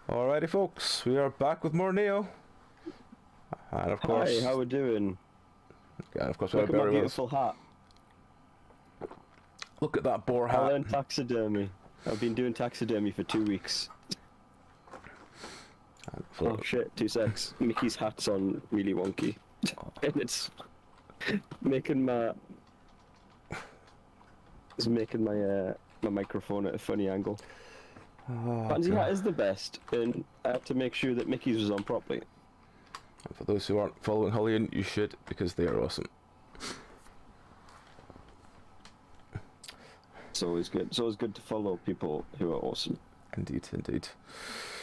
Alrighty, folks, we are back with more Nioh, and of course, Hi, how we doing? and of course, Look at my Barry beautiful hat. Look at that boar I hat. learned taxidermy. I've been doing taxidermy for 2 weeks. Oh shit, 2 secs. Mickey's hat's on really wonky. And it's making my... It's making my microphone at a funny angle. Oh, Pansy God. hat is the best, and I had to make sure that Mickey's was on properly. For those who aren't following Hullion, you should, because they are awesome. It's always good. It's always good to follow people who are awesome. Indeed, indeed.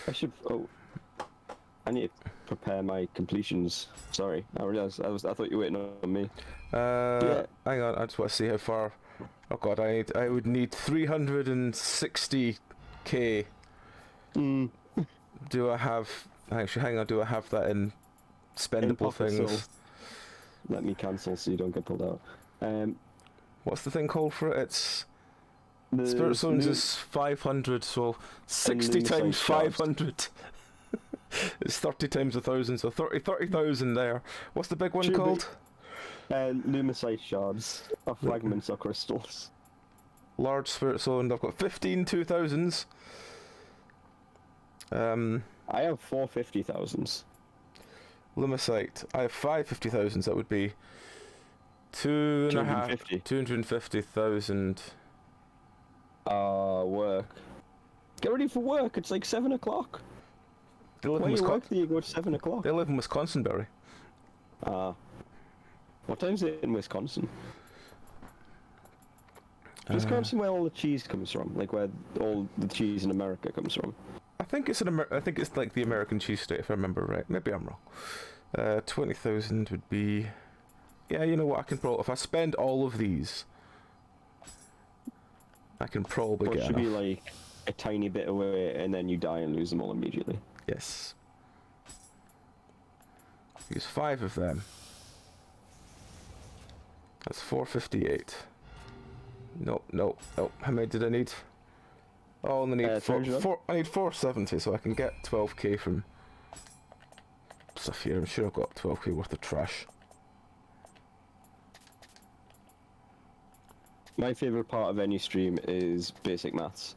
I should... Oh. I need to prepare my completions. Sorry, I realised I thought you were waiting on me. Yeah. Hang on, I just want to see how far... Oh god, I would need 360k. Do I have... Actually, hang on, do I have that in spendable things? Let me cancel so you don't get pulled out. What's the thing called for it? It's... Spirit Zones is 500, so 60 times 500. It's 30 times 1,000, so 30,000 there. What's the big one called? Lumicite shards, or fragments or crystals. Large Spirit Zone. I've got 15 2000s. I have 450,000s. Lumicite. I have 550,000s. That would be 250,000. Work. Get ready for work. It's like 7 o'clock. They live Where in you work? Wisconsin. You go at 7 o'clock. They live in Wisconsin, Barry. What time's it in Wisconsin? Wisconsin, where all the cheese comes from, like where all the cheese in America comes from. I think it's I think it's like the American cheese state, if I remember right. Maybe I'm wrong. 20,000 would be. Yeah, you know what? I can probably, if I spend all of these, I can probably Or get. It should be like a tiny bit away, and then you die and lose them all immediately. Yes. Use 5 of them. That's 458. Nope, nope, nope. How many did I need? Oh, I only need I need 470, so I can get 12k from stuff here. I'm sure I've got 12k worth of trash. My favourite part of any stream is basic maths.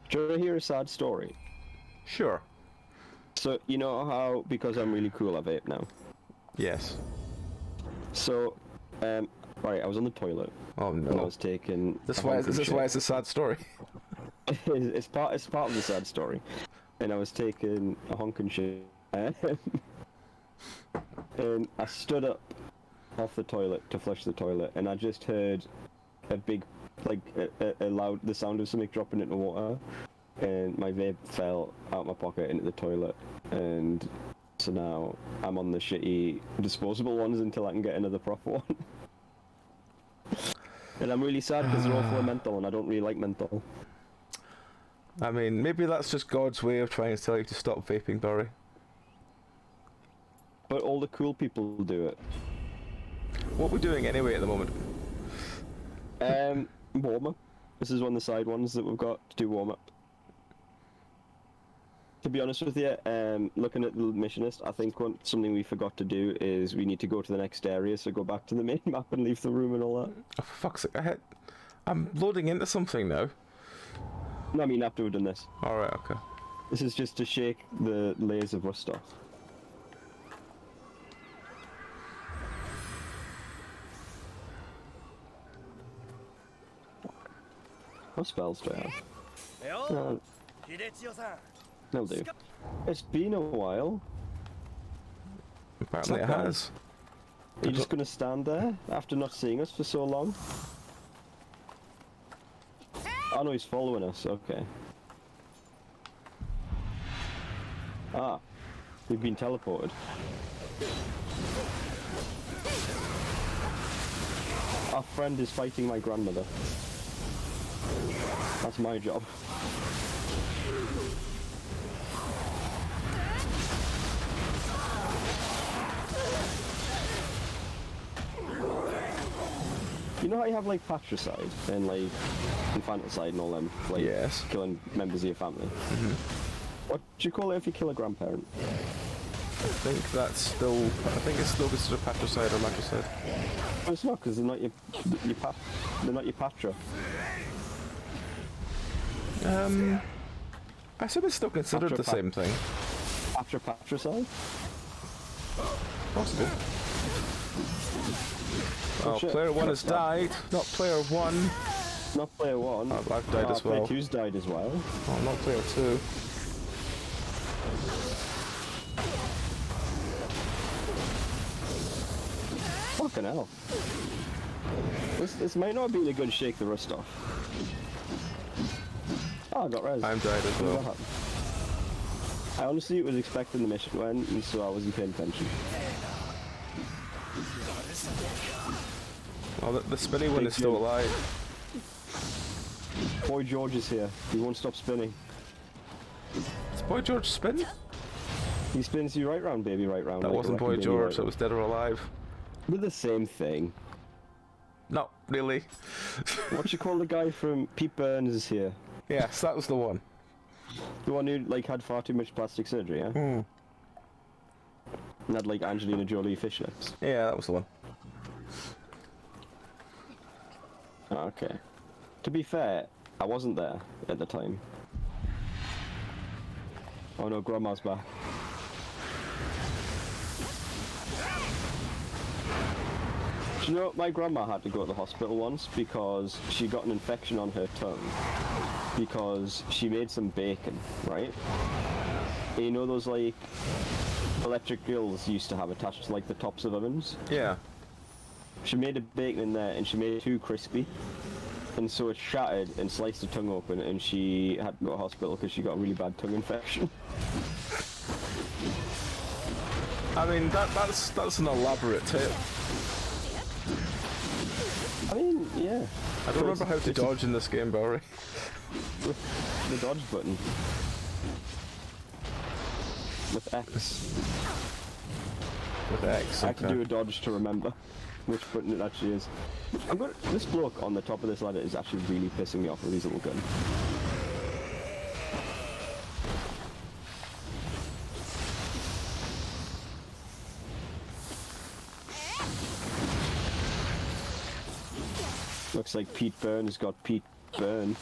Do you want to hear a sad story? Sure. So, you know how, because I'm really cool, I vape now? Yes. So, right, I was on the toilet. Oh no. And I was taking... This why it's a sad story. it's part of the sad story. And I was taking a honking shit. And I stood up off the toilet to flush the toilet, and I just heard a big, like, a loud, the sound of something dropping into water, and my vape fell out my pocket into the toilet, and so now I'm on the shitty disposable ones until I can get another proper one. And I'm really sad because they're all full of menthol, and I don't really like menthol. I mean, maybe that's just God's way of trying to tell you to stop vaping, Barry. But all the cool people do it. What are we doing anyway at the moment? Warm-up. This is one of the side ones that we've got to do warm-up. To be honest with you, looking at the mission list, I think something we forgot to do is we need to go to the next area, so go back to the main map and leave the room and all that. Oh, for fuck's sake, I'm loading into something now. No, I mean after we've done this. Alright, okay. This is just to shake the layers of rust off. What spells do I have? That'll do. It's been a while. Apparently it has. Are you just gonna stand there after not seeing us for so long? Oh no, he's following us, okay. Ah, we've been teleported. Our friend is fighting my grandmother. That's my job. You know how you have like patricide and like infanticide and all them, like Yes. killing members of your family? What do you call it if you kill a grandparent? I think that's still. I think it's still considered patricide or matricide. No, it's not, because they're not they're not your patra. I said it's still considered the same thing. Patricide? Possible. Oh, shit. player 1 has died, not player 1. Not player 1. Oh, I've died as well. Player 2's died as well. Oh, not player 2. Fucking hell. This might not be a good shake the rust off. Oh, I got res. I'm died as well. What happened? I honestly was expecting the mission to end, and so I wasn't paying attention. Oh, the spinny one is still alive. Boy George is here. He won't stop spinning. Does Boy George spin? He spins you right round, baby, right round. That like wasn't a Boy wrecking baby George, right that was Dead or Alive. They're the same thing. Not really. What you call the guy from Pete Burns is here? Yes, that was the one. The one who like had far too much plastic surgery, yeah? Hmm. And had like Angelina Jolie fishnets. Yeah, that was the one. Okay. To be fair, I wasn't there at the time. Oh no, Grandma's back. Do you know, my grandma had to go to the hospital once because she got an infection on her tongue because she made some bacon, right? And you know those like electric grills you used to have attached to like the tops of ovens? Yeah. She made a bacon in there and she made it too crispy. And so it shattered and sliced her tongue open, and she had to go to hospital because she got a really bad tongue infection. I mean, that's an elaborate tale. I mean, yeah. I don't remember how to dodge in this game, Belry. The dodge button. With X. With X, I have to okay. do a dodge to remember which button it actually is. This bloke on the top of this ladder is actually really pissing me off with his little gun. Looks like Pete Burns got Pete burnt.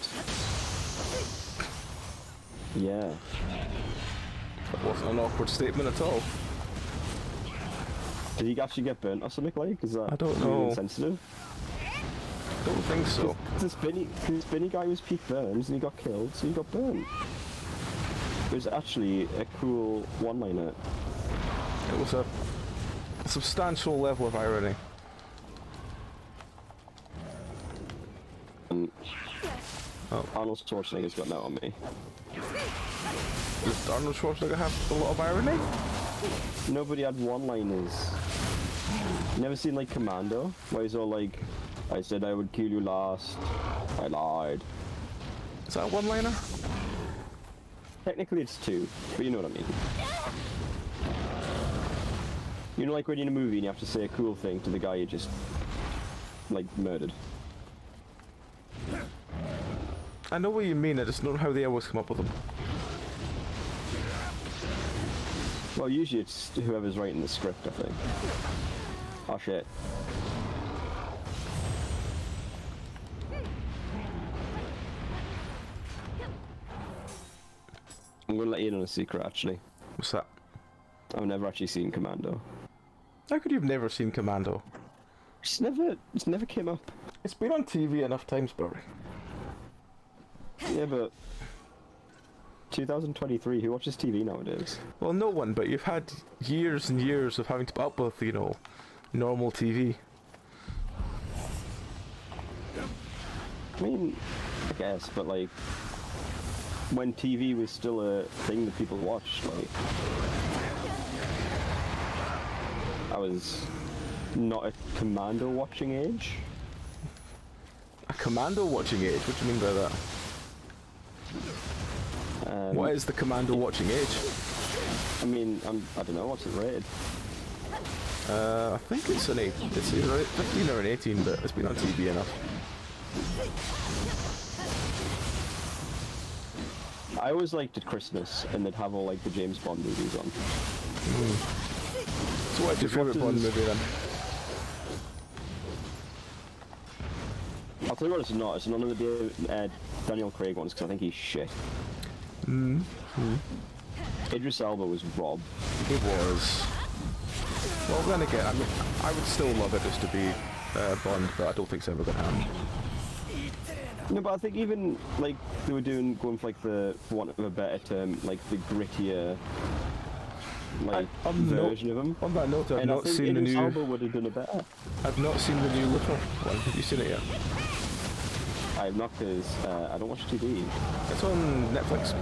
Yeah. That wasn't an awkward statement at all. Did he actually get burnt or something like? Is that I don't really know. insensitive? Don't think so. The spinny guy was Pete Burns and he got killed, so he got burnt. It was actually a cool one-liner. It was a substantial level of irony. Oh. Arnold Schwarzenegger's got that on me. Does Arnold Schwarzenegger have a lot of irony? Nobody had one-liners. Never seen like Commando, where he's all like, I said I would kill you last. I lied. Is that a one-liner? Technically it's two, but you know what I mean. You know, like when you're in a movie and you have to say a cool thing to the guy you just, like, murdered. I know what you mean, I just don't know how they always come up with them. Well, usually it's whoever's writing the script, I think. Oh shit. I'm gonna let you in on a secret, actually. What's that? I've never actually seen Commando. How could you have never seen Commando? It's never came up. It's been on TV enough times, Barry. Yeah, but 2023, who watches TV nowadays? Well, no one, but you've had years and years of having to put up with, you know, normal TV. I mean, I guess, but like, when TV was still a thing that people watched, like, I was not at Commando watching age. A Commando watching age? What do you mean by that? What is the Commando watching age? I mean, I don't know, what's it rated? I think it's an 8. It's either 15 or an 18, but it's been on TV enough. I always liked at Christmas, and they'd have all like the James Bond movies on. So what's your favourite Bond movie then? I'll tell you what it's not. It's none of the Daniel Craig ones, because I think he's shit. Idris Elba was Rob. He was. Well, then again, I mean, I would still love it just to be Bond, but I don't think it's ever going to happen. No, but I think even like they were going for like the, for want of a better term, like the grittier, like version of him. On that note, I've and not I think seen the Idris new. Elba would have done it better. I've not seen the new Looper one. Have you seen it yet? I have not, because I don't watch TV. It's on Netflix.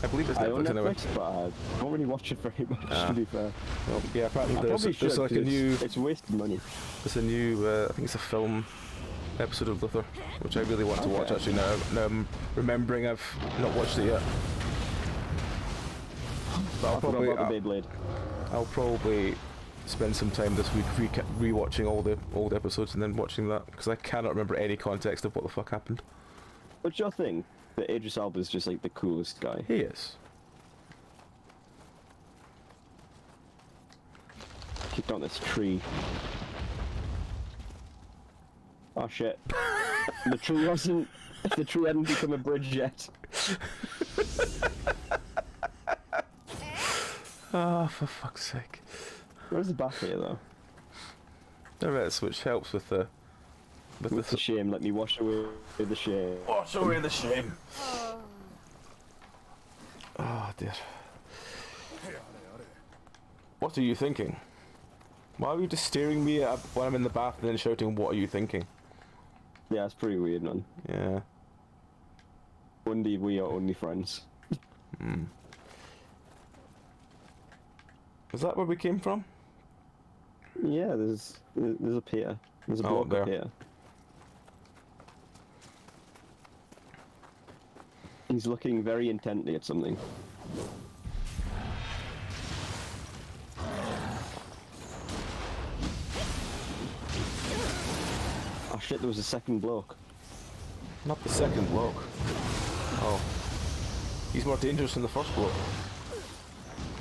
I believe it's I own Netflix anyway. Netflix, but I don't really watch it very much, to be fair. Well, yeah, apparently I there's probably should, like a 'cause new. It's wasted money. There's a new. I think it's a film episode of Luther, which I really want to watch. Actually, now I'm remembering I've not watched it yet. But I'll probably spend some time this week rewatching all the old episodes and then watching that, because I cannot remember any context of what the fuck happened. What's your thing? That Idris Elba is just like the coolest guy. He is. Kicked on this tree. Oh shit. The tree wasn't. The tree hadn't become a bridge yet. Oh, for fuck's sake. Where's the back here though? There is, which helps with the. With the shame, let me wash away the shame. Wash away the shame. Oh dear. What are you thinking? Why are you just staring me at when I'm in the bath and then shouting, "What are you thinking?" Yeah, it's pretty weird, man. Yeah. Indeed, we are only friends. Is that where we came from? Yeah, there's a pier. There's a block up here. He's looking very intently at something. Oh shit, there was a second bloke. Not the second bloke. Oh. He's more dangerous than the first bloke.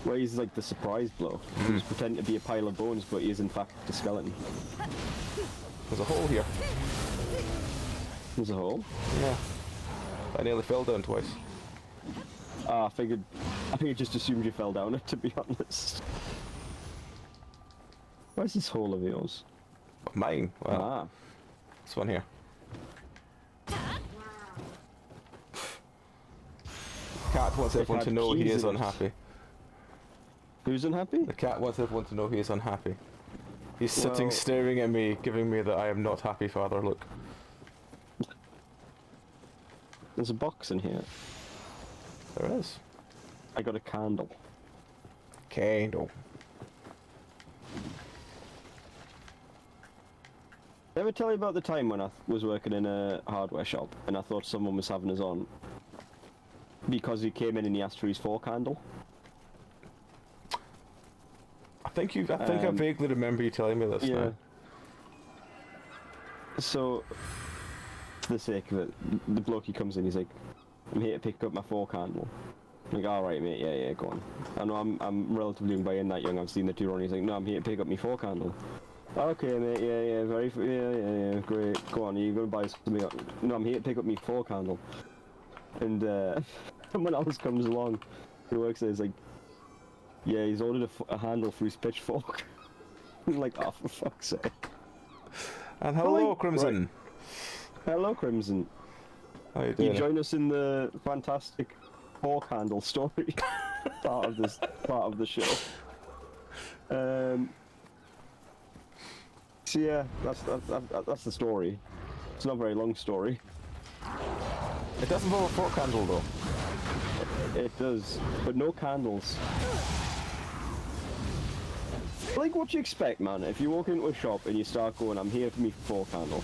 Well, he's like the surprise bloke. He's pretending to be a pile of bones, but he is in fact a skeleton. There's a hole here. There's a hole? Yeah. I nearly fell down twice. Ah, I just assumed you fell down it, to be honest. Where's this hole of yours? Mine? Well, this one here. Cat wants everyone to know he is unhappy. Who's unhappy? The cat wants everyone to know he is unhappy. He's sitting staring at me, giving me the I am not happy father look. There's a box in here. There is. I got a candle. Candle. Did I ever tell you about the time when I was working in a hardware shop and I thought someone was having us on because he came in and he asked for his 4 candle? I think I vaguely remember you telling me this now. So, for the sake of it, the bloke he comes in, he's like, "I'm here to pick up my 4 candle." I'm like, "Alright mate, yeah, go on." I know I'm relatively young, but I'm that young, I've seen the 2 run. He's like, "No, I'm here to pick up my 4 candle." "Okay mate, yeah, great, go on, are you going to buy something?" "No, I'm here to pick up my 4 candle." And someone else comes along who works there, is like, "Yeah, he's ordered a handle for his pitchfork." I'm like, "Oh, for fuck's sake." And hello, Crimson. Right. Hello, Crimson. How you doing? You join us in the fantastic 4 candle story part of the show. So yeah, that's the story. It's not a very long story. It does involve a 4 candle though. It does, but no candles. Like, what do you expect, man? If you walk into a shop and you start going, "I'm here for me 4 candle."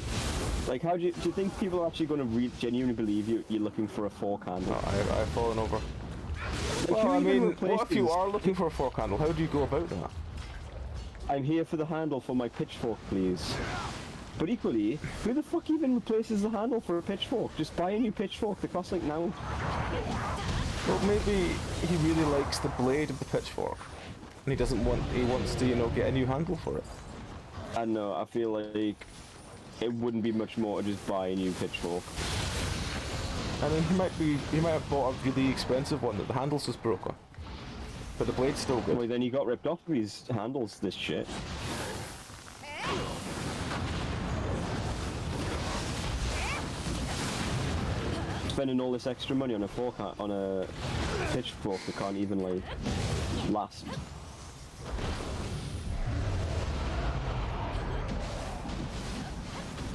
Like, do you think people are actually going to genuinely believe you're looking for a 4 candle? No, I've fallen over. Like, Well, I mean, what if you these? are looking for a 4 candle? How do you go about that? I'm here for the handle for my pitchfork, please. But equally, who the fuck even replaces the handle for a pitchfork? Just buy a new pitchfork, they cost like now. Well, maybe he really likes the blade of the pitchfork, and he wants to, you know, get a new handle for it. I know, I feel like it wouldn't be much more to just buy a new pitchfork. I mean, he might have bought a really expensive one that the handle's just broken, but the blade's still good. Well, then he got ripped off of his handles, this shit. Spending all this extra money on a pitchfork that can't even like last.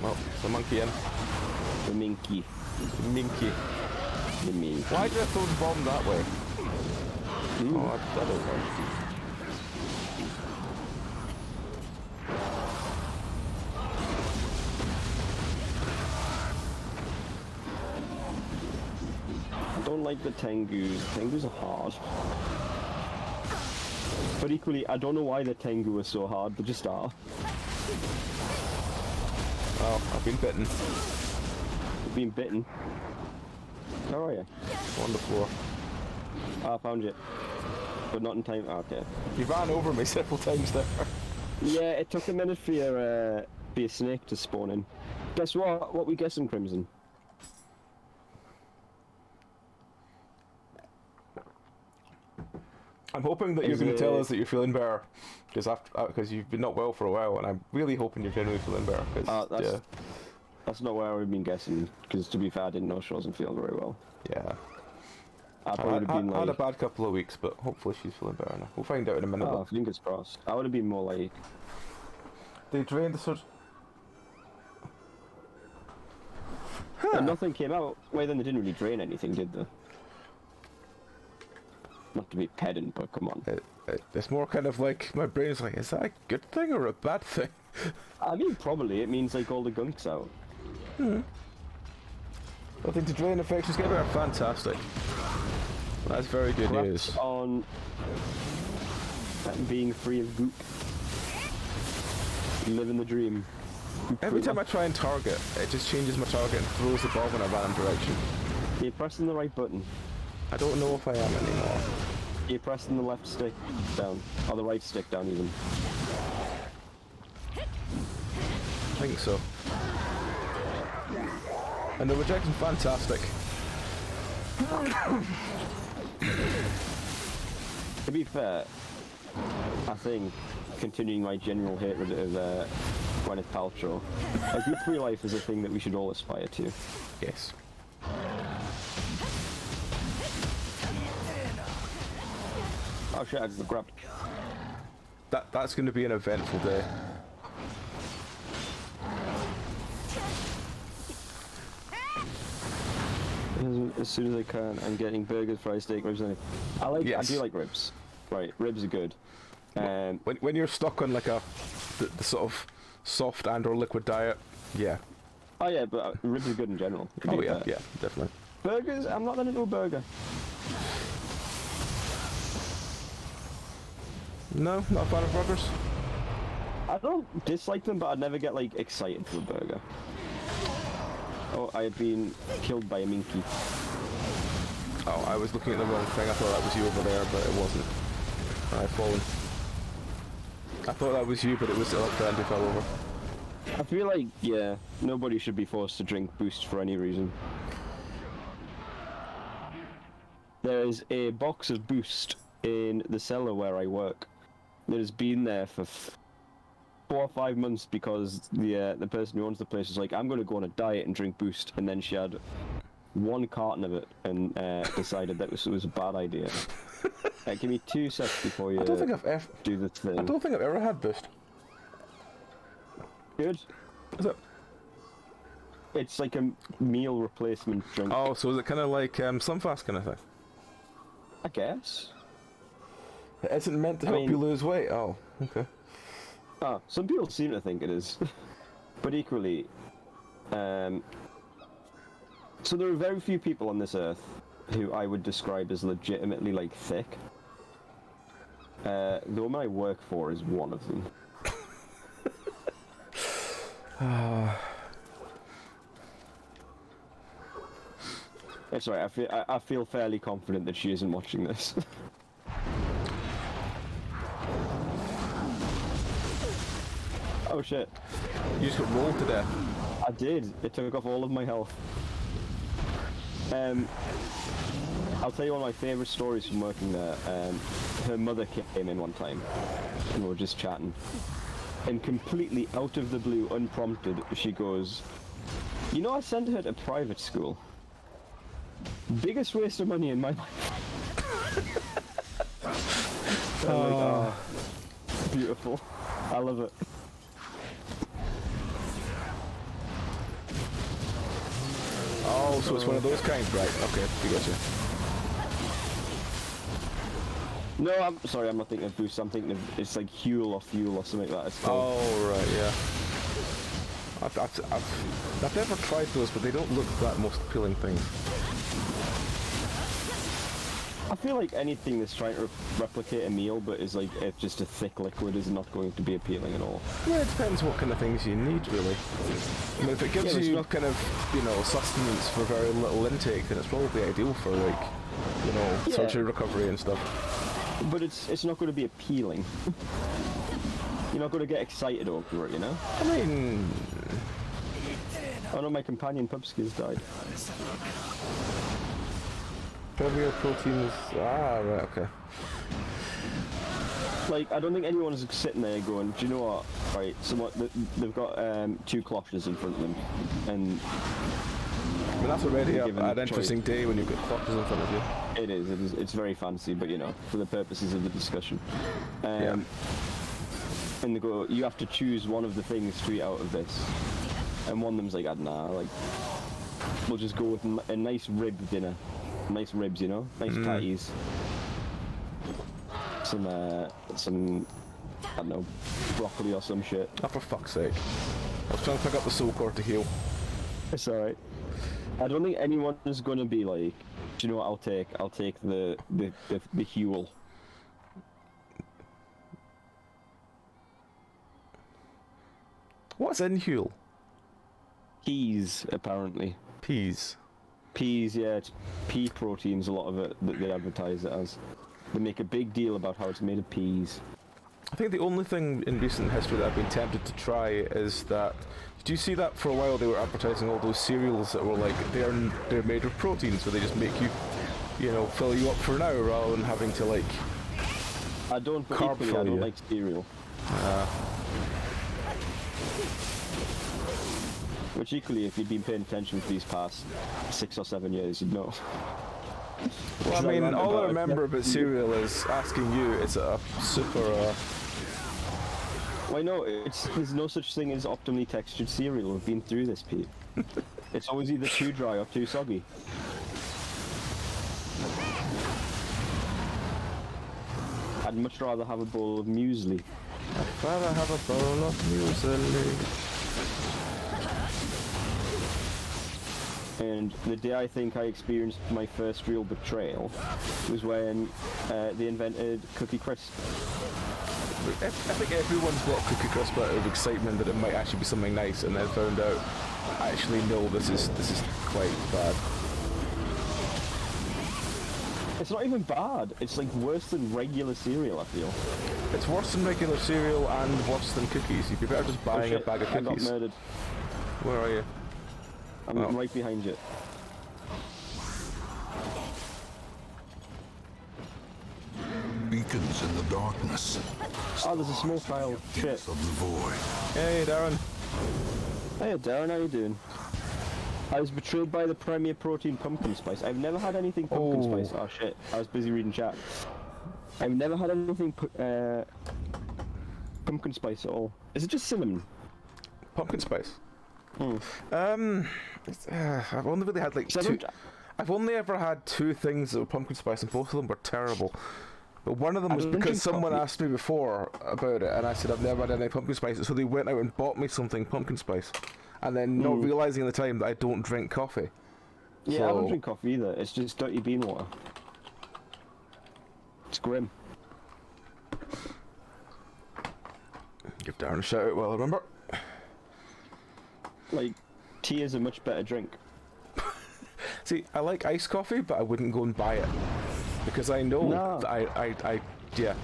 Well, it's a monkey in. The minky. Minky. The minky. Why did I throw the bomb that way? Oh, I don't know. I don't like the Tengus. Tengus are hard. But equally, I don't know why the Tengu are so hard, they just are. Oh, I've been bitten. You've been bitten? How are you? On the floor. I found you. But not in time. Okay. You ran over me several times there. Yeah, it took a minute for your snake to spawn in. Guess what? What we guessing, Crimson? I'm hoping that you're going to tell us that you're feeling better, because you've been not well for a while, and I'm really hoping you're genuinely feeling better. That's not where I've been guessing, because to be fair, I didn't know she wasn't feeling very well. Yeah. I had a bad couple of weeks, but hopefully she's feeling better now. We'll find out in a minute. Oh, fingers crossed. I would have been more like... They drained the sort. And nothing came out. Well, then they didn't really drain anything, did they? Not to be pedant, but come on. It's more kind of like, my brain's like, is that a good thing or a bad thing? I mean, probably. It means like all the gunk's out. I think the drain infections get better. Fantastic. That's very good news. On being free of gook. Living the dream. Every time I try and target, it just changes my target and throws the bomb in a random direction. You're pressing the right button. I don't know if I am anymore. You're pressing the left stick down. Or the right stick down even. I think so. And the rejection's fantastic. To be fair, I think continuing my general hatred of Gwyneth Paltrow, a good free life is a thing that we should all aspire to. Yes. Oh shit, I just grabbed. That's going to be an eventful day. As soon as I can, I'm getting burgers, fried steak, ribs, and I do like ribs. Right, ribs are good. When you're stuck on like the sort of soft and or liquid diet, yeah. Oh yeah, but ribs are good in general. Oh yeah, yeah, definitely. Burgers, I'm not that into a burger. No, not a fan of burgers. I don't dislike them, but I'd never get like excited for a burger. Oh, I had been killed by a minky. Oh, I was looking at the wrong thing. I thought that was you over there, but it wasn't. I've fallen. I thought that was you, but it was the other friend who fell over. I feel like, yeah, nobody should be forced to drink Boost for any reason. There's a box of Boost in the cellar where I work that has been there for 4 or 5 months because the person who owns the place was like, I'm going to go on a diet and drink Boost, and then she had 1 carton of it and decided that it was a bad idea. Give me 2 seconds before you do the thing. I don't think I've ever had Boost. Good. Is it? It's like a meal replacement drink. Oh, so is it kind of like Sunfast kind of thing? I guess. It isn't meant to help you lose weight? Oh, okay. Ah, some people seem to think it is. But equally, so there are very few people on this earth who I would describe as legitimately, like, thick. The woman I work for is one of them. It's alright. I feel fairly confident that she isn't watching this. Oh shit! You just got rolled to death. I did. It took off all of my health. I'll tell you one of my favourite stories from working there. Her mother came in one time, and we were just chatting, and completely out of the blue, unprompted, she goes, "You know, I sent her to private school. Biggest waste of money in my life." I'm like, oh, beautiful. I love it. Oh, so it's one of those kinds, right? Okay, we got you. No, I'm sorry, I'm not thinking of boost. I'm thinking of it's like Huel or Fuel or something like that. It's called. Oh, right, yeah. I've never tried those, but they don't look that most appealing thing. I feel like anything that's trying to replicate a meal but is like it's just a thick liquid is not going to be appealing at all. Well, it depends what kind of things you need, really. I mean, if it gives you kind of, you know, sustenance for very little intake, then it's probably ideal for, like, you know, surgery recovery and stuff. But it's not going to be appealing. You're not going to get excited over it, you know? I mean... Oh no, my companion Pupsky's died. Premier proteins... Ah, right, okay. Like, I don't think anyone's sitting there going, do you know what? Right, so what, they've got 2 cloches in front of them, and... I mean, that's already an interesting day when you've got cloches in front of you. It is, it's very fancy, but you know, for the purposes of the discussion. Yeah. And they go, you have to choose one of the things to eat out of this. And one of them's like, nah, like, we'll just go with a nice rib dinner. Nice ribs, you know? Nice patties. Some, I don't know, broccoli or some shit. Oh, for fuck's sake. I was trying to pick up the soul core to heal. It's alright. I don't think anyone is going to be like, do you know what I'll take? I'll take the Huel. What's in Huel? Peas, apparently. Peas. Peas, yeah, it's pea proteins, a lot of it, that they advertise it as. They make a big deal about how it's made of peas. I think the only thing in recent history that I've been tempted to try is that... Did you see that for a while they were advertising all those cereals that were like, they're made of protein, so they just make you, you know, fill you up for now rather than having to like... I don't, but equally, I don't like cereal. Which equally, if you'd been paying attention for these past 6 or 7 years, you'd know. Well, I mean, all I remember about cereal is asking you, is it a super... Well, no, there's no such thing as optimally textured cereal. We've been through this, Pete. It's always either too dry or too soggy. I'd much rather have a bowl of muesli. I'd rather have a bowl of muesli. And the day I think I experienced my first real betrayal was when they invented Cookie Crisp. I think everyone's got Cookie Crisp out of excitement that it might actually be something nice, and then found out, actually no, this is quite bad. It's not even bad. It's like worse than regular cereal, I feel. It's worse than regular cereal and worse than cookies. You'd be better just buying a bag of cookies. I got murdered. Where are you? I'm right behind you. Beacons in the darkness. Oh, there's a small child. Shit. Of the void. Hey, Darren. Hey, Darren, how you doing? I was betrayed by the Premier Protein Pumpkin Spice. I've never had anything pumpkin spice. Oh shit, I was busy reading chat. I've never had anything pumpkin spice at all. Is it just cinnamon? Pumpkin spice? Hmm. I've only really had like two... I've only ever had 2 things that were pumpkin spice, and both of them were terrible. But one of them was because someone asked me before about it, and I said I've never had any pumpkin spice, so they went out and bought me something pumpkin spice. And then not realising at the time that I don't drink coffee. Yeah, so... I don't drink coffee either. It's just dirty bean water. It's grim. Give Darren a shout out while I remember. Like, tea is a much better drink. See, I like iced coffee, but I wouldn't go and buy it because I know that yeah,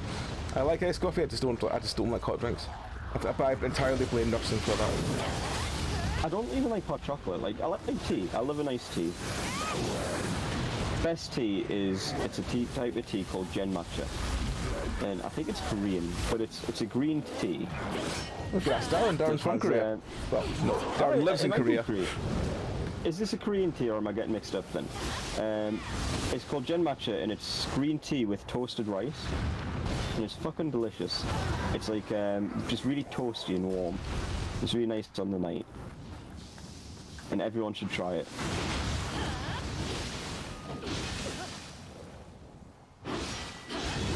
I like iced coffee. I just don't like hot drinks. I entirely blame nursing for that. I don't even like hot chocolate. Like, I like tea. I love a nice tea. Best tea is, it's a tea type of tea called Gen Matcha. And I think it's Korean, but it's a green tea. Look at that, Darren's from Korea. Well, no, Darren lives in Korea. Is this a Korean tea or am I getting mixed up then? It's called Gen Matcha and it's green tea with toasted rice. And it's fucking delicious. It's like just really toasty and warm. It's really nice on the night. And everyone should try it.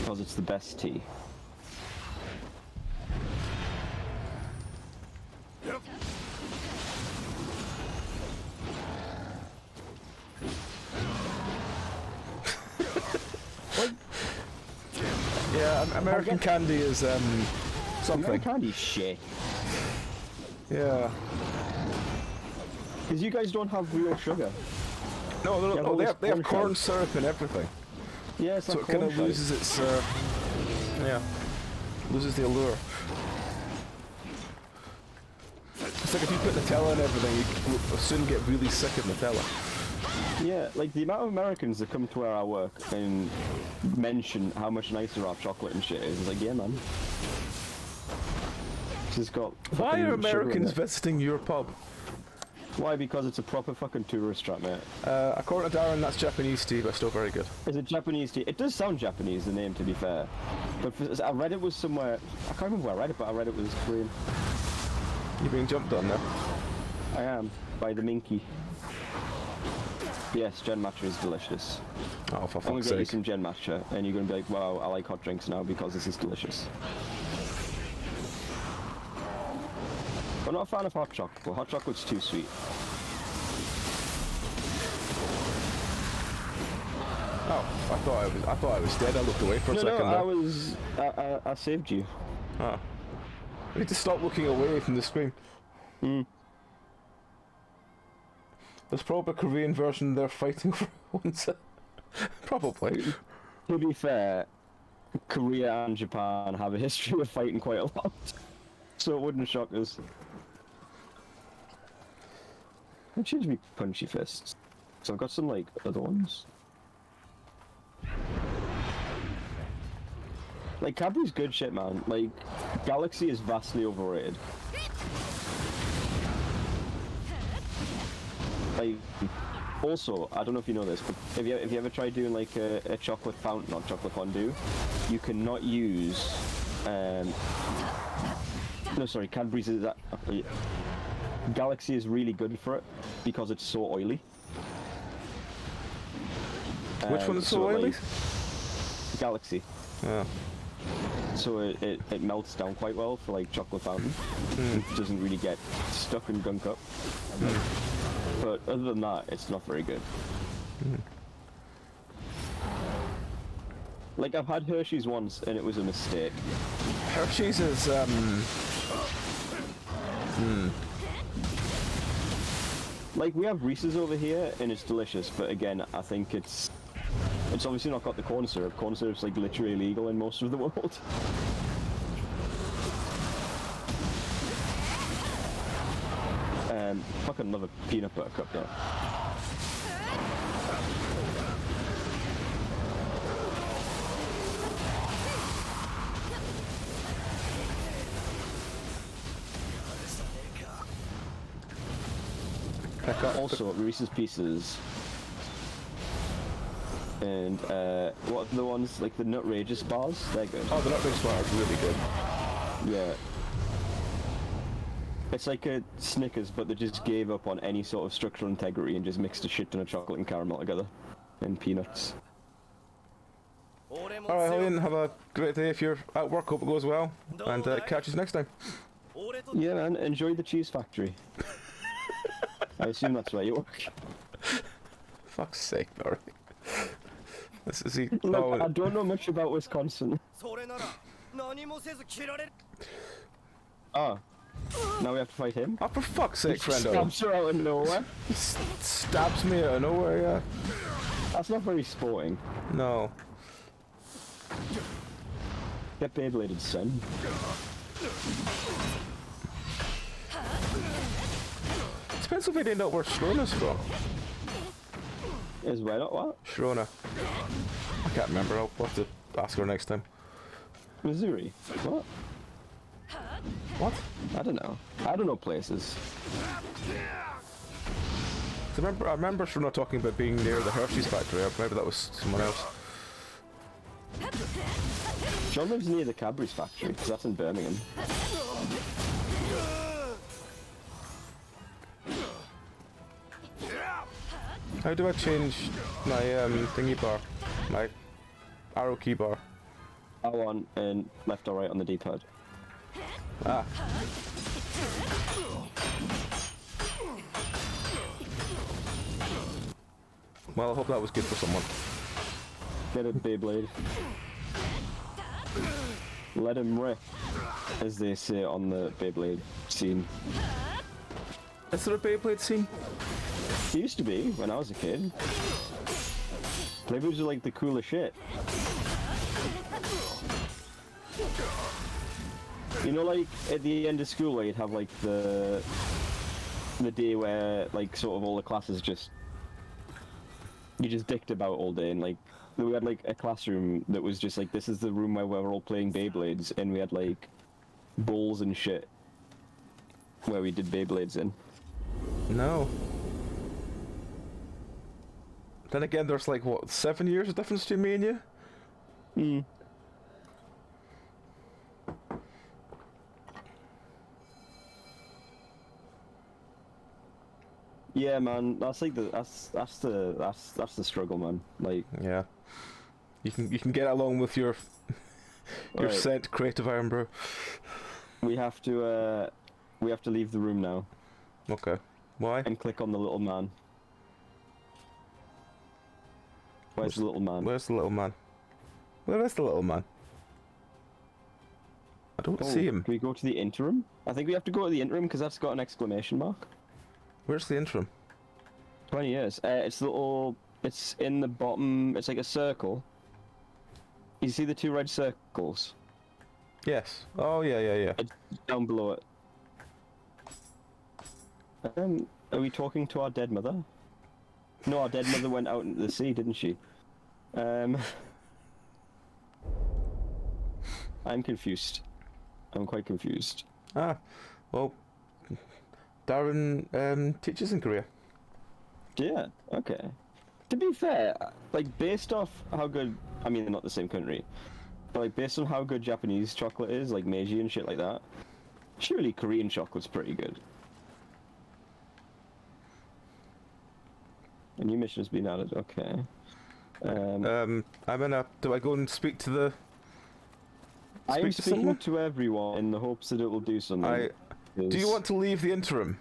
Because it's the best tea. Yeah, American candy is something. American candy's shit. Yeah. Because you guys don't have real sugar. No, they have corn syrup and everything. Yeah, it's so like it kind of loses its loses the allure. It's like if you put Nutella and everything, you will soon get really sick of Nutella. Yeah, like the amount of Americans that come to where I work and mention how much nicer our chocolate and shit is, like, yeah, man. It's just got. Why are Americans visiting your pub? Why? Because it's a proper fucking tourist trap, mate. According to Darren, that's Japanese tea, but still very good. Is it Japanese tea? It does sound Japanese, the name, to be fair. But I read it was somewhere. I can't remember where I read it, but I read it was Korean. You're being jumped on now. I am, by the Minky. Yes, Gen Matcha is delicious. Oh, for fuck's sake. I'm gonna get you some Gen Matcha, and you're gonna be like, wow, I like hot drinks now because this is delicious. I'm not a fan of hot chocolate. Hot chocolate's too sweet. Oh, I thought I was dead. I looked away for a second. No, I saved you. Oh. I need to stop looking away from the screen. There's probably a Korean version they're fighting for once. Probably. To be fair, Korea and Japan have a history of fighting quite a lot. So it wouldn't shock us. I changed me punchy fists. So I've got some, like, other ones. Like, Cadbury's good shit, man. Like, Galaxy is vastly overrated. Like, also, I don't know if you know this, but if you ever tried doing like a chocolate fountain or chocolate fondue, you cannot use no, sorry, Cadbury's is that Galaxy is really good for it because it's so oily. Which one is so oily? Like, Galaxy. Yeah. So it melts down quite well for like chocolate fountain. It doesn't really get stuck and gunk up. But other than that, it's not very good. Like, I've had Hershey's once and it was a mistake. Hershey's is Like, we have Reese's over here and it's delicious, but again, I think it's obviously not got the corn syrup. Corn syrup's like literally illegal in most of the world. Fucking love a peanut butter cup though. Also, Reese's Pieces. And what are the ones, like the Nutrageous bars? They're good. Oh, the Nutrageous bar is really good. Yeah. It's like a Snickers, but they just gave up on any sort of structural integrity and just mixed a shit ton of chocolate and caramel together. And peanuts. Alright, Helene, have a great day if you're at work. Hope it goes well. And catch you next time. Yeah, man. Enjoy the cheese factory. I assume that's where you work. Fuck's sake, Barry. This is he. Look, Oh, I don't know much about Wisconsin. Ah. Now we have to fight him? Oh, for fuck's sake, He friendo. stabs her out of nowhere. Stabs me out of nowhere, yeah. That's not very sporting. No. Get Beybladed, son. Is Pennsylvania not where Shrona's from? Is where not what? Shrona. I can't remember, I'll have to ask her next time. Missouri. What? What? I don't know. I don't know places. I remember Shrona talking about being near the Hershey's factory, or maybe that was someone else. John lives near the Cadbury's factory, because that's in Birmingham. How do I change my thingy bar? My arrow key bar? R1 and left or right on the D-pad. Ah. Well, I hope that was good for someone. Get a Beyblade. Let him rip, as they say on the Beyblade scene. Is there a Beyblade scene? It used to be, when I was a kid. Beyblades were like the coolest shit. You know, like, at the end of school where you'd have, like, the day where, like, sort of all the classes just... You just dicked about all day, and, like, we had, like, a classroom that was just, like, this is the room where we're all playing Beyblades, and we had, like, bowls and shit where we did Beyblades in. No. Then again, there's like, what, 7 years of difference between me and you? Hmm. Yeah, man, that's like that's the struggle, man. Like, Yeah. You can get along with your right, sent creative iron, bro. we have to leave the room now Okay. Why? and click on the little man. Where's the little man? Where's the little man? Where is the little man? I don't Oh, see him. Can we go to the interim? I think we have to go to the interim because that's got an exclamation mark. Where's the interim? 20 years. It's little. It's in the bottom. It's like a circle. You see the two red circles? Yes. Oh, yeah. It's down below it. Are we talking to our dead mother? No, our dead mother went out into the sea, didn't she? I'm confused. I'm quite confused. Ah, well, Darren teaches in Korea. Yeah, okay. To be fair, like, based off how good... I mean, they're not the same country. But, like, based on how good Japanese chocolate is, like Meiji and shit like that, surely Korean chocolate's pretty good. A new mission has been added, okay. I'm gonna... Do I go and speak to the... I am to speaking someone? to everyone in the hopes that it will do something. Do you want to leave the interim?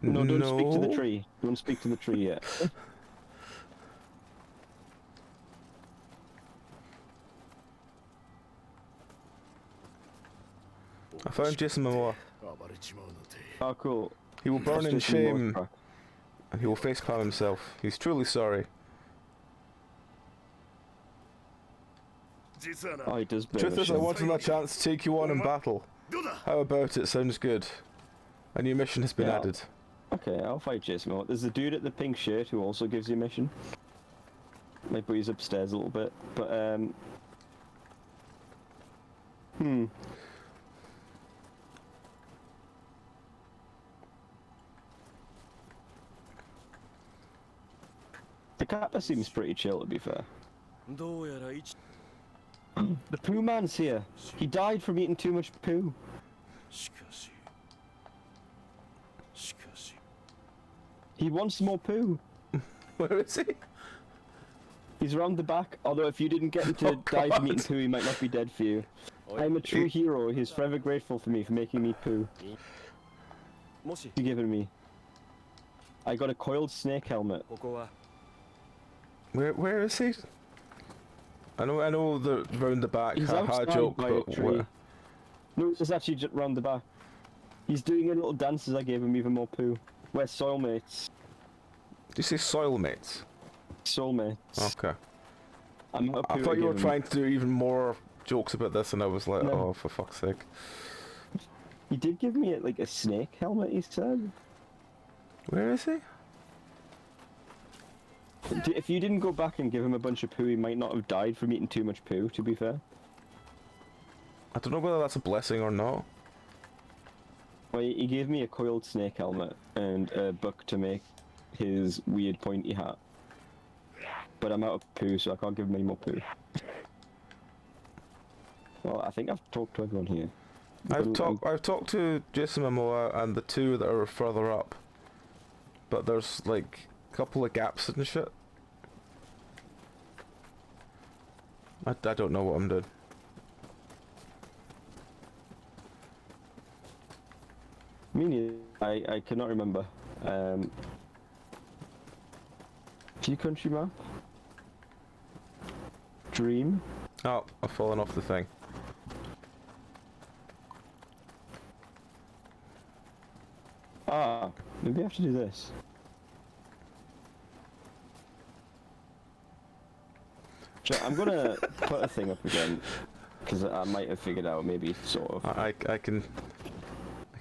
No, don't speak to the tree. Don't speak to the tree yet. I found Jason Momoa. Oh, cool. He will burn That's in Jason Momoa's shame, crack. and he will facepalm himself. He's truly sorry. Oh, he does burn Truth the is, I shit. wanted a chance to take you on in battle. How about it? Sounds good. A new mission has been Yeah. added. Okay, I'll fight Jason Momoa. There's a dude at the pink shirt who also gives you a mission. Like, but he's upstairs a little bit. But, The kappa seems pretty chill, to be fair. The poo man's here. He died from eating too much poo. He wants more poo. Where is he? He's round the back, although if you didn't get him to Oh, die from God. eating poo, he might not be dead for you. I'm a true hero. He's forever grateful for me for making me poo. You giving me. I got a coiled snake helmet. Where is he? I know the round the back. He's Ha ha outside joke, by but a tree. where? No, it's actually just round the back. He's doing a little dance as I gave him even more poo. We're soulmates. Did you say soilmates? Soulmates. Okay. I'm out of I poo thought to you were give him. trying to do even more jokes about this, and I was like, No. oh, for fuck's sake. He did give me like a snake helmet, he said. Where is he? If you didn't go back and give him a bunch of poo, he might not have died from eating too much poo, to be fair. I don't know whether that's a blessing or not. Well, he gave me a coiled snake helmet and a book to make his weird pointy hat. But I'm out of poo, so I can't give him any more poo. Well, I think I've talked to everyone here. I've talked to Jason Momoa and the two that are further up. But there's like a couple of gaps and shit. I don't know what I'm doing. Me neither. I cannot remember. View country map? Dream? Oh, I've fallen off the thing. Ah, maybe I have to do this. I'm gonna put a thing up again, because I might have figured out, maybe, sort of. I can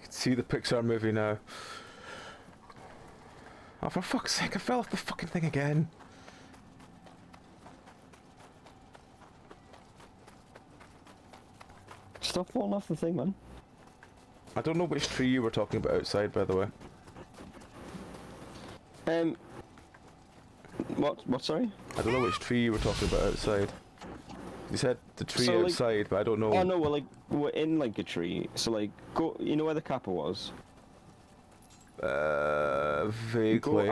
see the Pixar movie now. Oh, for fuck's sake, I fell off the fucking thing again. Stop falling off the thing, man. I don't know which tree you were talking about outside, by the way. What, sorry? I don't know which tree you were talking about outside. You said the tree So, like- outside, but I don't know. Oh no, we're in like a tree, so like, go, you know where the kappa was? Vaguely.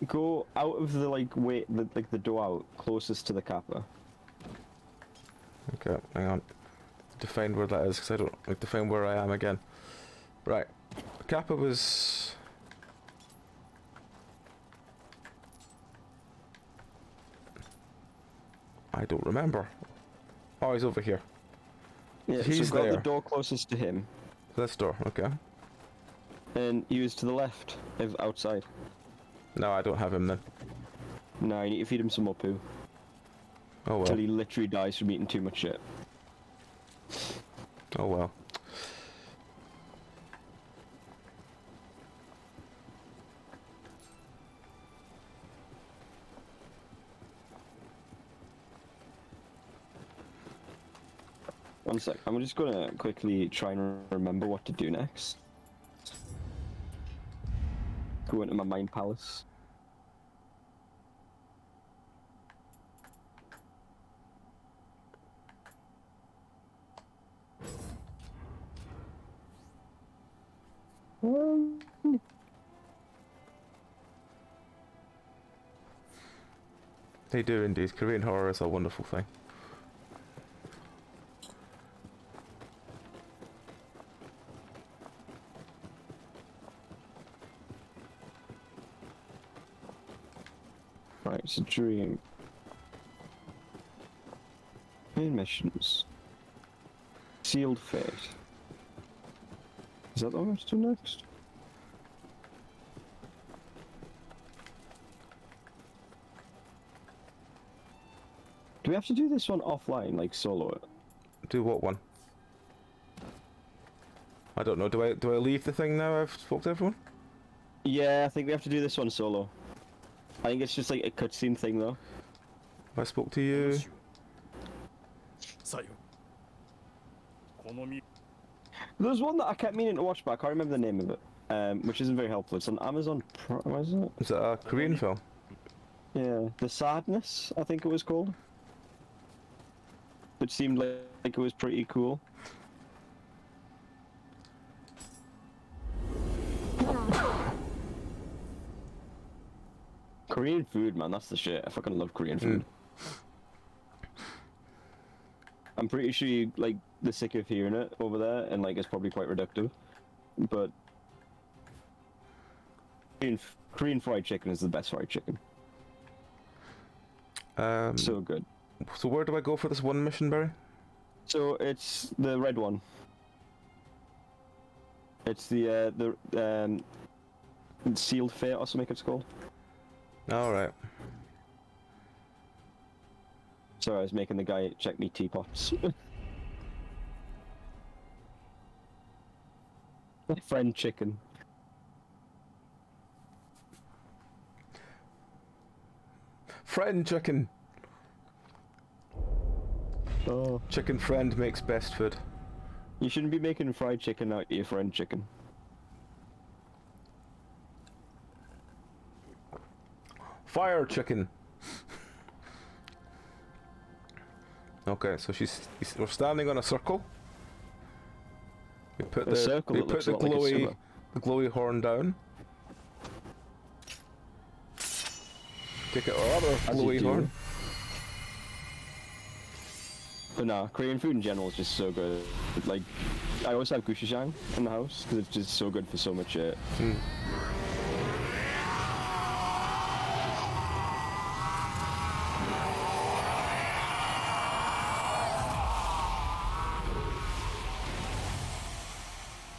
Go out of the the door out closest to the kappa. Okay, hang on. Define where that is, because I don't like define where I am again. Right. Kappa was... I don't remember. Oh, he's over here. Yeah, He's so go out there. the door closest to him, This door, okay. and he was to the left of outside. No, I don't have him then. No, you need to feed him some more poo. Oh well. Till he literally dies from eating too much shit. Oh well. One sec, I'm just gonna quickly try and remember what to do next. Go into my mind palace. They do indeed. Korean horror is a wonderful thing. Right, it's a dream. Main missions. Sealed fate. Is that the one we have to do next? Do we have to do this one offline, like solo it? Do what one? I don't know. Do I leave the thing now? I've spoke to everyone. Yeah, I think we have to do this one solo. I think it's just like a cutscene thing though. I spoke to you. There's one that I kept meaning to watch, but I can't remember the name of it. Which isn't very helpful. It's on Amazon Prime, isn't it? Is that a Korean film? Yeah, The Sadness, I think it was called. Which seemed like it was pretty cool. Korean food, man, that's the shit. I fucking love Korean food. I'm pretty sure you like the sick of hearing it over there, and like it's probably quite reductive. But Korean fried chicken is the best fried chicken. So good. So where do I go for this one mission, Barry? So it's the red one. It's the sealed fate or something it's called. Alright. Sorry, I was making the guy check me teapots. My friend chicken. Friend chicken. Oh. Chicken friend makes best food. You shouldn't be making fried chicken out of your friend chicken. Fire chicken. Okay, so we're standing on a circle. We put A circle that looks a lot like a sumo. the glowy horn down. Take out our other As you glowy do. horn. But nah, Korean food in general is just so good. Like, I always have gochujang in the house because it's just so good for so much shit. Mm.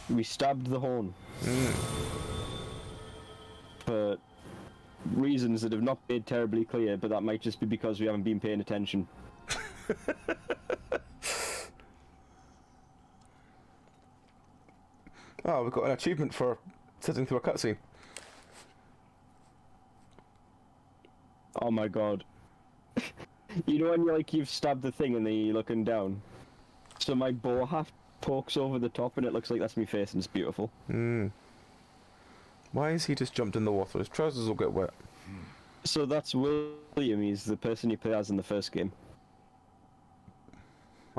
We stabbed the horn for reasons that have not made terribly clear, but that might just be because we haven't been paying attention. Oh, we've got an achievement for sitting through a cutscene. Oh my god. You know when you've stabbed the thing and then you're looking down? So my bow half pokes over the top and it looks like that's me face and it's beautiful. Hmm. Why has he just jumped in the water? His trousers will get wet. So that's William, he's the person you play as in the first game.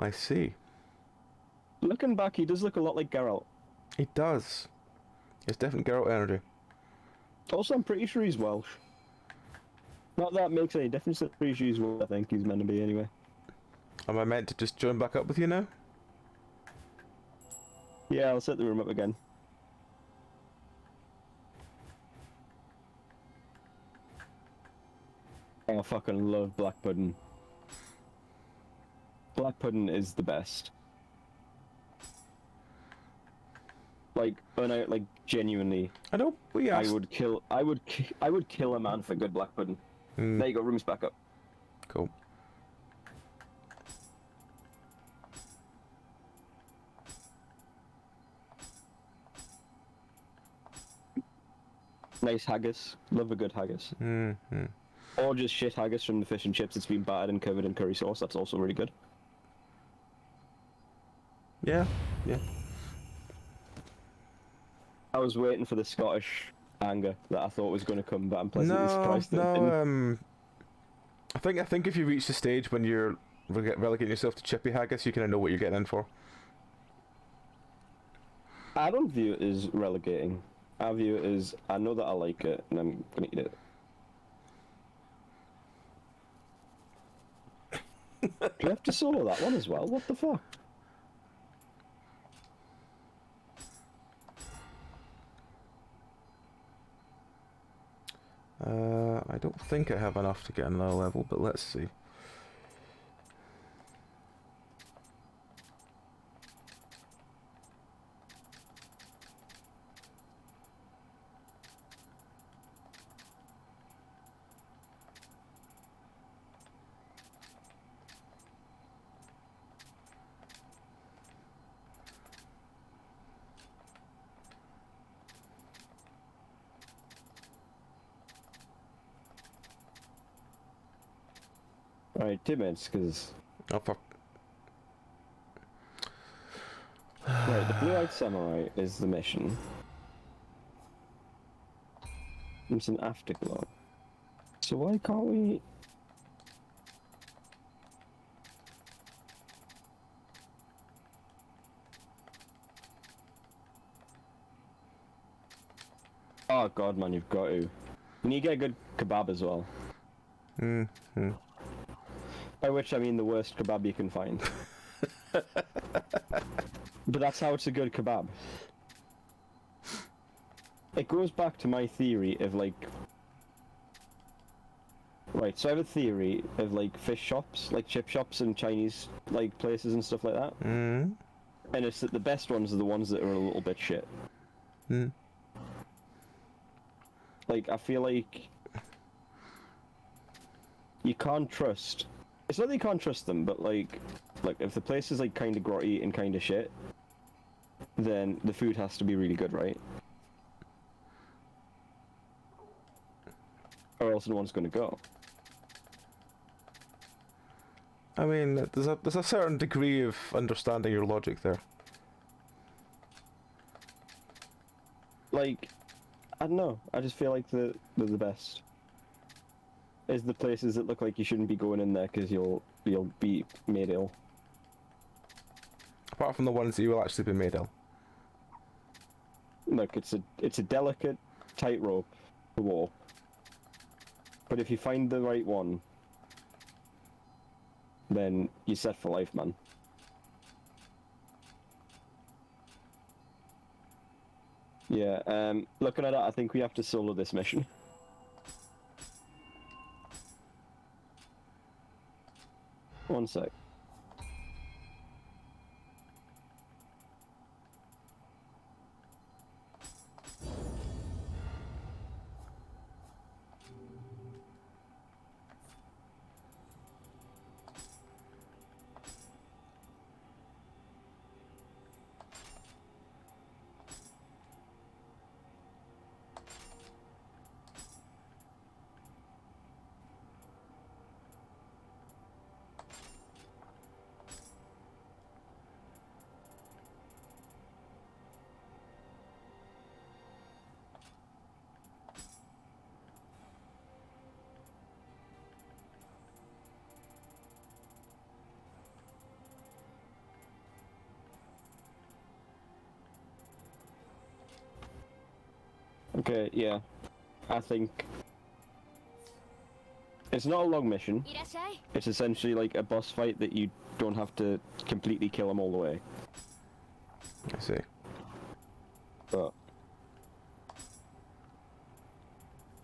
I see. Looking back, he does look a lot like Geralt. He does. It's definitely Geralt energy. Also, I'm pretty sure he's Welsh. Not that makes any difference, I'm pretty sure he's Welsh, I think he's meant to be anyway. Am I meant to just join back up with you now? Yeah, I'll set the room up again. I fucking love black pudding. Black pudding is the best. Like genuinely. I know we asked. I would kill a man for good black pudding. Mm, There you go, room's back up. cool. Nice haggis. Love a good haggis. Mm-hmm. Or just shit haggis from the fish and chips that's been battered and covered in curry sauce. That's also really good. Yeah, yeah. I was waiting for the Scottish anger that I thought was going to come, but I'm pleasantly surprised that it didn't. I think if you reach the stage when you're relegating yourself to chippy haggis, you kind of know what you're getting in for. I don't view it as relegating. I view it as, I know that I like it, and I'm going to eat it. Do you have to solo that one as well? What the fuck? I don't think I have enough to get another level, but let's see. Alright, 2 minutes, because... Oh fuck. Right, the Blue-Eyed Samurai is the mission. It's an afterglow. So why can't we... Oh god, man, you've got to. You need to get a good kebab as well. Mm-hmm. By which I mean the worst kebab you can find. But that's how it's a good kebab. It goes back to my theory of like... Right, so I have a theory of like fish shops, like chip shops and Chinese like places and stuff like that. Mm-hmm. And it's that the best ones are the ones that are a little bit shit. Hmm. Like, I feel like you can't trust. It's not that you can't trust them, but like if the place is like kind of grotty and kind of shit, then the food has to be really good, right? Or else no one's going to go. I mean, there's a certain degree of understanding your logic there. Like, I don't know. I just feel like they're the best. Is the places that look like you shouldn't be going in there because you'll be made ill. Apart from the ones that you will actually be made ill. Look, it's a delicate tightrope to walk. But if you find the right one, then you're set for life, man. Yeah, looking at it, I think we have to solo this mission. One sec. Okay, yeah. I think it's not a long mission. It's essentially like a boss fight that you don't have to completely kill them all the way. I see. But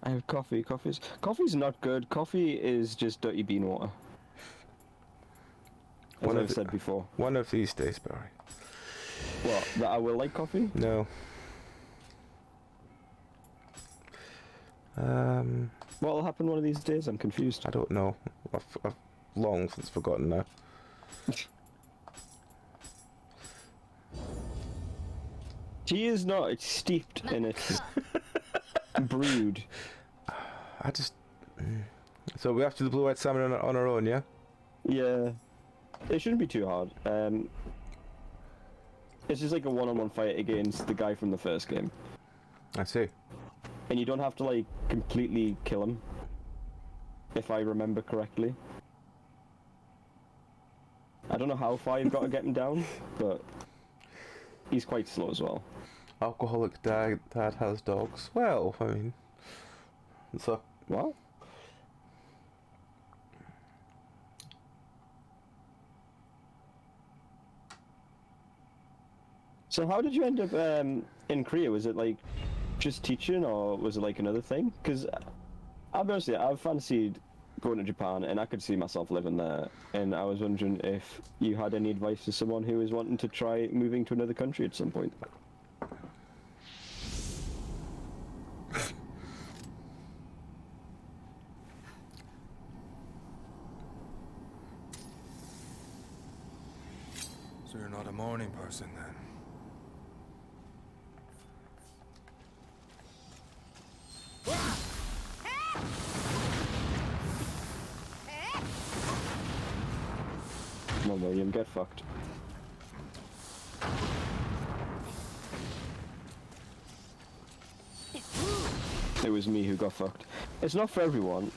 I have coffee. Coffee's not good. Coffee is just dirty bean water. As I've said before. One of these days, Barry. What? That I will like coffee? No. What will happen one of these days? I'm confused. I don't know. I've long since forgotten now. Tea is not. It's steeped and it's brewed. I just... So we have to do the blue-white salmon on our own, yeah? Yeah. It shouldn't be too hard. It's just like a one-on-one fight against the guy from the first game. I see. And you don't have to like completely kill him, if I remember correctly. I don't know how far you've got to get him down, but he's quite slow as well. Alcoholic dad has dogs. Well, I mean... So... What? So how did you end up in Korea? Was it like just teaching, or was it like another thing? Because I'll be honest with you, I've fancied going to Japan, and I could see myself living there. And I was wondering if you had any advice to someone who was wanting to try moving to another country at some point. So you're not a morning person then? Come on, William, get fucked. It was me who got fucked. It's not for everyone.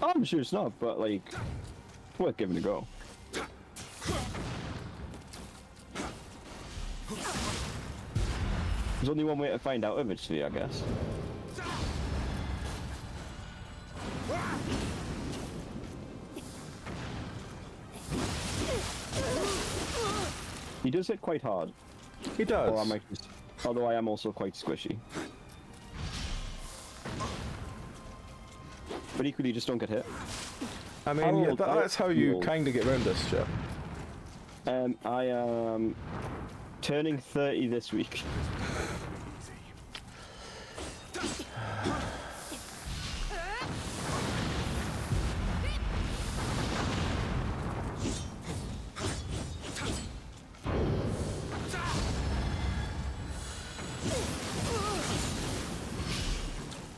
Oh, I'm sure it's not, but like, it's worth giving a go. There's only one way to find out if it's for you, I guess. He does hit quite hard. He does. Or I might just, although I am also quite squishy. But equally, just don't get hit. I mean, yeah, that's how you kind of get around this shit. I am turning 30 this week.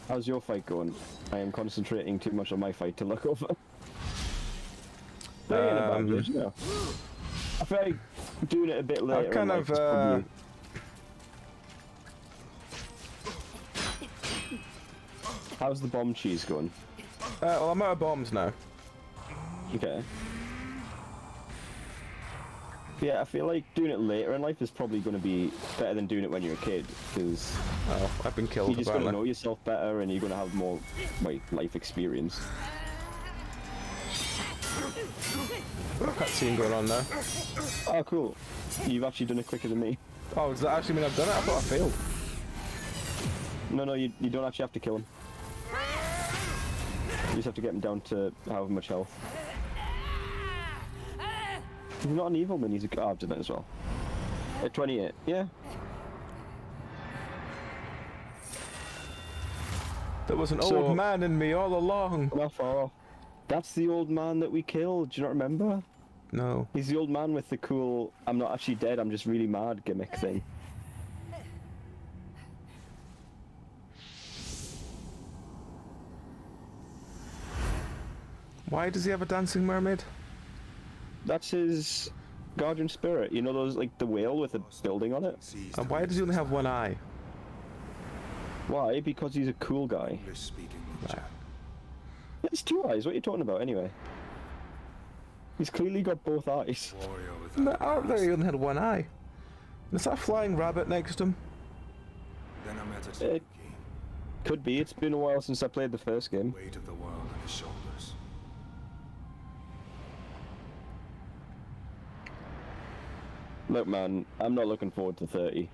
How's your fight going? I am concentrating too much on my fight to look over. No. I feel like doing it a bit later. I kind of. Probably... How's the bomb cheese going? Well, I'm out of bombs now. Okay. Yeah, I feel like doing it later in life is probably going to be better than doing it when you're a kid, because Oh, I've been killed. you're just going to apparently. know yourself better and you're going to have more like life experience. Cutscene going on now. Oh, cool. You've actually done it quicker than me. Oh, does that actually mean I've done it? I thought I failed. No, you don't actually have to kill him. You just have to get him down to however much health. He's not an evil man, he's a... Oh, I've done it as well. At 28, yeah. There was an So- old man in me all along. Not far off. That's the old man that we killed, do you not remember? No. He's the old man with the cool, I'm not actually dead, I'm just really mad gimmick thing. Why does he have a dancing mermaid? That's his guardian spirit. You know those, like, the whale with a building on it? And why does he only have one eye? Why? Because he's a cool guy. English-speaking Right. ninja. It's two eyes, what are you talking about anyway? He's clearly got both eyes. Warrior with No, out there he only had one eye. Is that a flying rabbit next to him? Then I met a It- Could be, it's been a while since I played the first game. weight of the world on his shoulders. Look man, I'm not looking forward to 30.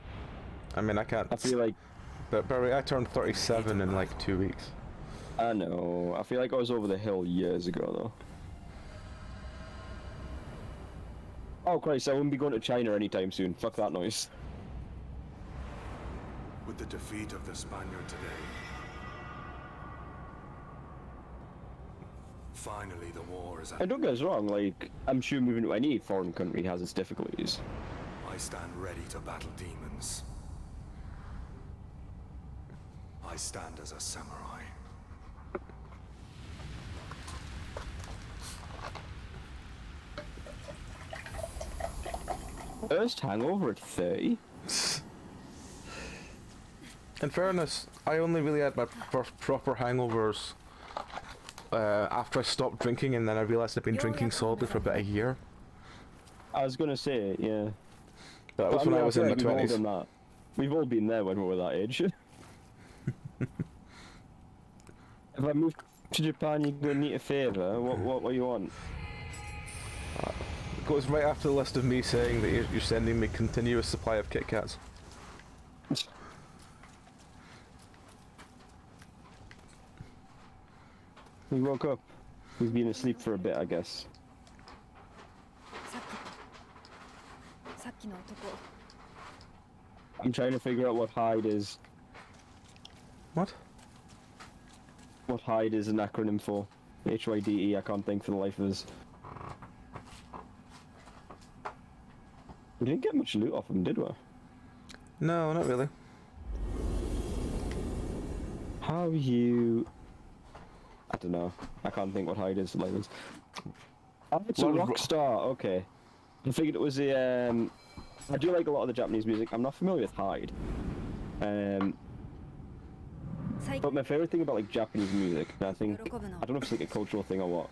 I mean, I can't. I feel like, But Barry, I turned 37 in like 2 weeks. I know, I feel like I was over the hill years ago though. Oh Christ, I wouldn't be going to China anytime soon, fuck that noise. With the defeat of the Spaniard today, finally the war is at. And don't get us wrong, like, I'm sure moving to any foreign country has its difficulties. I stand ready to battle demons. I stand as a samurai. First hangover at 30? In fairness, I only really had my first proper hangovers after I stopped drinking, and then I realised I'd been drinking solidly for about a year. I was gonna say, yeah. That was But when I was feel in my like we've all 20s. done that. We've all been there when we were that age. If I move to Japan, you're gonna need a favour. What you want? It goes right after the list of me saying that you're sending me continuous supply of Kit Kats. He woke up. He's been asleep for a bit, I guess. さっきの男 I'm trying to figure out what hide is. What? What hide is an acronym for. HYDE, I can't think for the life of us. We didn't get much loot off him, did we? No, not really. How you... I don't know. I can't think what hide is for life of us. Oh, it's a Lot of rock ro- star, okay. I figured it was a... I do like a lot of the Japanese music. I'm not familiar with Hyde. 最 But my favorite thing about like Japanese music, and I think 喜ぶの I don't know if it's like a cultural thing or what,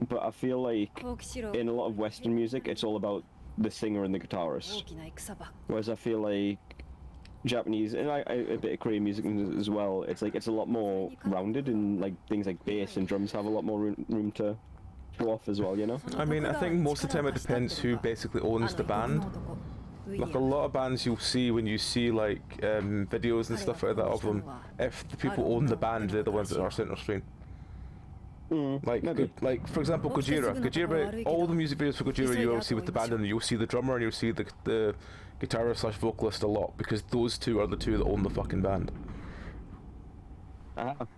but I feel like 好奇しろ in a lot of Western music, it's all about the singer and the 大 guitarist. きな戦場 Whereas I feel like Japanese and a bit of Korean music as well, it's like it's a lot more rounded, and like things like bass and drums have a lot more room to show off as well, you know. I mean, I think most of the time it depends who basically owns the band. Like a lot of bands you'll see when you see like videos and stuff like that of them, if the people own the band, they're the ones that are center screen. Maybe. Like for example, Gojira, all the music videos for Gojira you'll see with the band, and you'll see the drummer and you'll see the guitarist slash vocalist a lot, because those two are the two that own the fucking band.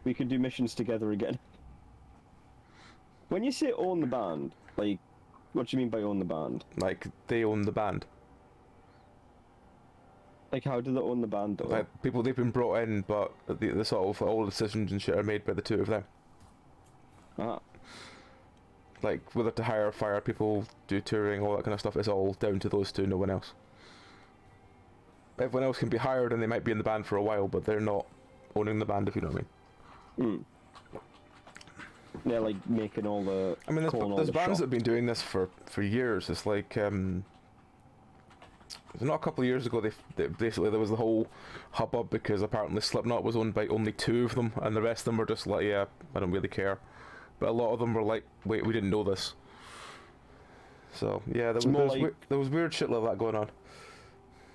We could do missions together again. When you say own the band, like, what do you mean by own the band? Like, they own the band. Like, how do they own the band, though? Like, people, they've been brought in, but the sort of all decisions and shit are made by the two of them. Like, whether to hire or fire people, do touring, all that kind of stuff, is all down to those two, no one else. Everyone else can be hired and they might be in the band for a while, but they're not owning the band, if you know what I mean. They're like making all the. I mean, there's bands that have been doing this for years. It's like not a couple of years ago, they basically there was the whole hubbub because apparently Slipknot was owned by only 2 of them, and the rest of them were just like, yeah, I don't really care. But a lot of them were like, wait, we didn't know this. So yeah, there was weird shit like that going on.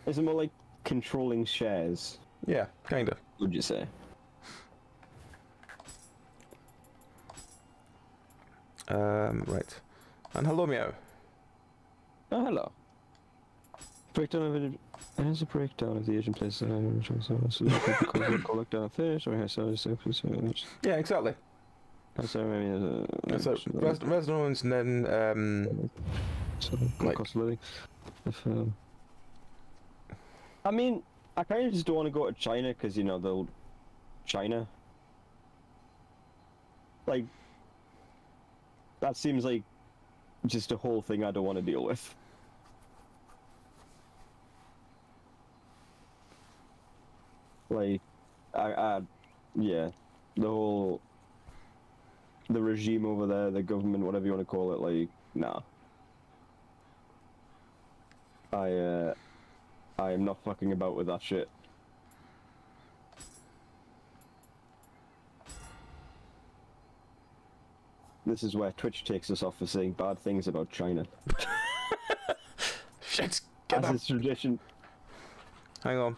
Is it more like controlling shares? Yeah, kinda. Would you say? Right. And hello, Meow. Oh, hello. Breakdown of it. There's a breakdown of the Asian places. Collect down fish, or yeah, exactly. So maybe It's like Resonance and then like, cost of living. I mean, I kind of just don't want to go to China because, you know, China. Like, that seems like just a whole thing I don't want to deal with. Like, yeah, the regime over there, the government, whatever you want to call it, like, nah. I am not fucking about with that shit. This is where Twitch takes us off for saying bad things about China. Shit, as is tradition. Hang on.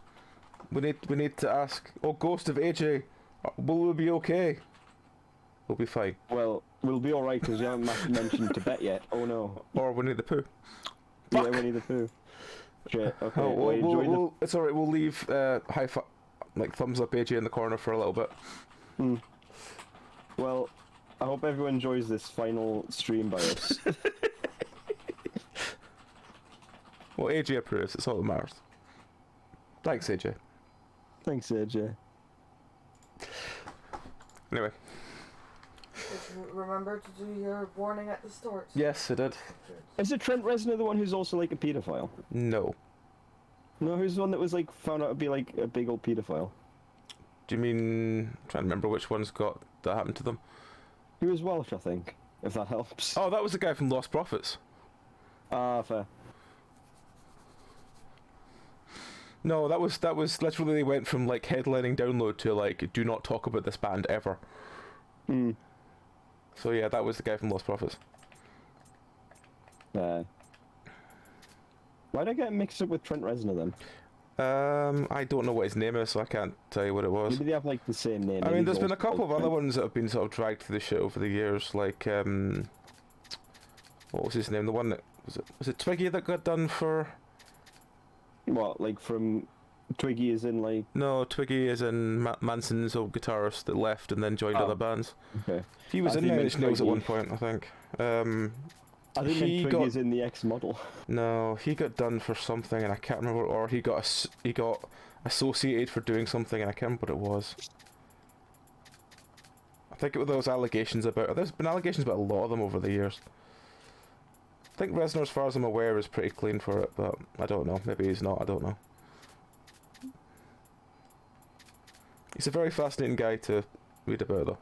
We need to ask. Oh, Ghost of AJ, will we be okay? We'll be fine. Well, we'll be alright because you haven't mentioned Tibet yet. Oh no. Or Winnie the Pooh. Fuck. Yeah, Winnie the Pooh. Shit. Okay. Oh, it's alright. We'll leave like thumbs up AJ in the corner for a little bit. Well, I hope everyone enjoys this final stream by us. Well, AJ approves. It's all that matters. Thanks, AJ. Thanks, AJ. Anyway. Did you remember to do your warning at the start? Yes, I did. Is it Trent Reznor the one who's also like a paedophile? No. No, who's the one that was like found out to be like a big old paedophile? Do you mean... I'm trying to remember which ones got that happened to them. He was Welsh, I think, if that helps. Oh, that was the guy from Lost Prophets. Ah, fair. No, that was literally they went from like headlining Download to like do not talk about this band ever. So yeah, that was the guy from Lost Prophets. Why'd I get mixed up with Trent Reznor then? I don't know what his name is, so I can't tell you what it was. Maybe they have like the same name. I mean, there's been a couple of other ones that have been sort of dragged through the shit over the years, like what was his name? The one that was it Twiggy that got done for? What, like from Twiggy as in like... No, Twiggy as in Manson's old guitarist that left and then joined other bands. Okay. He was in Nine Inch Nails at one point, I think. I think Twiggy's in the X-Model. No, he got done for something and I can't remember, or he got associated for doing something and I can't remember what it was. I think it was those allegations about... There's been allegations about a lot of them over the years. I think Reznor, as far as I'm aware, is pretty clean for it, but I don't know. Maybe he's not, I don't know. He's a very fascinating guy to read about, though.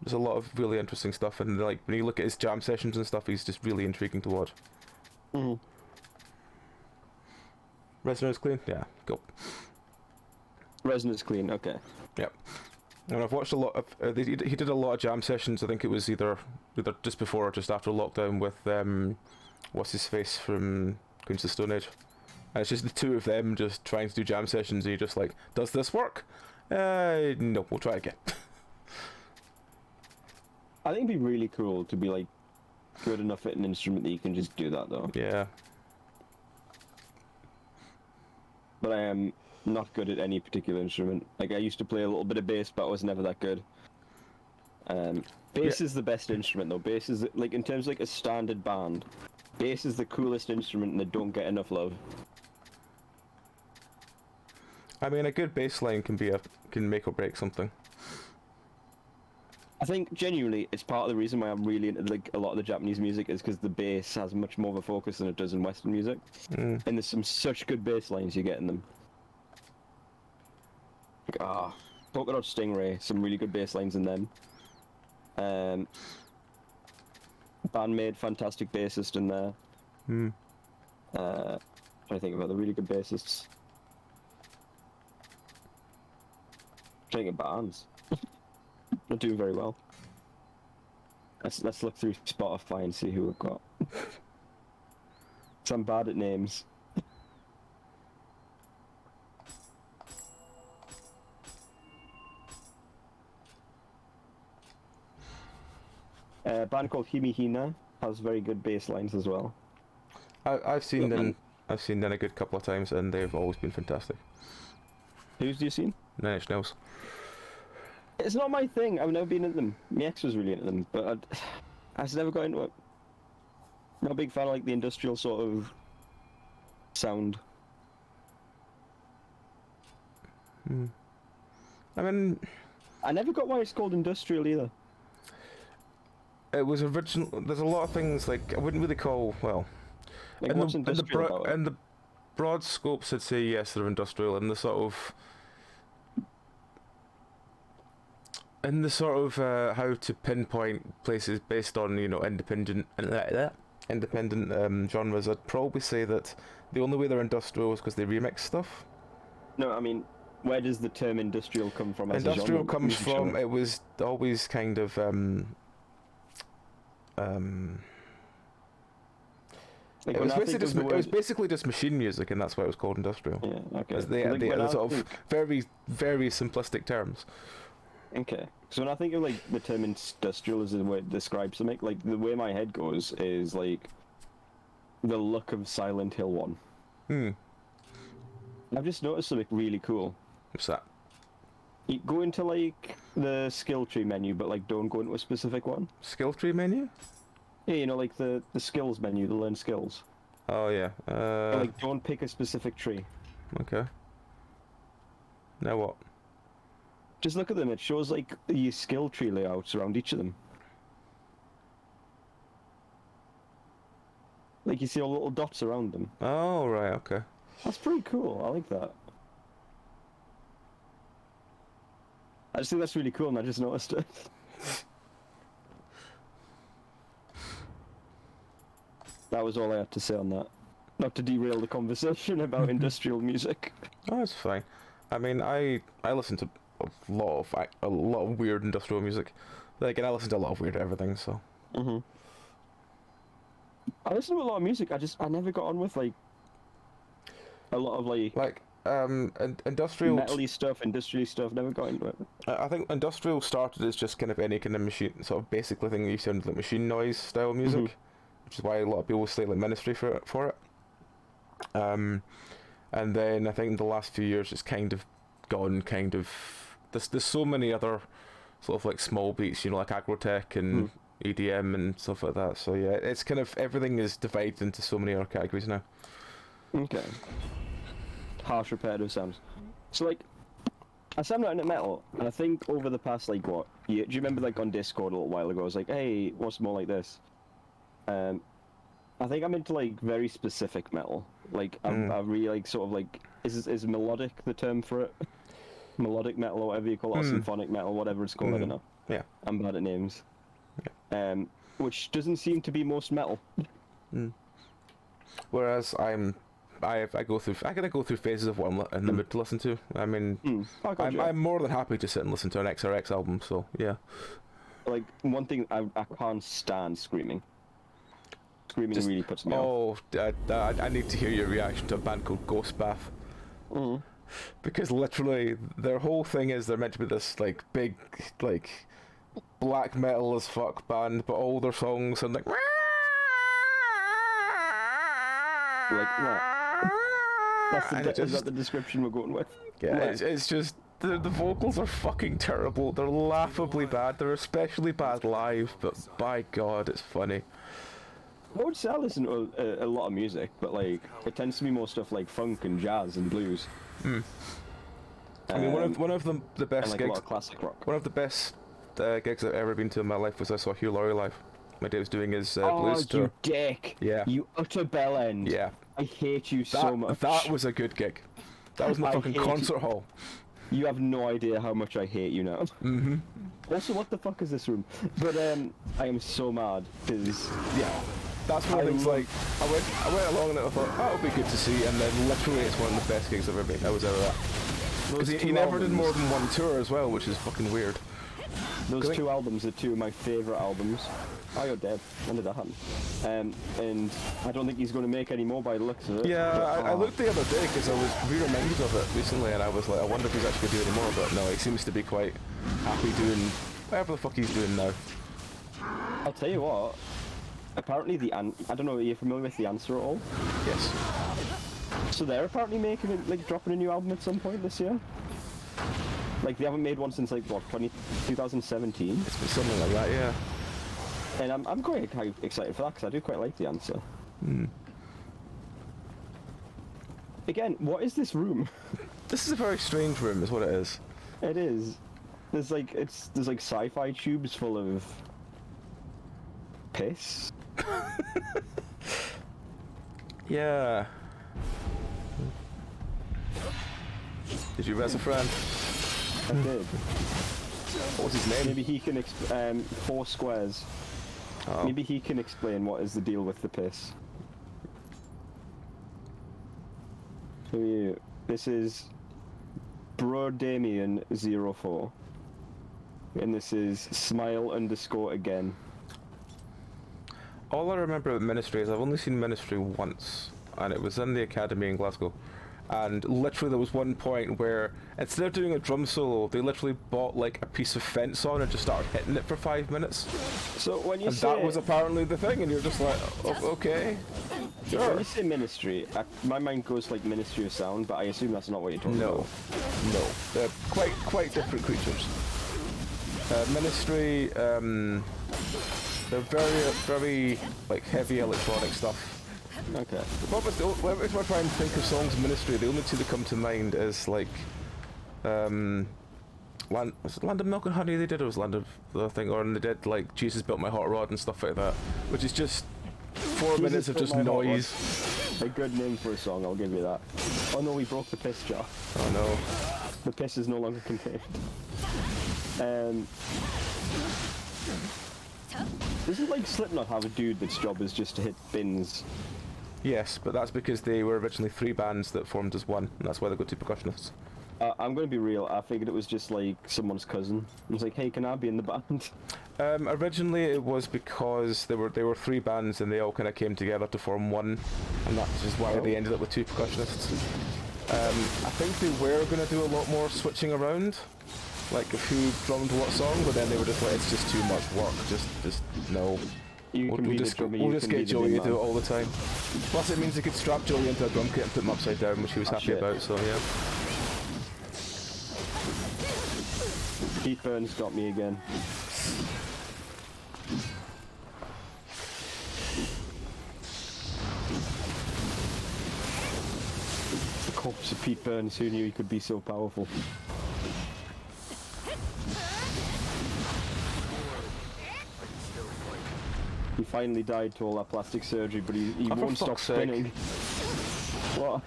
There's a lot of really interesting stuff, and like when you look at his jam sessions and stuff, he's just really intriguing to watch. Reznor's clean? Yeah, go. Reznor's clean, okay. Yep. And I've watched a lot of... he did a lot of jam sessions. I think it was either just before or just after lockdown with what's his face from Queens of the Stone Age. And it's just the two of them just trying to do jam sessions, and you're just like, does this work? No, we'll try again. I think it'd be really cool to be like good enough at an instrument that you can just do that though. Yeah. But I am not good at any particular instrument. Like I used to play a little bit of bass, but I was never that good. Bass is the best instrument though. Bass is like in terms of like a standard band. Bass is the coolest instrument and they don't get enough love. I mean, a good bass line can make or break something. I think genuinely it's part of the reason why I'm really into like a lot of the Japanese music is because the bass has much more of a focus than it does in Western music. And there's some such good bass lines you get in them. Like, Polka Dot Stingray, some really good bass lines in them. Bandmade, fantastic bassist in there. Trying to think of other really good bassists. Trying to think of bands. Not doing very well. Let's look through Spotify and see who we've got. So I'm bad at names. A band called Himihina has very good bass lines as well. I've seen them a good couple of times, and they've always been fantastic. Who's do you seen? Nine Inch Nails. It's not my thing. I've never been into them. My ex was really into them, but I just never got into it. Not a big fan of like the industrial sort of sound. I mean, I never got why it's called industrial either. it was original. There's a lot of things like I wouldn't really call Like what's industrial about it? in the broad scopes, I'd say yes, they're industrial. In the sort of how to pinpoint places based on independent genres, I'd probably say that the only way they're industrial is because they remix stuff. No, I mean, where does the term industrial come from? As Industrial a genre, comes music from genre? it was always kind of Like it when was I think basically of the it was word- basically just machine music, and that's why it was called industrial. Yeah, okay. As they Like, when I sort of think- very, very simplistic terms. Okay. So when I think of like the term industrial as a way to describe something, like the way my head goes is like the look of Silent Hill 1. I've just noticed something really cool. What's that? You go into like the skill tree menu, but like don't go into a specific one. Skill tree menu? Yeah, like the skills menu to learn skills. Oh yeah. Like don't pick a specific tree. Okay. Now what? Just look at them. It shows like the skill tree layouts around each of them. Like you see all little dots around them. Oh right. Okay. That's pretty cool. I like that. I just think that's really cool, and I just noticed it. That was all I had to say on that. Not to derail the conversation about industrial music. Oh, that's fine. I mean, I listen to a lot of weird industrial music. Like, and I listen to a lot of weird everything. So. I listen to a lot of music. I never got on with like a lot of like Industrial metally stuff, industrial stuff. Never got into it. I think industrial started as just kind of any kind of machine, sort of basically thing you sound like machine noise style music, which is why a lot of people say like Ministry for it. And then I think in the last few years it's kind of gone there's so many other sort of like small beats, like agrotech and EDM and stuff like that. So yeah, it's kind of everything is divided into so many other categories now. Okay. Harsh repetitive sounds. So like, I started out into metal, and I think over the past like what year, do you remember like on Discord a little while ago, I was like, hey, what's more like this? I think I'm into like very specific metal. Like I really like sort of like is melodic the term for it? Melodic metal or whatever you call it, or symphonic metal, whatever it's called. I don't know. Yeah. I'm bad at names. Which doesn't seem to be most metal. Whereas I go through phases of what I'm in the mood to listen to. I mean, I'm more than happy to sit and listen to an XRX album. So yeah. Like one thing I can't stand screaming. Screaming really puts me off. I need to hear your reaction to a band called Ghost Bath. Because literally their whole thing is they're meant to be this like big like black metal as fuck band, but all their songs sound like. Like what? Is that the description we're going with? Yeah, What? it's just the vocals are fucking terrible. They're laughably bad. They're especially bad live, but by God, it's funny. I would say I listen to a lot of music, but like it tends to be more stuff like funk and jazz and blues. I mean, one of the best and like gigs. a lot of classic rock. One of the best gigs I've ever been to in my life was I saw Hugh Laurie live. My dad was doing his blues tour. You dick! Yeah. You utter bell end. Yeah. I hate you so much. That was a good gig. That was in the I fucking hate concert hall. You have no idea how much I hate you now. Mm-hmm. Also, what the fuck is this room? But I am so mad because Yeah. That's one of the things, like, I went along and I thought, oh, it'll be good to see, and then literally it's one of the best gigs I've ever been. I was ever at. Because he never did more than one tour as well, which is fucking weird. Those two albums are two of my favourite albums. Oh, you're dead. When did that happen? And I don't think he's going to make any more by the looks of it. Yeah, I looked the other day because I was re-reminded of it recently, and I was like, I wonder if he's actually going to do any more, but no, he seems to be quite happy doing whatever the fuck he's doing now. I'll tell you what. Apparently I don't know, are you familiar with The Answer at all? Yes. So they're apparently making it, like, dropping a new album at some point this year. Like, they haven't made one since, like, what, 2017? It's been something like that, yeah. And I'm quite excited for that, because I do quite like The Answer. Again, what is this room? This is a very strange room, is what it is. It is. There's like sci-fi tubes full of piss. Yeah. Did you res a friend? I did. What was his name? Maybe he can four squares. Oh. Maybe he can explain what is the deal with the piss. So you, this is Bro Damien 04. And this is Smile _ again. All I remember about Ministry is I've only seen Ministry once, and it was in the Academy in Glasgow. And literally there was one point where, instead of doing a drum solo, they literally bought like a piece of fence on and just started hitting it for 5 minutes. So when you And say... that was apparently the thing, and you're just like, oh, okay. When Sure. you say Ministry, my mind goes like Ministry of Sound, but I assume that's not what you're talking about. No. They're quite different creatures. Ministry, they're very like heavy electronic stuff. Okay. Every time I try and think of songs in Ministry, the only two that come to mind is like, was it Land of Milk and Honey they did, or was Land of the thing, or they did like Jesus Built My Hot Rod and stuff like that, which is just 4 minutes of Built just My Hot Rod. noise. A good name for a song, I'll give you that. Oh no, we broke the piss jar. Oh no. The piss is no longer contained. Doesn't like Slipknot have a dude that's job is just to hit bins? Yes, but that's because they were originally 3 bands that formed as one, and that's why they got 2 percussionists. I'm gonna be real, I figured it was just like someone's cousin. It was like, hey, can I be in the band? Originally it was because they were 3 bands and they all kind of came together to form one, and that's just why they ended up with 2 percussionists. I think they were going to do a lot more switching around, like of who drummed what song, but then they were just like, it's just too much work, just no. We'll just get Joey to do it all the time. Plus it means they could strap Joey into a drum kit and put him upside down, which he was happy shit. about, so yeah. Pete Burns got me again. The corpse of Pete Burns, who knew he could be so powerful? He finally died to all that plastic surgery, but he Oh, for won't stop fuck's sake. spinning. What?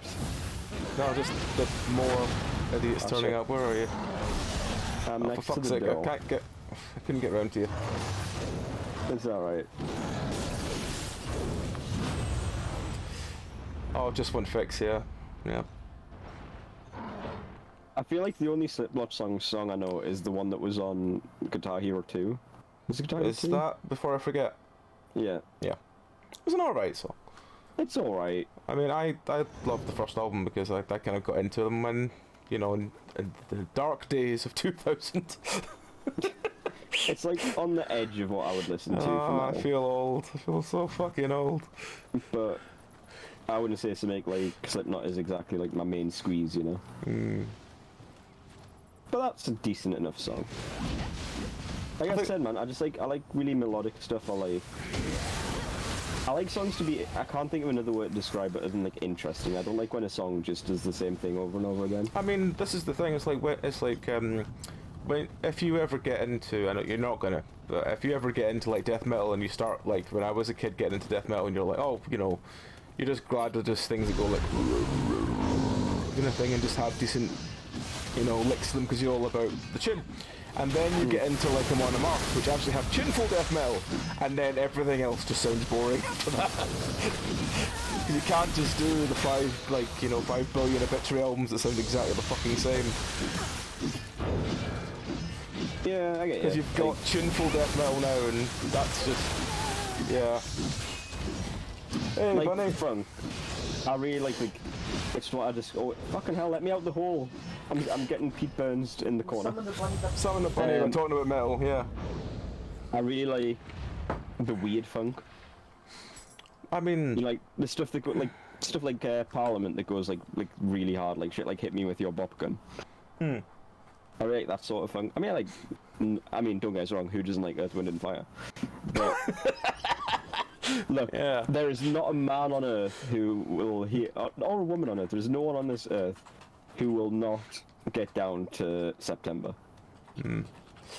No, just the more idiots Oh, turning shit. up. Where are you? I'm Oh, next for to fuck's the sake, door. I couldn't get round to you. It's alright. Oh, just one fix, yeah. Yeah. I feel like the only Slipknot song I know is the one that was on Guitar Hero 2. Was it Guitar Hero Is 2? that, before I forget? Yeah. Yeah. It was an alright song. It's alright. I mean, I loved the first album because I kind of got into them when, you know, in the dark days of 2000. It's like on the edge of what I would listen to for Oh, I metal. feel old. I feel so fucking old. But I wouldn't say something like Slipknot is exactly like my main squeeze, you know. But that's a decent enough song. Like I said, man, I like really melodic stuff. I like songs to be. I can't think of another word to describe it other than like interesting. I don't like when a song just does the same thing over and over again. I mean, this is the thing. It's like when if you ever get into, I know you're not gonna, but if you ever get into like death metal and you start like when I was a kid getting into death metal and you're like, oh, you know, you're just glad to just things that go like kind of thing and just have decent, you know, licks to them because you're all about the tune. And then you get into like Amon Amarth, which actually have tuneful death metal, and then everything else just sounds boring after that. You can't just do the 5 billion obituary albums that sound exactly the fucking same. Yeah, I get it. Because you've got tuneful death metal now, and that's just, yeah. Hey, like bunny. fun. I really like it's what I just fucking hell, let me out the hole. I'm getting Pete Burns in the corner. Summon the bunny. We're talking about metal, yeah. I really like the weird funk. I mean, You know, like the stuff that stuff like Parliament that goes like really hard, like shit like Hit Me With Your Bop Gun. I really like that sort of funk. I mean, don't get us wrong, who doesn't like Earth, Wind and Fire? But look, Yeah. there is not a man on earth who will hear, or a woman on earth, there's no one on this earth who will not get down to September.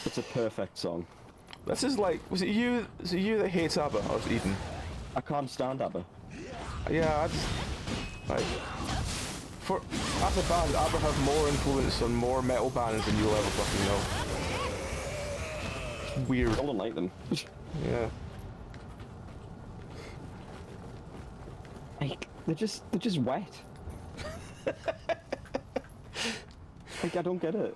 It's a perfect song. this is like, was it you that hates ABBA, or was it Eden? I can't stand ABBA. Yeah, I just, like, as a band, ABBA have more influence on more metal bands than you'll ever fucking know. It's weird. I don't like them. Yeah. Like, they're just wet. Like, I don't get it.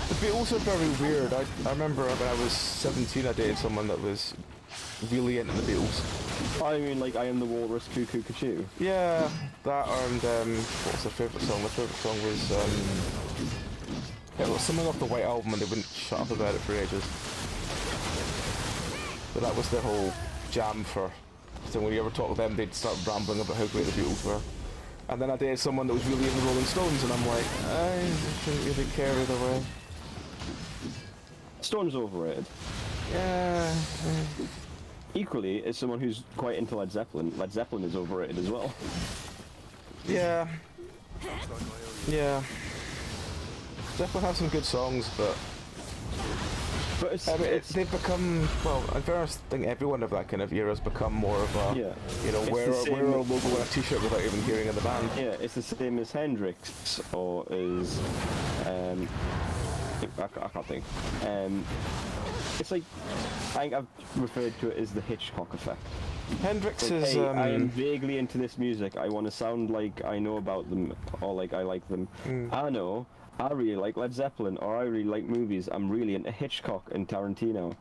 The Beatles are very weird. I remember when I was 17 I dated someone that was really into the Beatles. I mean, like, I Am the Walrus, Cuckoo Cuckoo. Yeah, that and what was their favourite song? My favourite song was it was something off the White Album and they wouldn't shut up about it for ages. But that was their whole jam for, so when you ever talk to them they'd start rambling about how great the Beatles were. And then I dated someone that was really into Rolling Stones and I'm like, I didn't really care either way. Stone's overrated. Yeah. Equally, as someone who's quite into Led Zeppelin is overrated as well. Yeah. Yeah. Definitely have some good songs, but it's, I mean, they've become, well, in fairness, I think everyone of that kind of era has become more of a, yeah. you know, It's wear the same- a logo on a t-shirt without even hearing in the band. Yeah, it's the same as Hendrix, or as, I can't think. It's like, I think I've referred to it as the Hitchcock effect. Hendrix Like, is, hey, I am vaguely into this music, I want to sound like I know about them, or like I like them. I really like Led Zeppelin, or I really like movies, I'm really into Hitchcock and Tarantino,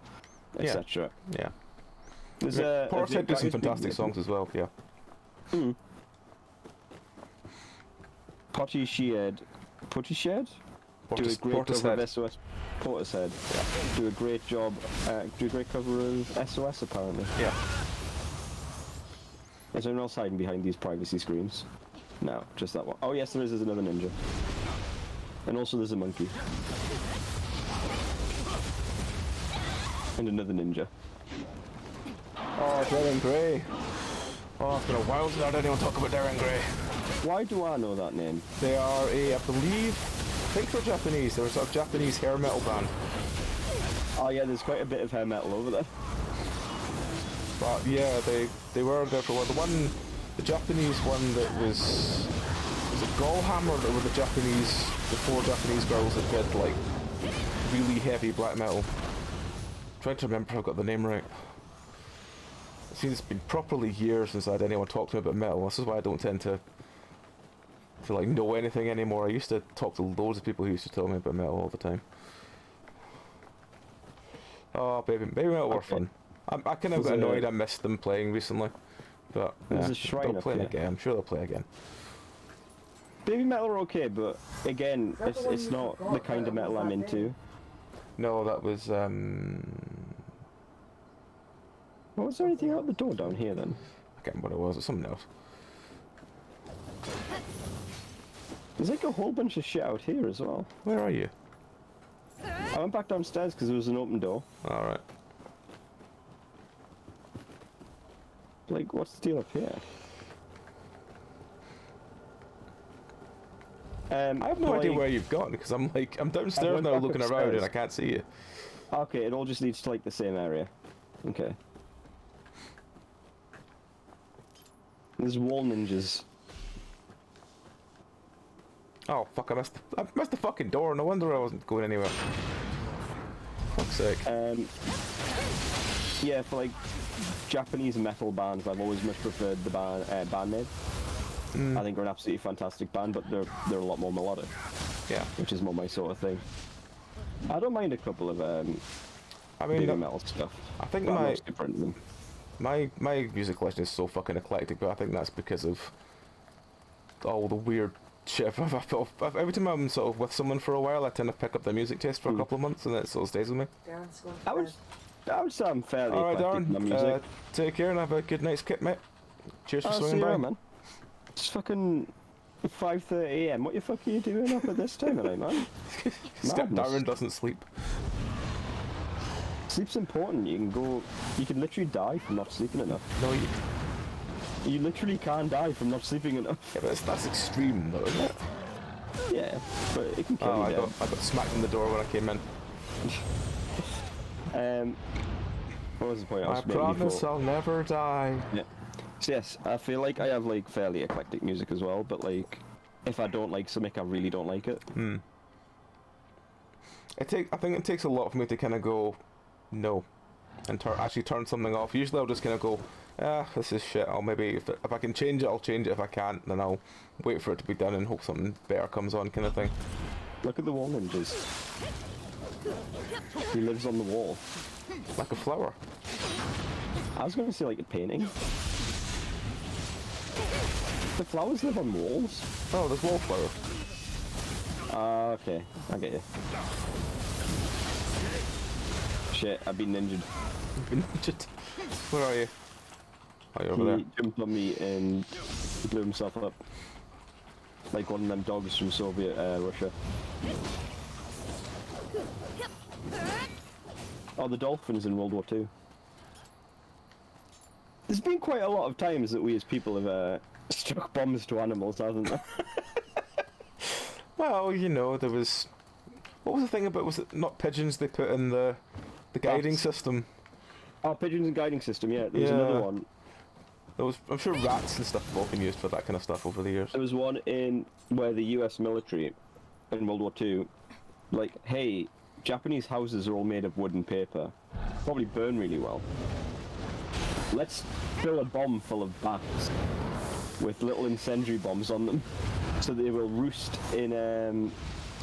etc. yeah. There's Portishead did some big fantastic songs as well, yeah. Portishead do a great cover Portishead. of SOS. Portishead, yeah. Do a great job, do a great cover of SOS apparently. Yeah. Is anyone else hiding behind these privacy screens? No, just that one. Oh yes, there is, there's another ninja. And also there's a monkey. And another ninja. Oh, Darren Gray. Oh, it's been a while since I heard anyone talk about Darren Gray. Why do I know that name? They are I think they're Japanese. They're a sort of Japanese hair metal band. Oh yeah, there's quite a bit of hair metal over there. But yeah, they were there for a while. The Japanese one that was it Gallhammer that were the 4 Japanese girls that did like really heavy black metal. I'm trying to remember if I've got the name right. It seems it's been properly years since I had anyone talk to me about metal. This is why I don't tend to like know anything anymore. I used to talk to loads of people who used to tell me about metal all the time. Oh, baby metal were fun. I kind of got annoyed I missed them playing recently, but There's a shrine they'll up play here. again. I'm sure they'll play again. Baby metal are okay, but again, it's not the kind of metal I'm into. No, that was What was there anything out the door down here then? I can't remember what it was. It's something else. There's like a whole bunch of shit out here as well. Where are you? I went back downstairs because there was an open door. All right. Like, what's the deal up here? I have no idea where you've gone because I'm downstairs went now back looking around upstairs. and I can't see you. Okay, it all just leads to like the same area. Okay. There's wall ninjas. Oh fuck! I missed the fucking door. No wonder I wasn't going anywhere. Fuck's sake. Yeah, for like Japanese metal bands, I've always much preferred the Bandmaid. I think they're an absolutely fantastic band, but they're a lot more melodic, Yeah. which is more my sort of thing. I don't mind a couple of I bigger mean, metal stuff. I think but I'm my not super into them. my music collection is so fucking eclectic, but I think that's because of all the weird shit. Every time I'm sort of with someone for a while, I tend to pick up their music taste for a couple of months, and it sort of stays with me. Darren's going to I would say I'm fairly All right, eclectic in my Darren. music. Take care and have a good night's kit, mate. Cheers for I'll see swinging you by. around, man. It's fucking 5:30 AM. What the fuck are you doing up at this time of night, man? Madness. Darren doesn't sleep. Sleep's important. You can literally die from not sleeping enough. No, You literally can die from not sleeping enough. yeah, but that's extreme, though, isn't it? Yeah, but it can kill Oh, you. I got smacked in the door when I came in. What was the point? I was making promise before? I'll never die. Yeah. So yes, I feel like I have like fairly eclectic music as well, but like if I don't like something, I really don't like it. I think it takes a lot for me to kind of go, no, and actually turn something off. Usually I'll just kind of go, this is shit. I'll maybe, if I can change it, I'll change it. If I can't, then I'll wait for it to be done and hope something better comes on, kind of thing. Look at the wall ninjas. He lives on the wall. Like a flower. I was going to say like a painting. The flowers live on walls? Oh, there's wallflower. Okay, I get you. Shit, I've been ninjaed. Where are you? Oh, you're over there. He jumped on me and blew himself up. Like one of them dogs from Soviet Russia. Oh, the dolphins in World War II. There's been quite a lot of times that we as people have struck bombs to animals, hasn't there? Well, you know, there was... What was the thing about, was it not pigeons they put in the guiding system? Oh, pigeons and guiding system, yeah. There was another one. There was, I'm sure rats and stuff have all been used for that kind of stuff over the years. There was one in where the US military in World War II, like, hey, Japanese houses are all made of wood and paper. Probably burn really well. Let's fill a bomb full of bats with little incendiary bombs on them, so they will roost in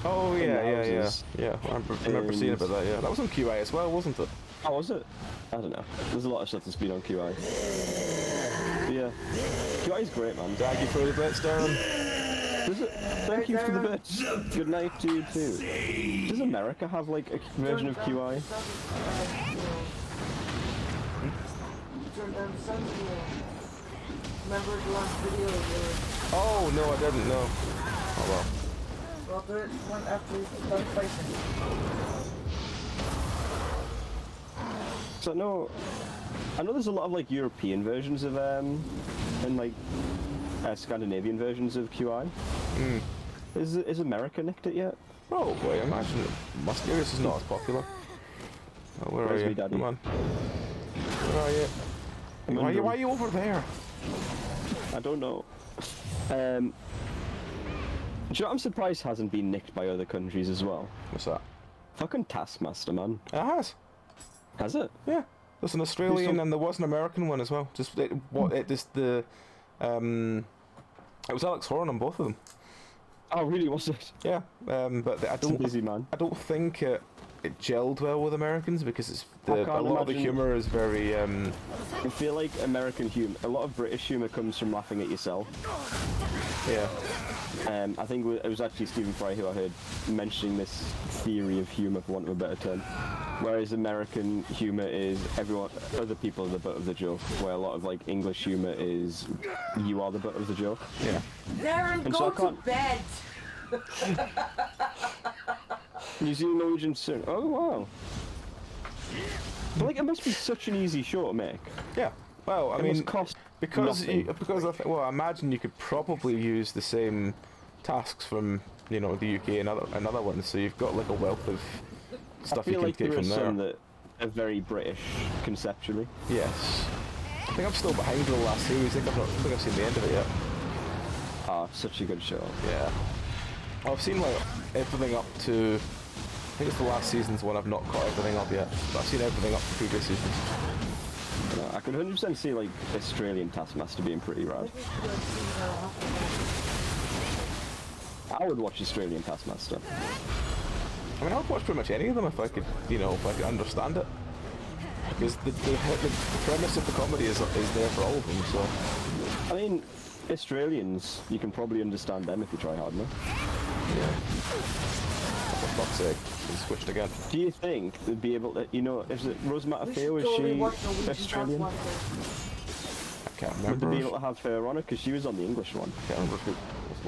Oh in yeah, the yeah, yeah, houses. yeah. I remember seeing about that. Yeah, that was on QI as well, wasn't it? Oh, was it? I don't know. There's a lot of stuff that's been on QI. But yeah, QI is great, man. Thank you for the bits, Darren. Thank you for the bits. Good night to you too. Does America have like a version of QI? Turn down the sound of the wall. Remember the last video where... Oh no, I didn't know. Oh well. Well, do it one after you've done fighting. So I know there's a lot of like European versions of and like Scandinavian versions of QI. Is America nicked it yet? Probably, I imagine it must be. This is not as popular. Oh, where Where's are me, you? Daddy? Come on. Where are you? Why are you over there? I don't know. Do you know what I'm surprised hasn't been nicked by other countries as well? What's that? Fucking Taskmaster, man. It has. Has it? Yeah. There's an Australian and there was an American one as well. Just it was Alex Horn on both of them. Oh, really? Was it? Yeah. But I It's a don't. busy man. I don't think it gelled well with Americans because it's I a can't lot of the imagine- humour is very I feel like American humor, a lot of British humor comes from laughing at yourself. yeah. I think it was actually Stephen Fry who I heard mentioning this theory of humour, for want of a better term. Whereas American humour is other people are the butt of the joke, where a lot of like English humour is you are the butt of the joke. Yeah. Darren, And go so I to can't- bed! New Zealand Norwegian soon. Oh wow. But like it must be such an easy show to make. Yeah. Well, I It mean, must cost because nothing. I imagine you could probably use the same tasks from the UK and other ones. So you've got like a wealth of I stuff you feel can like take there are from there. some that are very British conceptually. Yes. I think I'm still behind the last series. I think I've seen the end of it yet. Ah, such a good show. Yeah. I've seen like everything up to. I think it's the last season's one I've not caught everything up yet. But I've seen everything up to previous seasons. I could 100% see like Australian Taskmaster being pretty rad. I would watch Australian Taskmaster. I mean, I'd watch pretty much any of them if I could, if I could understand it. Because the premise of the comedy is there for all of them. So. I mean, Australians, you can probably understand them if you try hard enough. Yeah. For fuck's sake, it's switched again. Do you think they'd be able to, is it Rose We Matafeo, should is totally she watch Norwegian Australian? Taskmaster. I can't Would remember. they be able to have her on it? Because she was on the English one. Can't remember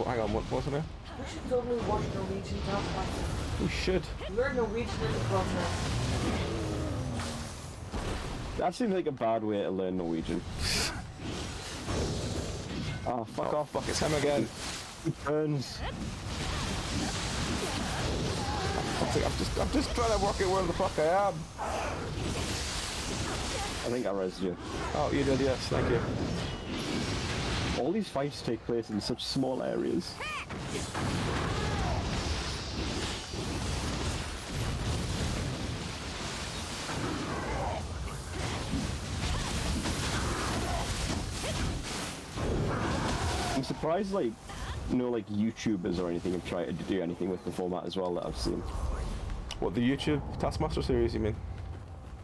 hang on, what was her name? We should totally watch Norwegian Taskmaster. We should. Learn Norwegian in the club now. That seems like a bad way to learn Norwegian. Oh, fuck off. Fuck, it's him again. Burns. I'm just trying to work out where the fuck I am. I think I rezzed you. Oh, you did, yes, thank you. All these fights take place in such small areas. I'm surprised, like, like YouTubers or anything have tried to do anything with the format as well that I've seen. What, the YouTube Taskmaster series, you mean?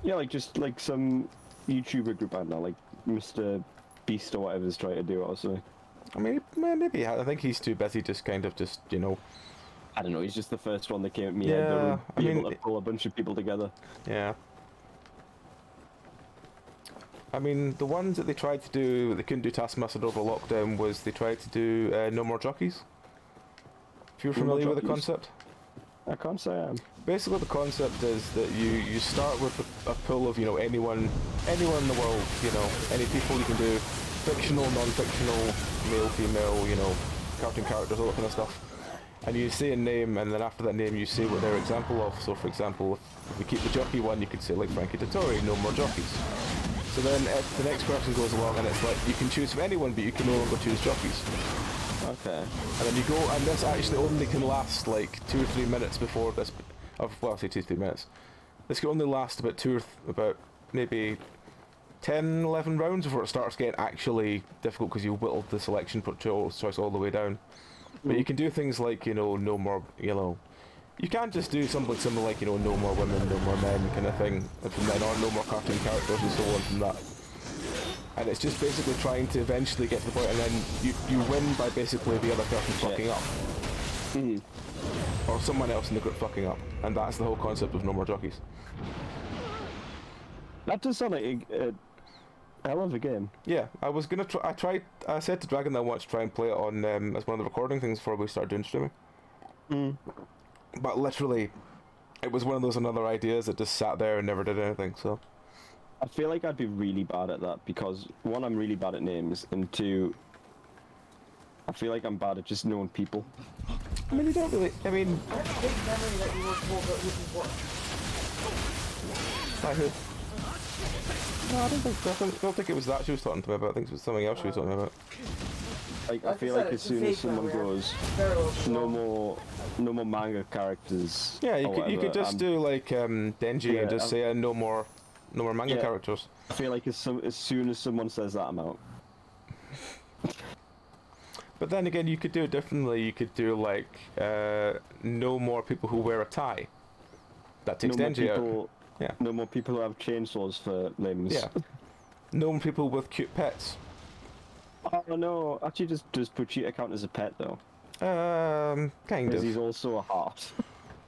Yeah, like just like some YouTuber group, I don't know, like Mr. Beast or whatever's trying to do it or something. I mean, maybe. I think he's too busy just I don't know, he's just the first one that came at me Yeah, that would be I mean, able to pull a bunch of people together. Yeah. I mean, the ones that they tried to do, they couldn't do Taskmaster over lockdown, was they tried to do No More Jockeys. If you're No More familiar with the Jockeys? concept. I can't say I am. Basically, the concept is that you start with a pool of anyone in the world, any people you can do, fictional, non-fictional, male, female, cartoon characters, all that kind of stuff. And you say a name, and then after that name, you say what they're an example of. So, for example, if we keep the jockey one, you could say like Frankie Dettori, No More Jockeys. So then the next person goes along, and it's like you can choose from anyone, but you can no longer choose jockeys. Okay. And then you go, and this actually only can last like 2 or 3 minutes before this. Well, I say 2 or 3 minutes. This can only last about maybe 10, 11 rounds before it starts getting actually difficult because you whittle the selection choice all the way down. But you can do things like no more, you can't just do something similar like no more women, no more men kind of thing, and from then on no more cartoon characters and so on from that. And it's just basically trying to eventually get to the point, and then you win by basically the other person fucking up. Or someone else in the group fucking up. And that's the whole concept of No More Jockeys. That does sound like a hell of a game. Yeah, I was gonna try. I said to Dragon that I wanted to try and play it on as one of the recording things before we started doing streaming. But literally, it was one of those another ideas that just sat there and never did anything. So I feel like I'd be really bad at that because one, I'm really bad at names, and two, I feel like I'm bad at just knowing people. I mean, you don't really. I mean, I have a big memory that you were told that we can watch. by who? No, I don't think it was that she was talking to me about. I think it was something else she was talking about. Like, I Like I feel said, like as it's a soon as fake someone memory. goes, Very well no more manga characters. Yeah, you or could whatever, just do like Denji yeah, and just say no more manga Yeah. characters. I feel like as soon as someone says that, I'm out. But then again, you could do it differently. You could do like no more people who wear a tie. That takes No more Denji out. people. Yeah. No more people who have chainsaws for limbs. Yeah. No more people with cute pets. Oh no! Actually, does Pochita count as a pet though? Kind Because of. he's also a heart.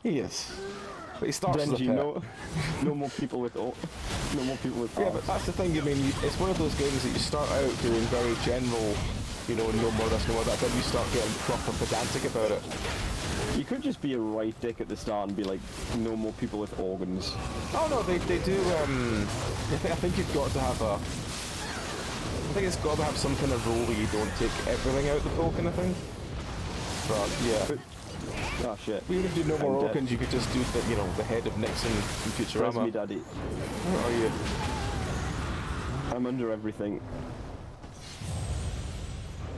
He is. But he starts as a Denji, pet. no more people with no more people with Yeah, hearts. but that's the thing. I mean, it's one of those games that you start out doing very general, you know, no more this, no more that. Then you start getting proper pedantic about it. You could just be a right dick at the start and be like, no more people with organs. Oh no, they do. I think you've got to have a. I think it's got to have some kind of rule where you don't take everything out the pool kind of thing. But yeah. Oh shit. Even if you do no more I'm dead. organs, you could just do the, you know, the head of Nixon from Where's me, Futurama. daddy? Where are you? I'm under everything.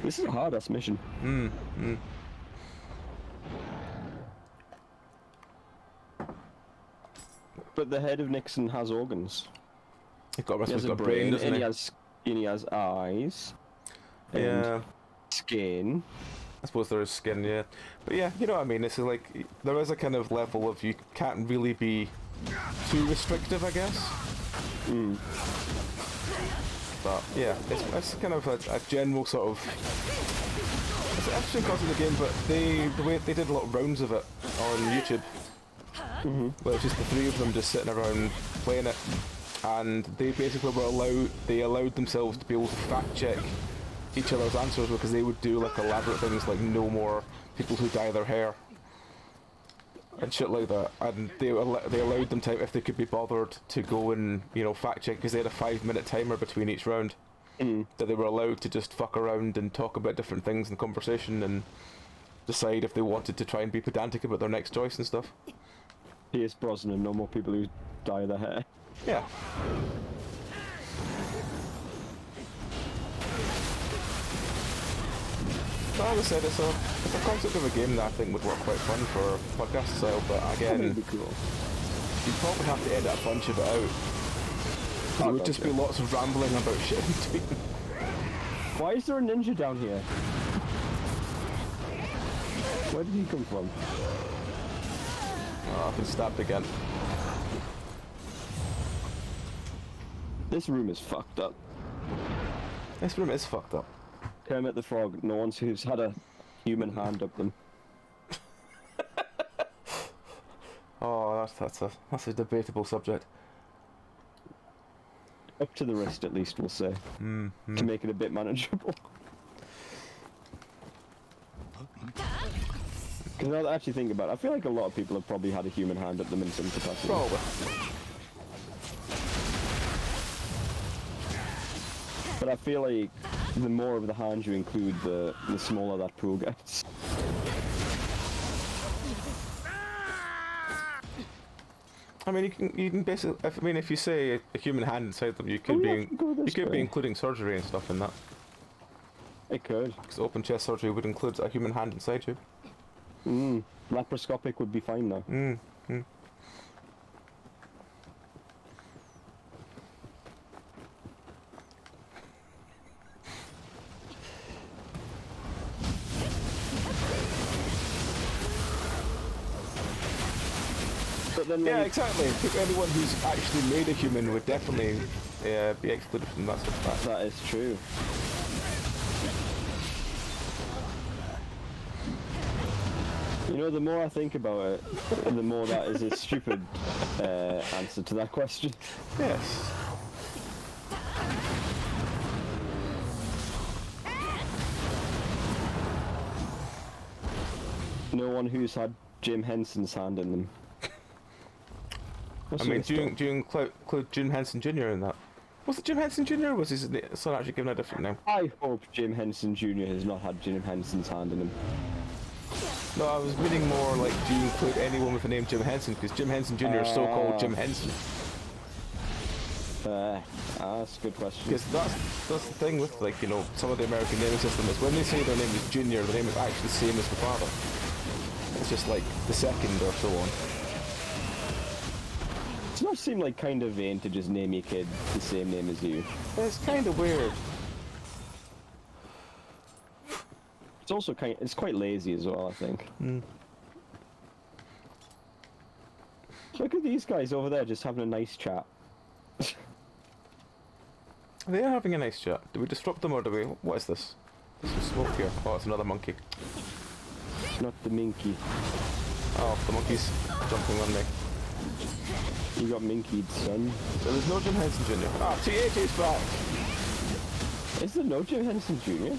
This is a hard-ass mission. But the head of Nixon has organs. He's got, He has a got brain, doesn't and he? he has eyes. And Yeah. skin. I suppose there is skin, yeah. But yeah, you know what I mean? It's like, there is a kind of level of you can't really be too restrictive, I guess. But yeah, it's kind of a general sort of... It's an interesting concept of the game, but the way they did a lot of rounds of it on YouTube. Where it's just the three of them just sitting around playing it. And they basically allowed themselves to be able to fact check each other's answers, because they would do like elaborate things like no more people who dye their hair and shit like that, and they allowed them time, if they could be bothered, to go and, you know, fact check, because they had a 5-minute timer between each round, that they were allowed to just fuck around and talk about different things in conversation and decide if they wanted to try and be pedantic about their next choice and stuff. Pierce Brosnan, no more people who dye their hair. Yeah. But as I said, it's a concept of a game that I think would work quite fun for podcast style, but again, That'd be cool. you'd probably have to edit a bunch of it out. There would just be lots of rambling about shit in between. Why is there a ninja down here? Where did he come from? Oh, I've been stabbed again. This room is fucked up. This room is fucked up. Kermit the Frog, no one's who's had a human hand up them. Oh, that's a debatable subject. Up to the wrist, at least, we'll say. To make it a bit manageable. Because now that I actually think about it, I feel like a lot of people have probably had a human hand up them in some capacity. Probably. But I feel like the more of the hands you include, the smaller that pool gets. I mean, you can basically. If you say a human hand inside them, you could be including surgery and stuff in that. It could. Because open chest surgery would include a human hand inside you. Laparoscopic would be fine now. But then, Yeah, like, exactly. Anyone who's actually made a human would definitely be excluded from that sort of fact. that is true. You know, the more I think about it, the more that is a stupid answer to that question. Yes. No one who's had Jim Henson's hand in them. I mean, do you include Jim Henson Jr. in that? Was it Jim Henson Jr. or was his son actually given a different name? I hope Jim Henson Jr. has not had Jim Henson's hand in him. No, I was meaning more like, do you include anyone with the name Jim Henson? Because Jim Henson Jr. is so called Jim Henson. That's a good question. Because that's the thing with, like, you know, some of the American naming system is when they say their name is Junior, the name is actually the same as the father. It's just like the second or so on. Does not seem like kind of vain to just name your kid the same name as you. It's kind of weird. It's also it's quite lazy as well, I think. Look at these guys over there just having a nice chat. They are having a nice chat. Do we disrupt them or do we... What is this? There's some smoke here. Oh, it's another monkey. not the minky. Oh, the monkey's jumping on me. You got minkied, son. So there's no Jim Henson Jr. Ah, TH's back! Is there no Jim Henson Jr.? I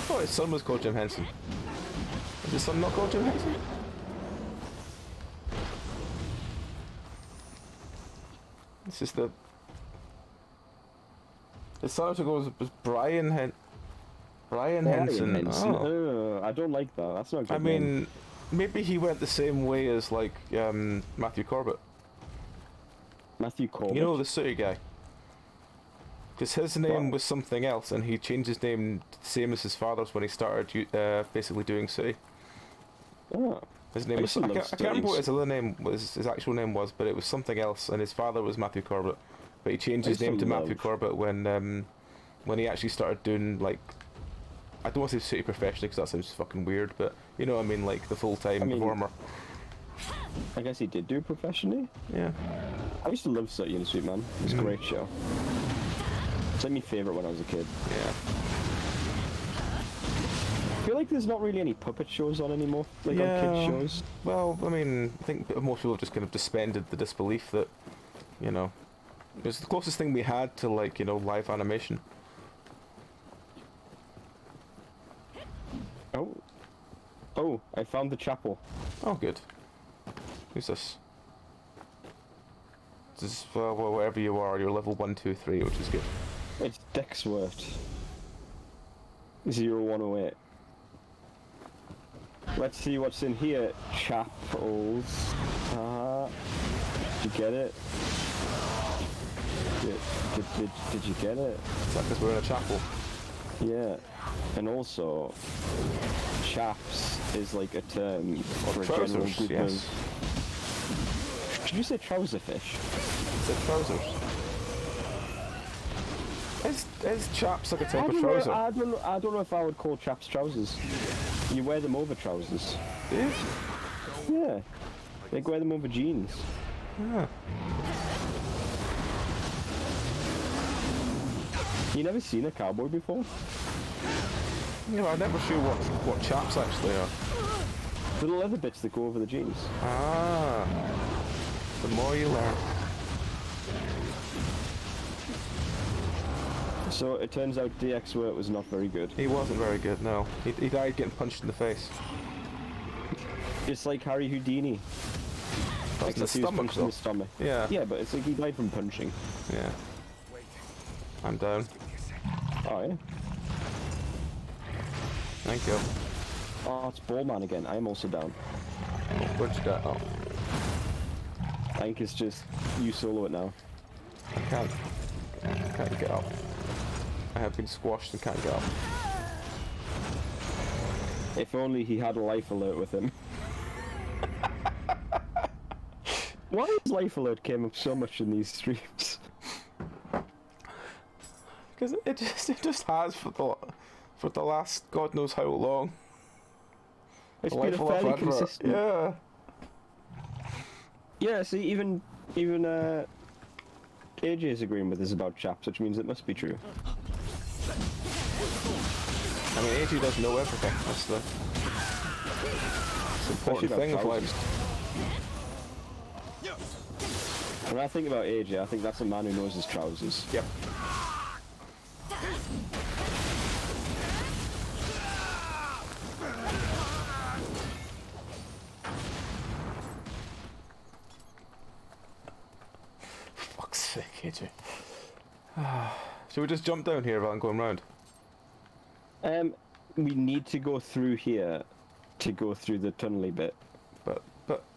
thought his son was called Jim Henson. Is his son not called Jim Henson? This is the... His son also goes was Brian Henson. Oh. I don't like that. That's not good. I mean, maybe he went the same way as like Matthew Corbett. Matthew Corbett. You know, the City guy. Because his name was something else, and he changed his name same as his father's when he started basically doing City. Oh. His name was... I can't remember what his other name was, his actual name was, but it was something else, and his father was Matthew Corbett. But he changed his name to Matthew Corbett when he actually started doing, like... I don't want to say City professionally, because that sounds fucking weird, but you know what I mean, like the full-time performer. I guess he did do it professionally. Yeah. I used to love City in the Street, man. It was a great show. It's like my favourite when I was a kid. Yeah. I feel like there's not really any puppet shows on anymore, like on kids shows. Well, I mean, I think most people have just kind of suspended the disbelief that, you know, it was the closest thing we had to, like, you know, live animation. Oh, I found the chapel. Oh, good. Who's this? This is, well, wherever you are, you're level 1, 2, 3, which is good. It's Dexworth. 0108. Let's see what's in here. Chapels. Did you get it? Did you get it? Is that because we're in a chapel? Yeah. And also, chaps is like a term for a general group of... Did you say trouser fish? I said trousers. Is chaps like a type of trouser? I don't know if I would call chaps trousers. You wear them over trousers. Do you? Yeah. They wear them over jeans. Yeah. You never seen a cowboy before? You know, I'm never sure what chaps actually are. Little leather bits that go over the jeans. Ah. The more you learn. So it turns out DXWort was not very good. He wasn't very good, no. He died getting punched in the face. It's like Harry Houdini. That's in the Except he was punched in the stomach. Yeah. Yeah, but it's like he died from punching. Yeah. I'm down. Oh, yeah. Thank you. Oh, it's Ballman again. I am also down. Where'd you go? Oh. I think it's just you solo it now. I can't get up. I have been squashed and can't get up. If only he had a life alert with him. Why has life alert came up so much in these streams? Because it just has for the last God knows how long. It's been a fairly consistent. Yeah. Yeah. See, even AJ is agreeing with us about chaps, which means it must be true. I mean, AJ doesn't know everything. That's the important thing of life. When I think about AJ, I think that's a man who knows his trousers. Yep. Fuck's sake, AJ. Should we just jump down here rather than going round? We need to go through here to go through the tunnely bit. But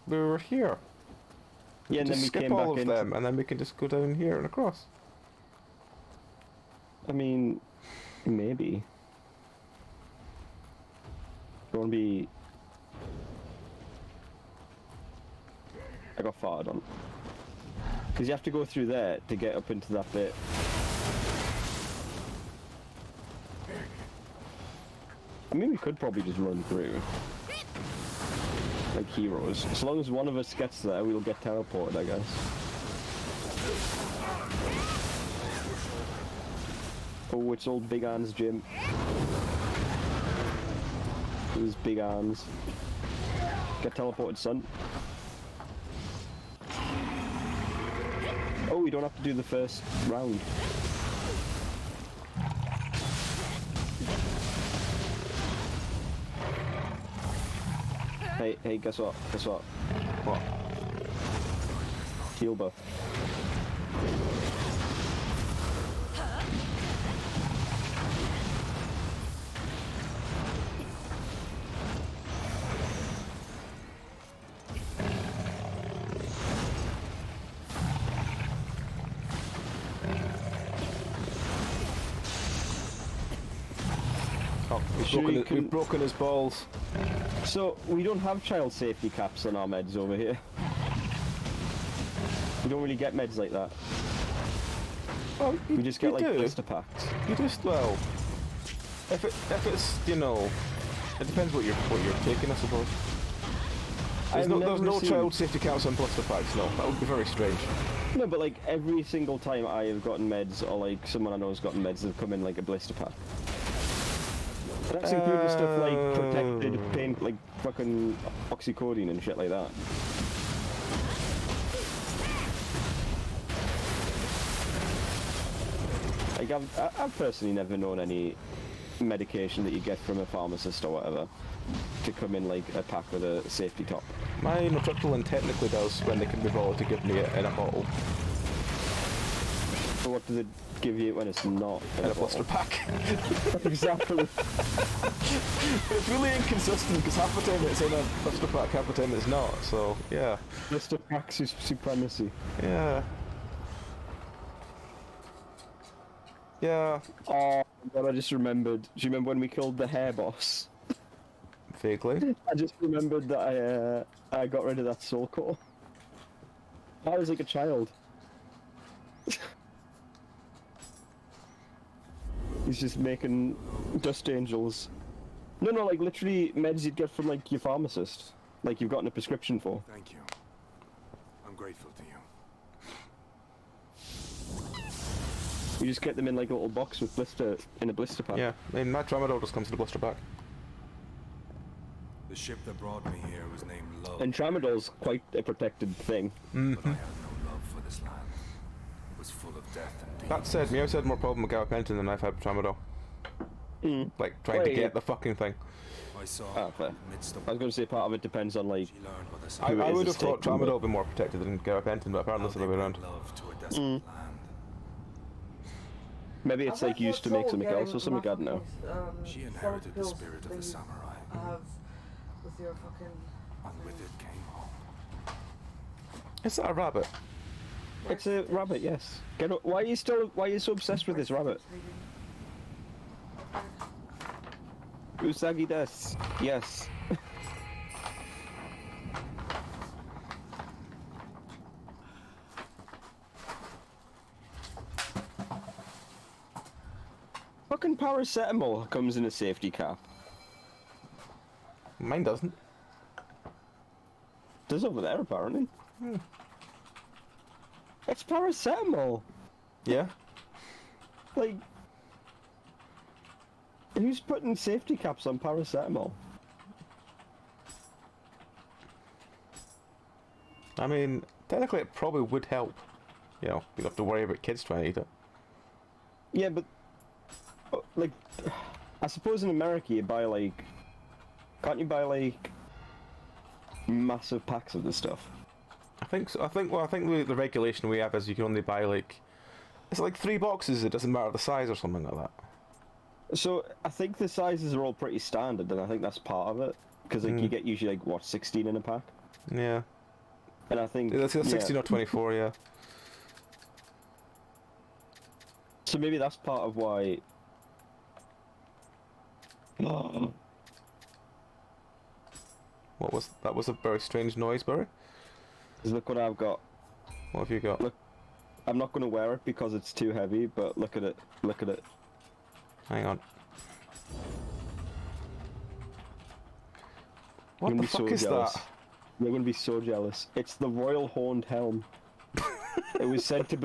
we were here. Yeah, and then we skip came all back of them, and then we can just go down here and across. I mean, maybe. You want to be... I got farted on. Because you have to go through there to get up into that bit. I mean, we could probably just run through. Like heroes. As long as one of us gets there, we'll get teleported, I guess. Oh, it's old Big Arms Jim. His big arms. Get teleported, son. Oh, we don't have to do the first round. Hey, guess what? Guess what? What? Heal buff. Oh, we've broken his balls. So, we don't have child safety caps on our meds over here. We don't really get meds like that. Well, We just get like do. blister packs. You just, well, if it's, you know, it depends what you're taking, I suppose. There's no child safety caps on blister packs, no. That would be very strange. No, but like every single time I have gotten meds, or like someone I know has gotten meds, they've come in like a blister pack. That's including stuff like protected pain, like fucking oxycodone and shit like that. Like I've personally never known any medication that you get from a pharmacist or whatever to come in like a pack with a safety top. My Nortriptyline technically does when they can be bothered to give me it in a bottle. So what does it give you when it's not In a blister bottle? pack. Exactly. It's really inconsistent because half the time it's in a blister pack, half the time it's not, so yeah. Blister packs is supremacy. Yeah. Yeah. Oh god, I just remembered. Do you remember when we killed the hair boss? Vaguely. I just remembered that I got rid of that soul core. I was like a child. He's just making dust angels. No, like literally meds you'd get from like your pharmacist. Like you've gotten a prescription for. Thank you. I'm grateful to you. You just get them in like a little box with in a blister pack. Yeah, I mean, my tramadol just comes in a blister pack. The ship that brought me here was named Love, And tramadol's quite a protected thing. but I had no love for this land. It was full of death and demons. That said, Nioh had more problem with gabapentin than I've had with tramadol. Like, trying to Wait. get the fucking thing. I saw Fair. amidst the I was going to say part of it depends on like. she learned what the I is would a have thought statement, tramadol would be more protected than gabapentin, but apparently it's the other way around. love to a desolate land. Maybe it's like used to make something else or something, I don't know. She inherited the spirit of the samurai, I have with your fucking. and with it came hope. Is that a rabbit? It's a rabbit, yes. Why are you so obsessed with this rabbit? Usagi desu. Yes. Fucking paracetamol comes in a safety cap. Mine doesn't. Does over there apparently. It's paracetamol. Yeah? Like, who's putting safety caps on paracetamol? I mean, technically it probably would help. You know, you don't have to worry about kids trying to eat it. Yeah, but like, I suppose in America you buy like, can't you buy like massive packs of this stuff? I think so. I think the regulation we have is you can only buy like, it's like 3 boxes, it doesn't matter the size or something like that. So I think the sizes are all pretty standard, and I think that's part of it because like you get usually like what 16 in a pack, Yeah. and I think It's 16 or 24, yeah. So maybe that's part of why. What was that? Was a very strange noise, Barry? Look what I've got. What have you got? Look. I'm not going to wear it because it's too heavy, but look at it. Look at it. Hang on. What You're the gonna be fuck so is jealous. that? You're going to be so jealous. It's the Royal Horned Helm. It was said to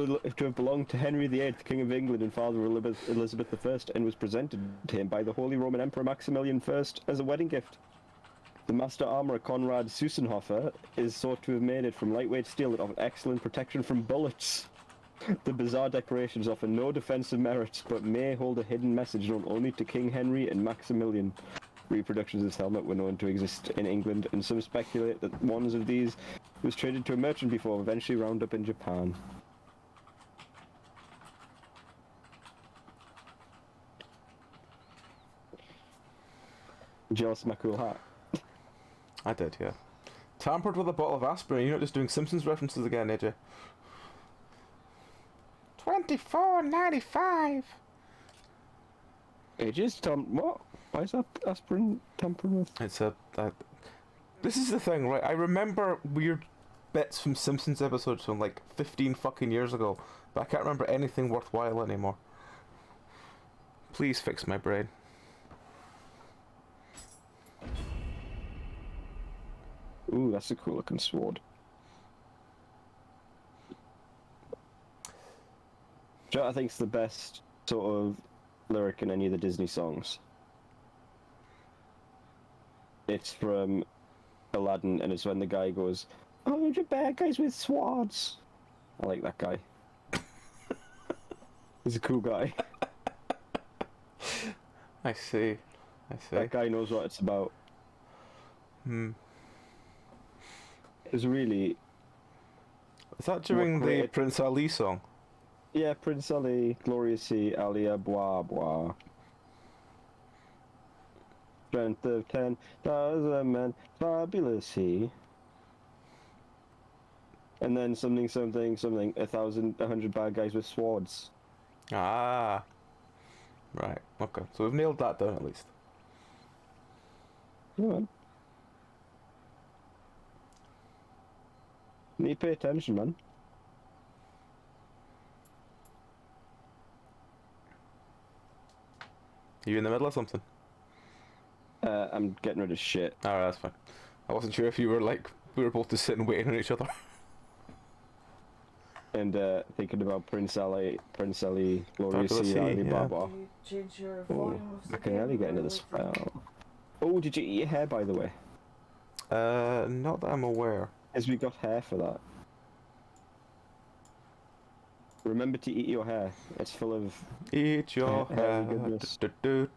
have belonged to Henry VIII, King of England and father of Elizabeth I, and was presented to him by the Holy Roman Emperor Maximilian I as a wedding gift. The master armorer Konrad Sussenhofer is thought to have made it from lightweight steel that offered excellent protection from bullets. The bizarre decorations offer no defensive merits, but may hold a hidden message known only to King Henry and Maximilian. Reproductions of this helmet were known to exist in England, and some speculate that one of these was traded to a merchant before eventually wound up in Japan. Jealous of my cool hat? I did, yeah. Tampered with a bottle of aspirin. You're not just doing Simpsons references again, AJ. $24.95. Ages? What? Why is that aspirin tampering with? It's a. This is the thing, right? I remember weird bits from Simpsons episodes from like 15 fucking years ago, but I can't remember anything worthwhile anymore. Please fix my brain. Ooh, that's a cool looking sword. Do you know what I think's the best sort of lyric in any of the Disney songs? It's from Aladdin, and it's when the guy goes, "Oh, you're bad guys with swords." I like that guy. He's a cool guy. I see. That guy knows what it's about. It's really... Is that during the Prince Ali song? Yeah, Prince Ali, Gloriously, Alia, Bois, Bois. Strength of 10,000 men, fabulous he. And then something, 100 bad guys with swords. Ah. Right, okay. So we've nailed that down at least. Yeah, man. You need to pay attention, man. Are you in the middle of something? I'm getting rid of shit. Alright, that's fine. I wasn't sure if you were like, we were both just sitting waiting on each other. And thinking about Prince Ali, Gloriously, Fabulous, Ali, yeah. Baba. You change your Oh, volume of I can really get into the spell. Oh, did you eat your hair, by the way? Not that I'm aware. As we got hair for that. Remember to eat your hair. It's full of... Eat your Hairy hair. goodness. Do.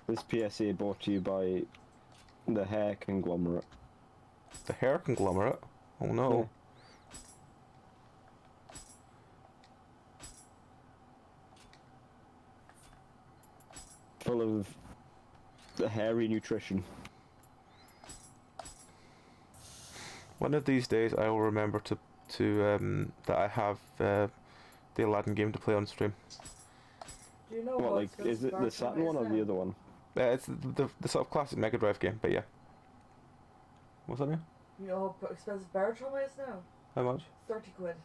This PSA brought to you by the hair conglomerate. The hair conglomerate? Oh no. Yeah. Full of the hairy nutrition. One of these days I will remember to that I have the Aladdin game to play on stream. Do you know What, like, what's is it the Saturn one or the other one? It's the sort of classic Mega Drive game, but yeah. What's that name? You know how expensive Baritone is now? How much? 30 quid.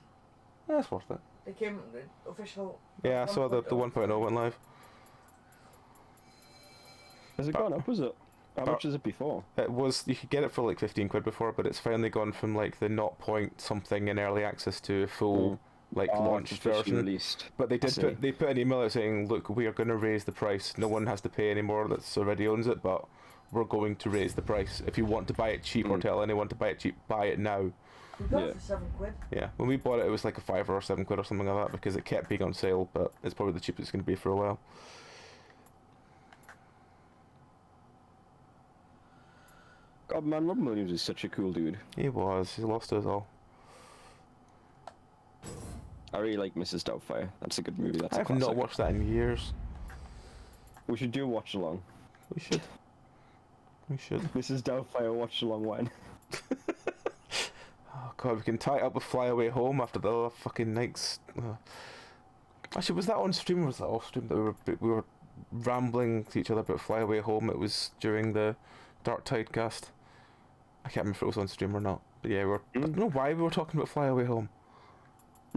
Yeah, it's worth it. They came official. Yeah, I saw the 1.0 went live. Has it gone up, was it? How much is it before? It was, you could get it for like 15 quid before, but it's finally gone from like the 0 point something in early access to a full launched version. Released. But they put an email out saying, look, we are going to raise the price. No one has to pay anymore that's already owns it, but we're going to raise the price. If you want to buy it cheap or tell anyone to buy it cheap, buy it now. We got it for 7 quid. Yeah, when we bought it, it was like a £5 or 7 quid or something like that because it kept being on sale, but it's probably the cheapest it's going to be for a while. God, man, Robin Williams is such a cool dude. He was. He lost us all. I really like Mrs. Doubtfire. That's a good movie. That's a I've classic. not watched that in years. We should do a watch along. We should. We should. Mrs. Doubtfire watch along when? Oh god, we can tie it up with Fly Away Home after the fucking nights. Actually, was that on stream or was that off stream that we were rambling to each other about Fly Away Home? It was during the Dark Tide cast. I can't remember if it was on stream or not. But yeah, I don't know why we were talking about Fly Away Home.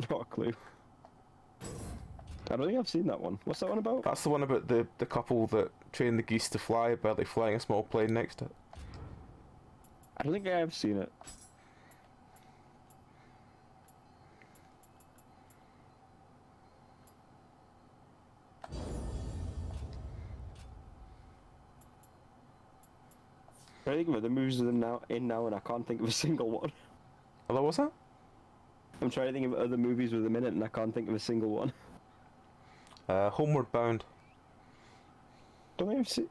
Not a clue. I don't think I've seen that one. What's that one about? That's the one about the couple that train the geese to fly by like flying a small plane next to it. I don't think I have seen it. I think of the movies that are now and I can't think of a single one. Hello, what's that? I'm trying to think of other movies with them in it, and I can't think of a single one. Homeward Bound. Don't think I've seen.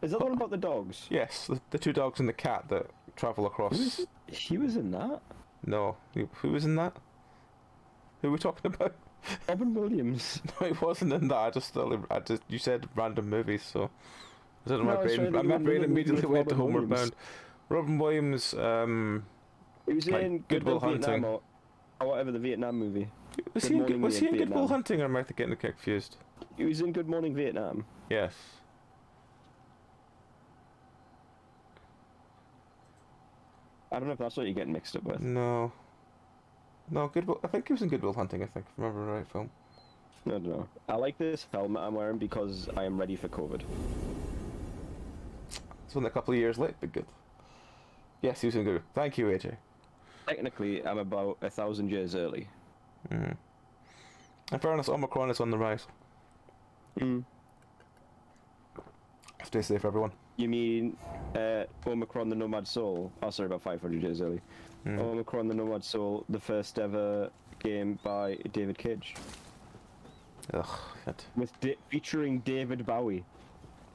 Is that the one about the dogs? Yes, the two dogs and the cat that travel across. He was in that. No, who was in that? Who are we talking about? Robin Williams. No, he wasn't in that. You said random movies, so I don't know. My brain immediately went to Homeward Bound. Robin Williams. He was like in Good Will Hunting, or whatever, the Vietnam movie. Was he in Good Will Hunting, or am I getting confused? He was in Good Morning Vietnam. Yes. I don't know if that's what you're getting mixed up with. No. No, I think he was in Good Will Hunting. I think, if I remember the right film. I don't know. I like this helmet I'm wearing because I am ready for COVID. It's only a couple of years late, but good. Yes, he was in good. Thank you, AJ. Technically, I'm about 1,000 years early. In fairness, Omicron is on the rise. Stay safe, everyone. You mean Omicron the Nomad Soul? Oh, sorry, about 500 years early. Omicron the Nomad Soul, the first ever game by David Cage. Ugh, shit. With featuring David Bowie.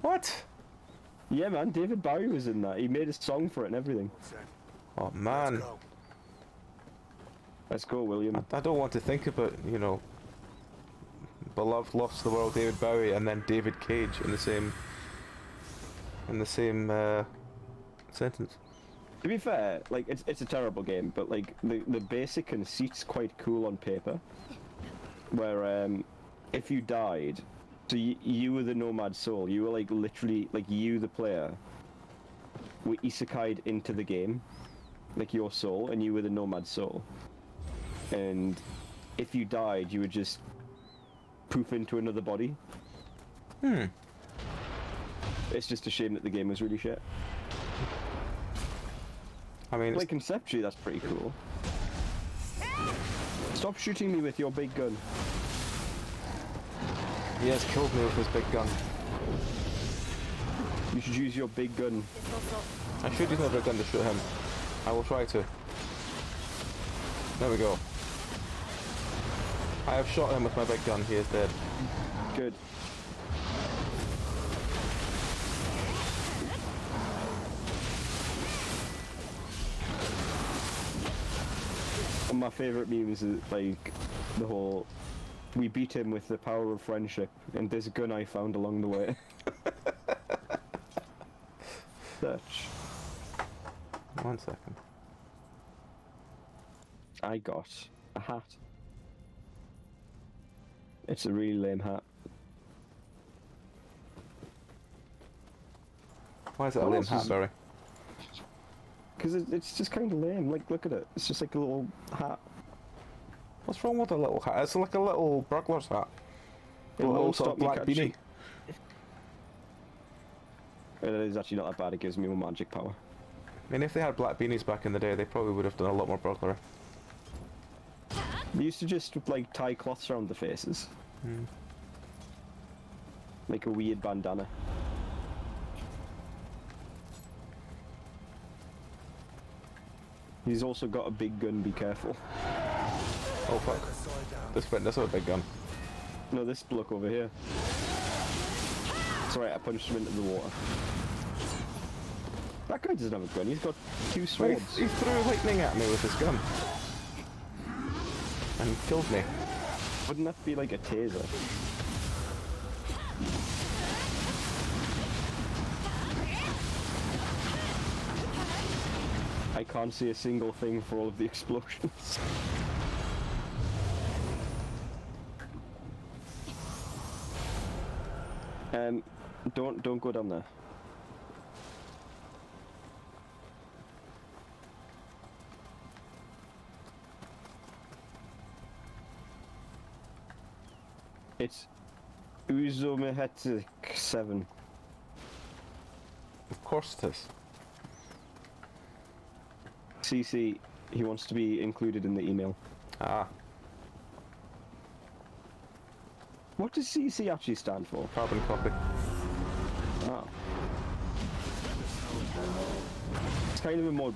What? Yeah, man, David Bowie was in that. He made a song for it and everything. Oh, man. Let's go, William. I don't want to think about, beloved, lost to the world David Bowie and then David Cage in the same sentence. To be fair, like it's a terrible game, but like the basic conceit's quite cool on paper. Where if you died, so you were the Nomad Soul, you were like literally like you the player were isekai'd into the game, like your soul, and you were the Nomad Soul. And if you died, you would just poof into another body. It's just a shame that the game was really shit. I mean, like conceptually, that's pretty cool. Stop shooting me with your big gun. he has killed me with his big gun. You should use your big gun. I should use my big gun to shoot him. I will try to. There we go. I have shot him with my big gun. He is dead. Good. And my favourite memes is like the whole we beat him with the power of friendship and this gun I found along the way. Such. 1 second. I got a hat. It's a really lame hat. Why is it a lame hat, Barry? Because it's just kind of lame. Like, look at it. It's just like a little hat. What's wrong with a little hat? It's like a little burglar's hat. It A little won't sort of stop me black beanie. catching- It is actually not that bad. It gives me more magic power. I mean, if they had black beanies back in the day, they probably would have done a lot more burglary. They used to just like tie cloths around the faces. Like a weird bandana. He's also got a big gun, be careful. Oh fuck. This has a big gun. No, this bloke over here. It's alright, I punched him into the water. That guy doesn't have a gun, he's got two swords. He threw lightning at me with his gun. And killed me. Wouldn't that be like a taser? I can't see a single thing for all of the explosions. Don't go down there. It's Uzomehetic 7. Of course it is. CC, he wants to be included in the email. Ah, What does CC actually stand for? carbon copy. Oh. kind of a more...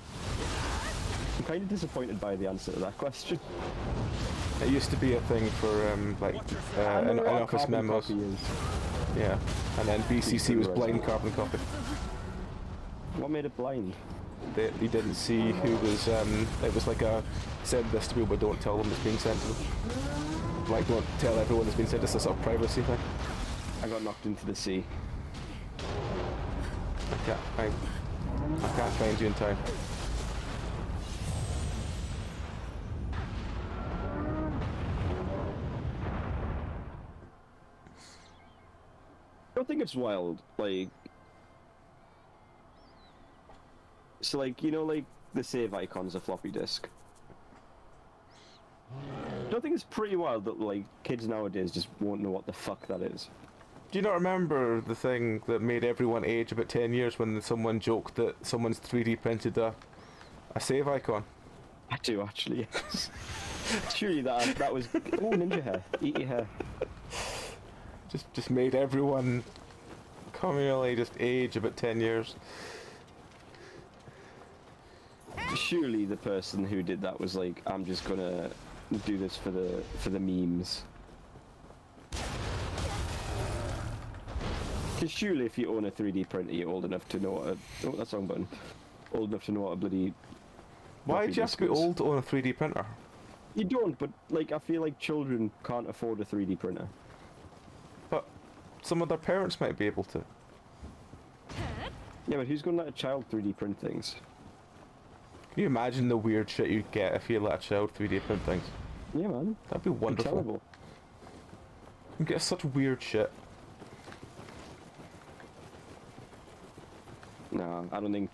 I'm kind of disappointed by the answer to that question. It used to be a thing for in office Carbon memos. copy is. Yeah, and then BCC was blind carbon copy. What made it blind? They didn't see who was. It was like a send this to people, but don't tell them it's being sent to them. Like, don't tell everyone it's been sent. It's a sort of privacy thing. I got knocked into the sea. I can't find you in time. I don't think it's wild, like... So, like, you know, like, the save icon's a floppy disk. I don't think it's pretty wild that, like, kids nowadays just won't know what the fuck that is. Do you not remember the thing that made everyone age about 10 years when someone joked that someone's 3D printed a save icon? I do, actually, yes. Surely that was... Oh, ninja hair. Eat your hair. Just made everyone communally just age about 10 years. Surely the person who did that was like, I'm just gonna do this for the memes. Because surely if you own a 3D printer, you're old enough to know what a... Oh, that's the wrong button. Old enough to know what a bloody... Why do you have to be old to own a 3D printer? You don't, but like, I feel like children can't afford a 3D printer. But some of their parents might be able to. Yeah, but who's gonna let a child 3D print things? Can you imagine the weird shit you'd get if you let a child 3D print things? Yeah, man. That'd be wonderful. Terrible. You get such weird shit. Nah, I don't think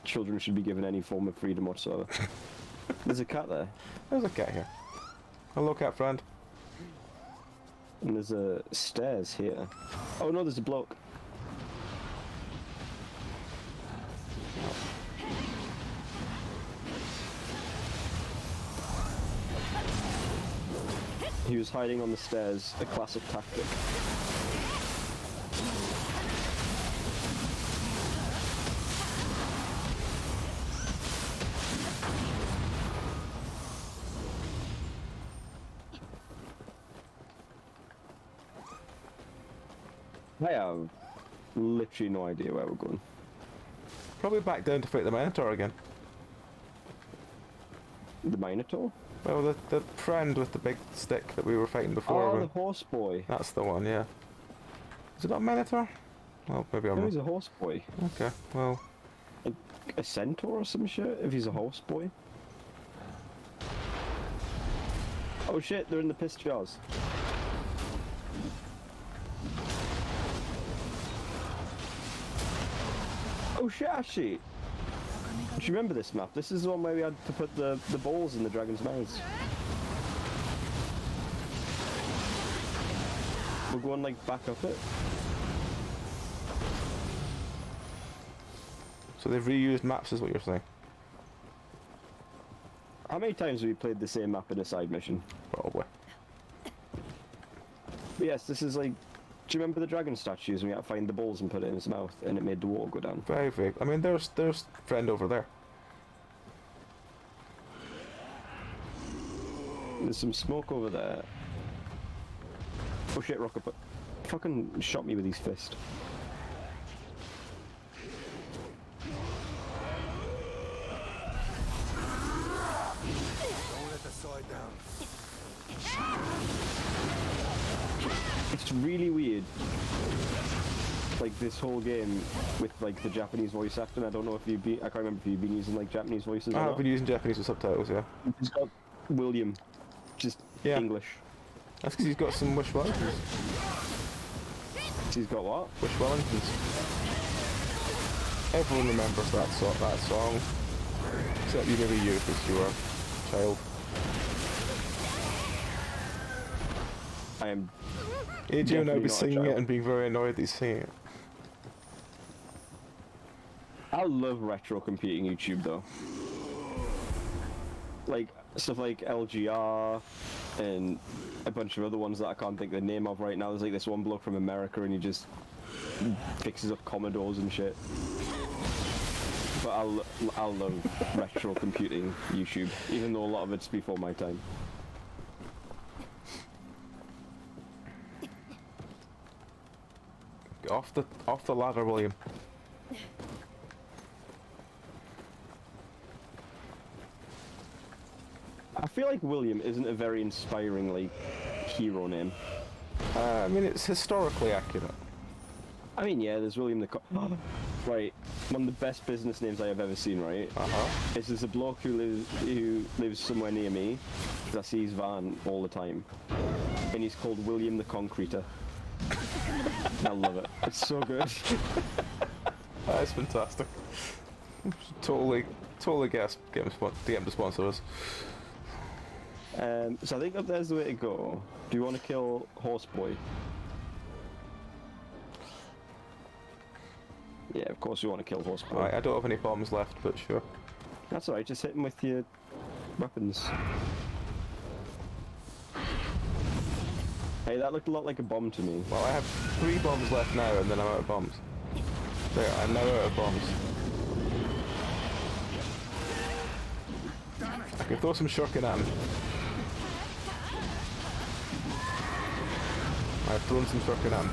children should be given any form of freedom whatsoever. There's a cat there. There's a cat here. Hello, cat friend. And there's stairs here. Oh no, there's a bloke. He was hiding on the stairs, a classic tactic. I have literally no idea where we're going. Probably back down to fight the Minotaur again. The Minotaur? Well, the friend with the big stick that we were fighting before. Oh, the horse boy. That's the one, yeah. Is it not a Minotaur? Well, maybe I'm No, wrong. he's a horse boy. Okay, well... A centaur or some shit, if he's a horse boy. Oh shit, they're in the piss jars. Oh shit, actually. Do you remember this map? This is the one where we had to put the balls in the dragon's mouths. We're going like back up it. So they've reused maps is what you're saying? How many times have we played the same map in a side mission? Probably. But yes, this is like... Do you remember the dragon statues when we had to find the balls and put it in his mouth and it made the water go down? Very vague. I mean, there's friend over there. There's some smoke over there. Oh shit, Rocket fucking shot me with his fist. Don't let the side down. It's really weird. Like this whole game with like the Japanese voice acting. I don't know if you've been. I can't remember if you've been using like Japanese voices. I or have not. been using Japanese with subtitles, yeah. He's got William, just Yeah. English. That's because he's got some Wish Wellingtons. He's got what? Wish Wellingtons. Everyone remembers that song. Except you, maybe you, because you were a child. I am. AJ will now Definitely be not a singing it child. and being very annoyed that he's singing it. I love retro computing YouTube though. Like stuff like LGR and a bunch of other ones that I can't think the name of right now. There's like this one bloke from America and he just fixes up Commodores and shit. But I'll love retro computing YouTube, even though a lot of it's before my time. Off the ladder, William. I feel like William isn't a very inspiring like hero name. I mean, it's historically accurate. I mean, yeah, there's William the right, one of the best business names I have ever seen, right? Is there's a bloke who lives somewhere near me, because I see his van all the time, and he's called William the Concreter. I love it. It's so good. That's fantastic. Totally get him to sponsor us. So I think up there's the way to go. Do you want to kill Horseboy? Yeah, of course we want to kill Horseboy. I don't have any bombs left, but sure. That's alright, just hit him with your weapons. Hey, that looked a lot like a bomb to me. Well, I have 3 bombs left now, and then I'm out of bombs. There, I'm now out of bombs. I can throw some shuriken at him. I've thrown some shuriken at him.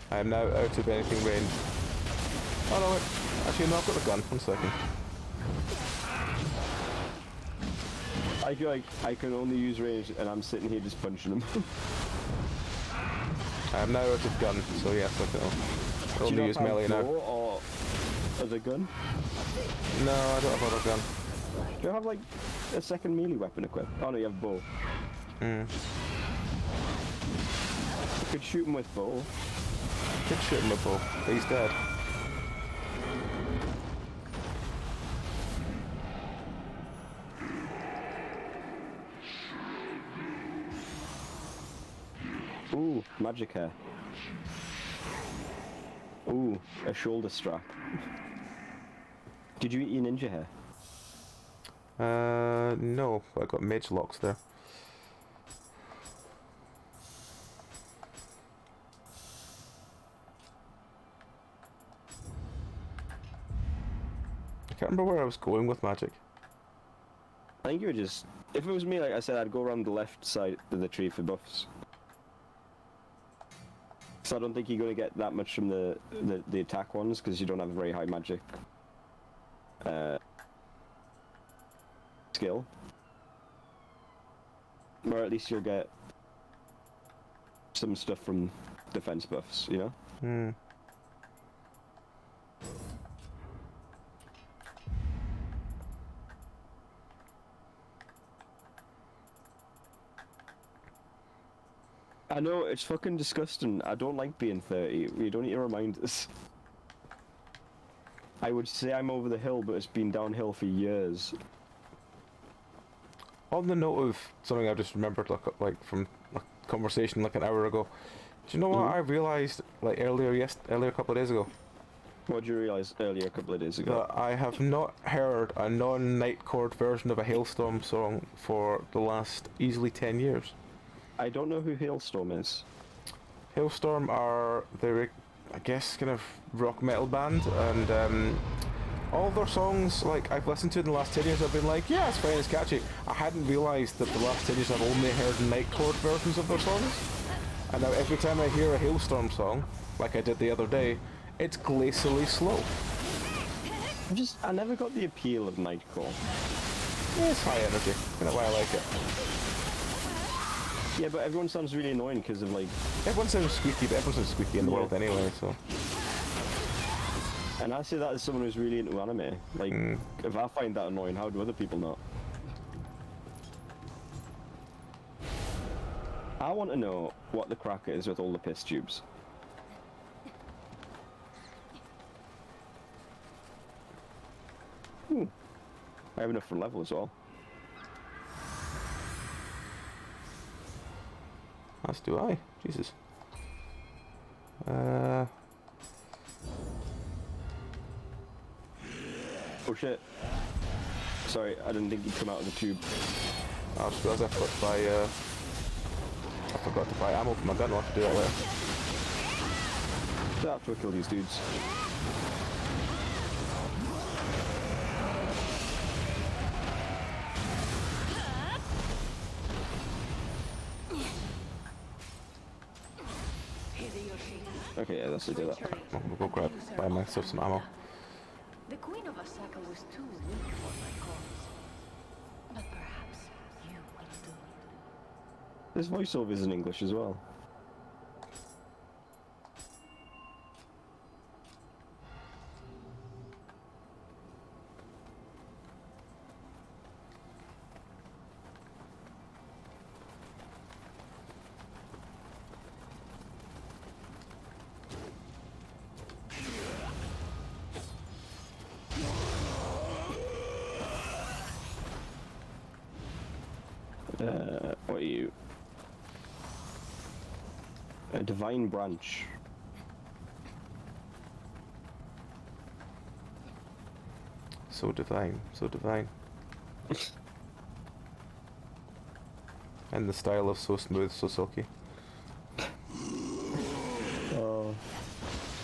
I am now out of anything range. Oh no, wait. Actually, no, I've got the gun. 1 second. I feel like I can only use range and I'm sitting here just punching him. I am now out of gun, so yes, I can only use melee now. Or other gun? No, I don't have other gun. Do you have like a second melee weapon equipped? Oh no, you have bow. Hmm. You could shoot him with bow. Could shoot him with bow, but he's dead. Ooh, magic hair. Ooh, a shoulder strap. Did you eat your ninja hair? No, but I got mage locks there. I can't remember where I was going with magic. I think you were just... If it was me, like I said, I'd go around the left side of the tree for buffs. So I don't think you're going to get that much from the attack ones, because you don't have a very high magic skill. Or at least you'll get some stuff from defense buffs, you know? Hmm. I know, it's fucking disgusting. I don't like being 30. You don't need to remind us. I would say I'm over the hill, but it's been downhill for years. On the note of something I just remembered, like from a conversation like an hour ago. Do you know what I realised like earlier a couple of days ago? What did you realise earlier a couple of days ago? That I have not heard a non-night chord version of a Hailstorm song for the last easily 10 years. I don't know who Hailstorm is. Hailstorm are the, I guess, kind of rock metal band, and all their songs, like, I've listened to in the last 10 years, I've been like, yeah, it's fine, it's catchy. I hadn't realised that the last 10 years I've only heard night chord versions of their songs. And now every time I hear a Hailstorm song, like I did the other day, it's glacially slow. I never got the appeal of nightcore. Yeah, it's high energy, kind of why I like it. Yeah, but everyone sounds really annoying because of, like... Everyone sounds squeaky, but everyone sounds squeaky in the world anyway, so... And I say that as someone who's really into anime. Like, if I find that annoying, how do other people not? I want to know what the crack is with all the piss tubes. I have enough for level as well. As do I. Jesus. Oh shit. Sorry, I didn't think you'd come out of the tube. I just realised I forgot to buy ammo for my gun. I'll have to do that later. After I kill these dudes. Okay, yeah, that's what do that. We'll go buy myself some ammo. The Queen of Osaka was too weak for my cause. But perhaps you will do it. This voiceover is in English as well. What are you? A divine branch. So divine, so divine. And the style of so smooth, so silky. Oh,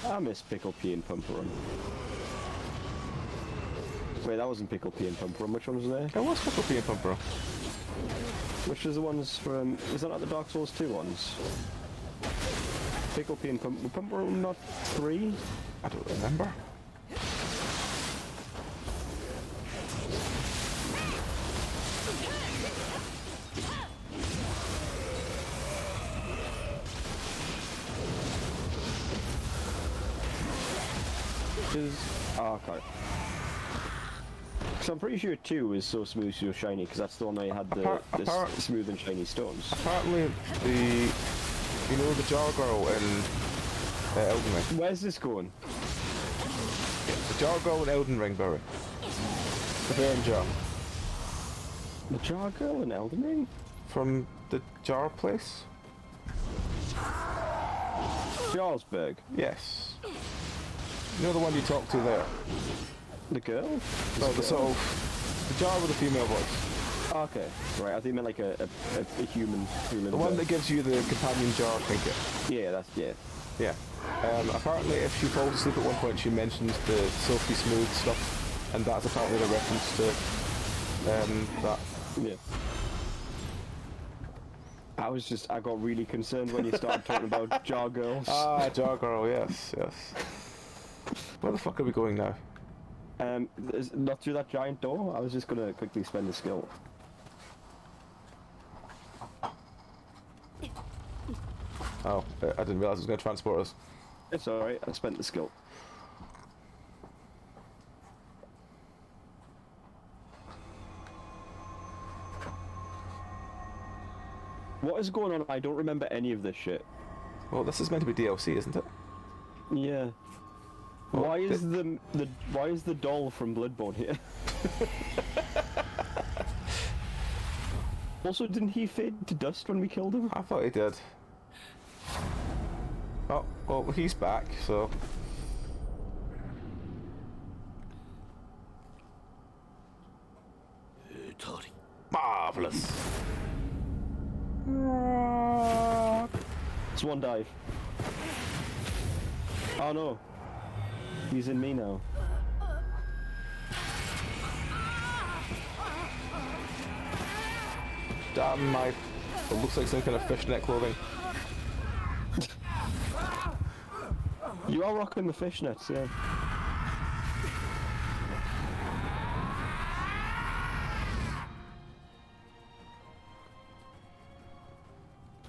I miss Pickle Pea and Pumper Run. Wait, that wasn't Pickle Pea and Pumper Run. Which one was there? It was Pickle Pea and Pumper. Which is the ones from? Is that like the Dark Souls 2 ones? Pickle Pea and Pumper Run, not 3? I don't remember. Oh, okay. So I'm pretty sure 2 is so smooth, so shiny, because that's the one I had the smooth and shiny stones. Apparently, you know the jar girl in Elden Ring. Where's this going? The jar girl in Elden Ring, Barry. The burn jar. The jar girl in Elden Ring? From the jar place? Jarlsberg. Yes. You know the one you talked to there? The girl? No, the sort of... The jar with the female voice. Okay, right, I think you meant like a human who lives The one there. that gives you the companion jar trinket. Yeah, that's, yeah. Yeah. Apparently if she falls asleep at one point she mentions the silky smooth stuff, and that's apparently the reference to that. Yeah. I got really concerned when you started talking about jar girls. Ah, jar girl, yes, yes. Where the fuck are we going now? Not through that giant door. I was just gonna quickly spend a skill. Oh, I didn't realise it was going to transport us. It's alright, I spent the skill. What is going on? I don't remember any of this shit. Well, this is meant to be DLC, isn't it? Yeah. Well, Why is why is the doll from Bloodborne here? Also, didn't he fade to dust when we killed him? I thought he did. Oh, well, he's back, so... Marvellous! It's one dive. Oh no. He's in me now. Damn my... It looks like some kind of fishnet clothing. You are rocking the fishnets, yeah.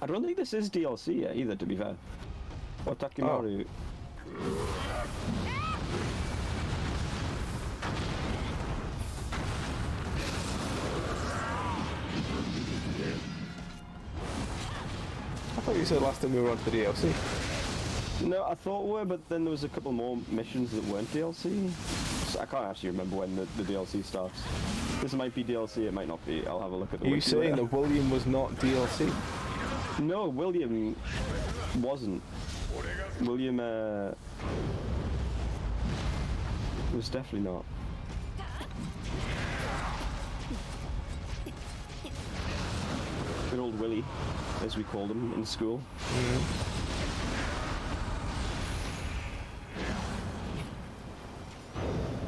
I don't think this is DLC yet either, to be fair. Or Takimaru. I thought you said last time we were on to the DLC. No, I thought we were, but then there was a couple more missions that weren't DLC. So I can't actually remember when the DLC starts. This might be DLC, it might not be. I'll have a look at the Are you wiki saying later. that William was not DLC? No, William wasn't. William was definitely not. Good old Willie, as we called him in school.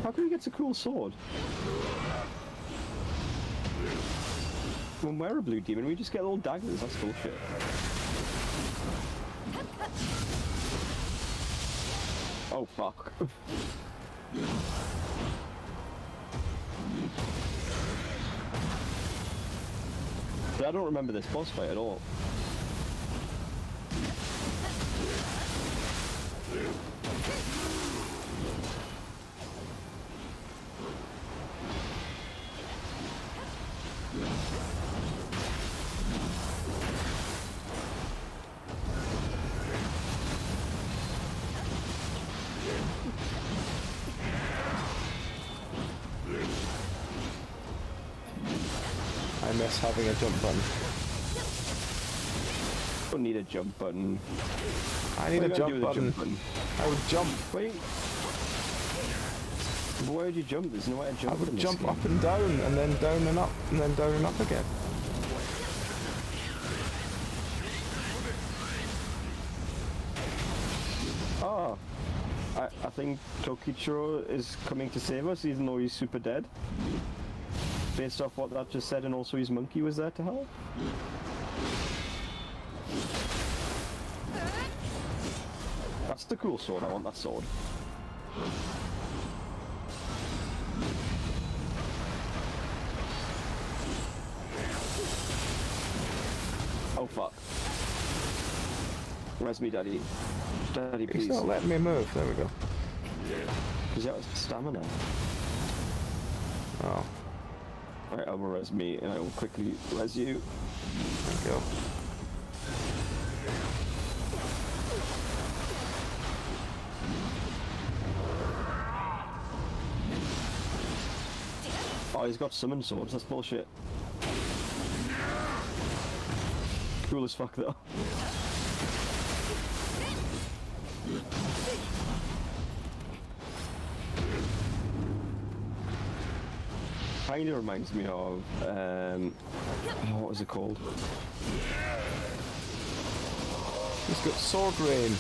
How come he gets a cool sword? When we're a blue demon, we just get little daggers. That's bullshit. Oh fuck. I don't remember this boss fight at all. I miss having a jump button. Don't need a jump button. I need What a are you gonna do jump with a button. I would jump. Wait. Why would you jump? There's no way to jump. I would in this jump game. up and down, and then down and up, and then down and up again. Oh, I think Tokichiro is coming to save us, even though he's super dead. Based off what that just said, and also his monkey was there to help. That's the cool sword. I want that sword. Oh fuck. Where's me, daddy? Daddy, He's please. not letting me move. There we go. He's out of stamina. Oh, Alright, I will res me, and I will quickly res you. there we go. Oh, he's got summon swords. That's bullshit. Cool as fuck, though. Kinda reminds me of, what was it called? He's got sword rain.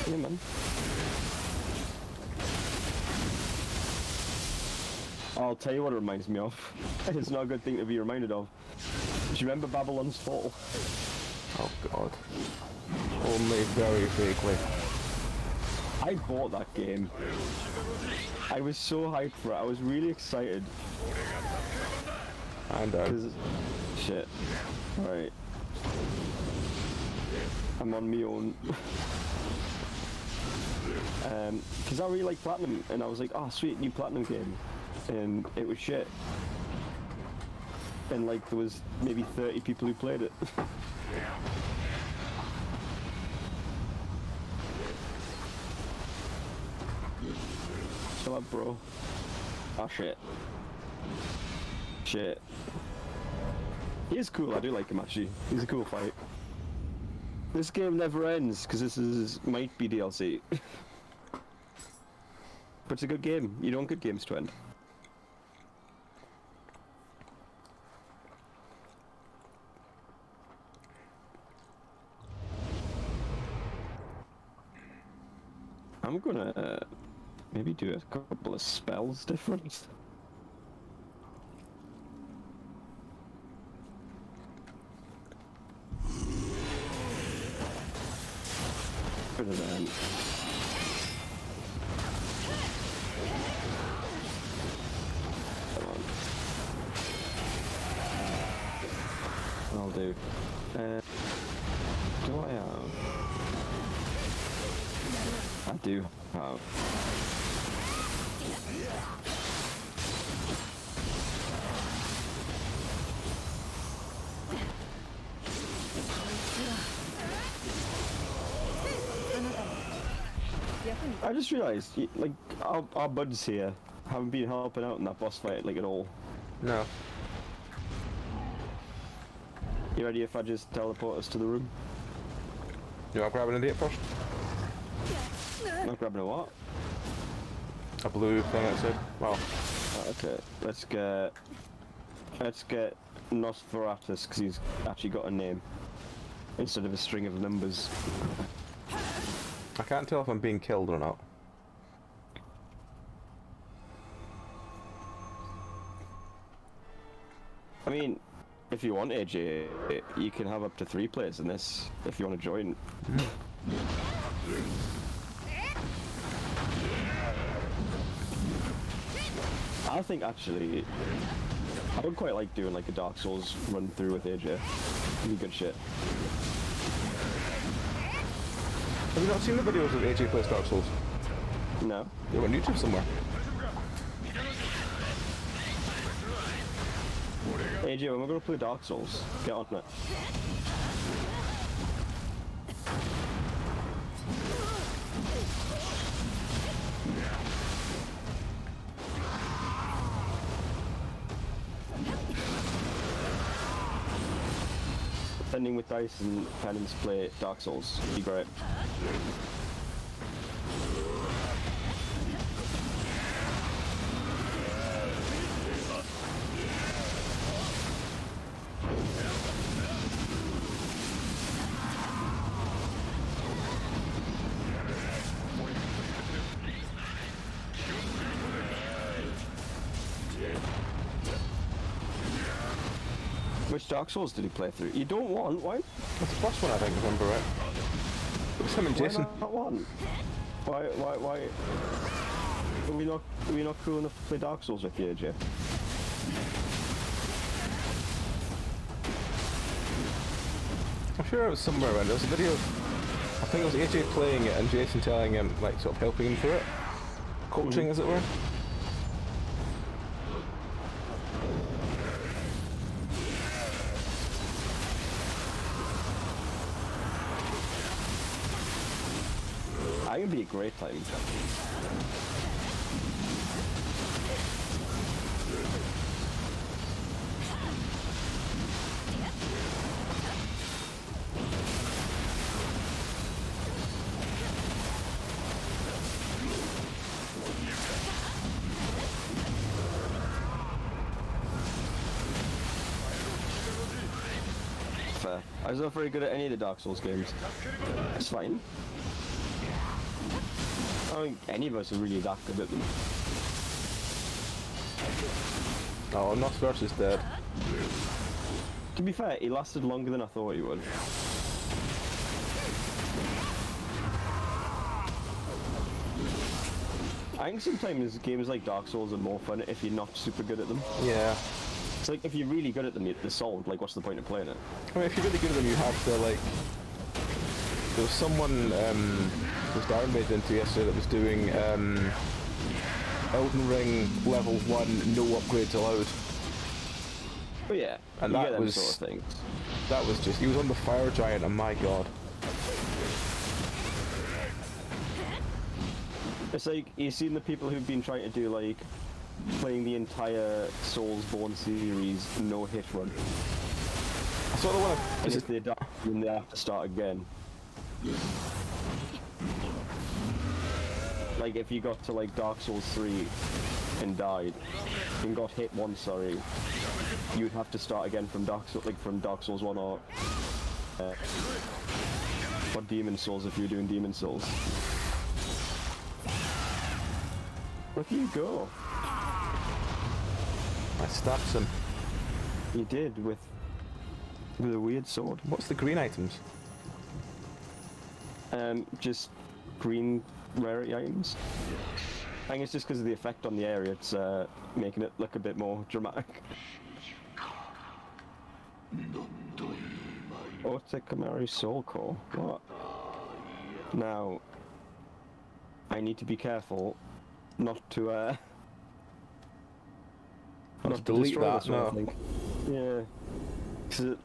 Yeah, man. I'll tell you what it reminds me of. It's not a good thing to be reminded of. Do you remember Babylon's Fall? Oh god. Only very vaguely. I bought that game. I was so hyped for it. I was really excited. And Cause shit. Right. I'm on my own. Cause I really like Platinum, and I was like, oh sweet, new Platinum game. And it was shit. And like there was maybe 30 people who played it. Shut up, bro. Oh shit. Shit. He is cool, I do like him actually. He's a cool fight. This game never ends, because might be DLC. But it's a good game. You don't want good games to end. I'm gonna maybe do a couple of spells different. Bit of that. Come on. I'll do. Do I have? I do have. I just realised, like, our buds here haven't been helping out in that boss fight, like, at all. no. You ready if I just teleport us to the room? You want to grab an idiot first? Not grabbing a what? A blue thing outside. Well, Okay, let's get Nosferatus, because he's actually got a name instead of a string of numbers. I can't tell if I'm being killed or not. I mean, if you want AJ, you can have up to 3 players in this, if you want to join. I think actually, I would quite like doing like a Dark Souls run through with AJ. It'd be good shit. Have you not seen the videos of AJ plays Dark Souls? No? They're on YouTube somewhere. AJ, when we're gonna play Dark Souls, get on it. Ending with Dice and Penance play Dark Souls. Be great. Which Dark Souls did he play through? You don't want one? That's the first one, I think, if I remember right. It was him and Jason. Why not one? Why? Are we not cool enough to play Dark Souls with you, AJ? I'm sure it was somewhere around. There was a video of, I think it was AJ playing it and Jason telling him, like, sort of helping him through it. Coaching, as it were. I can be a great time. Fair. I was not very good at any of the Dark Souls games. It's fine. I don't think any of us are really that good at them. Oh, Nosferatu is dead. To be fair, he lasted longer than I thought he would. I think sometimes games like Dark Souls are more fun if you're not super good at them. Yeah. It's like if you're really good at them, they're solved. Like, what's the point of playing it? I mean, if you're really good at them, you have to, like... There was someone, was Darren made into yesterday that was doing, Elden Ring level 1, no upgrades allowed. But yeah, And you that get them was- sort of things. That was just... He was on the Fire Giant, and my god. It's like, you've seen the people who've been trying to do, like, playing the entire Soulsborne series no-hit run. I saw the one And of... if they die, then they have to start again. Like, if you got to, like, Dark Souls 3 and died, and got hit once, sorry, you'd have to start again from Dark Souls 1 or Demon Souls if you're doing Demon Souls. Look at you go. I stabbed him. You did, with a weird sword. What's the green items? Just green rarity items. I think it's just because of the effect on the area, it's making it look a bit more dramatic. Otakamari Soul Core. What? Now, I need to be careful not to Not to delete destroy that, this one, no. I think. Yeah. 'Cause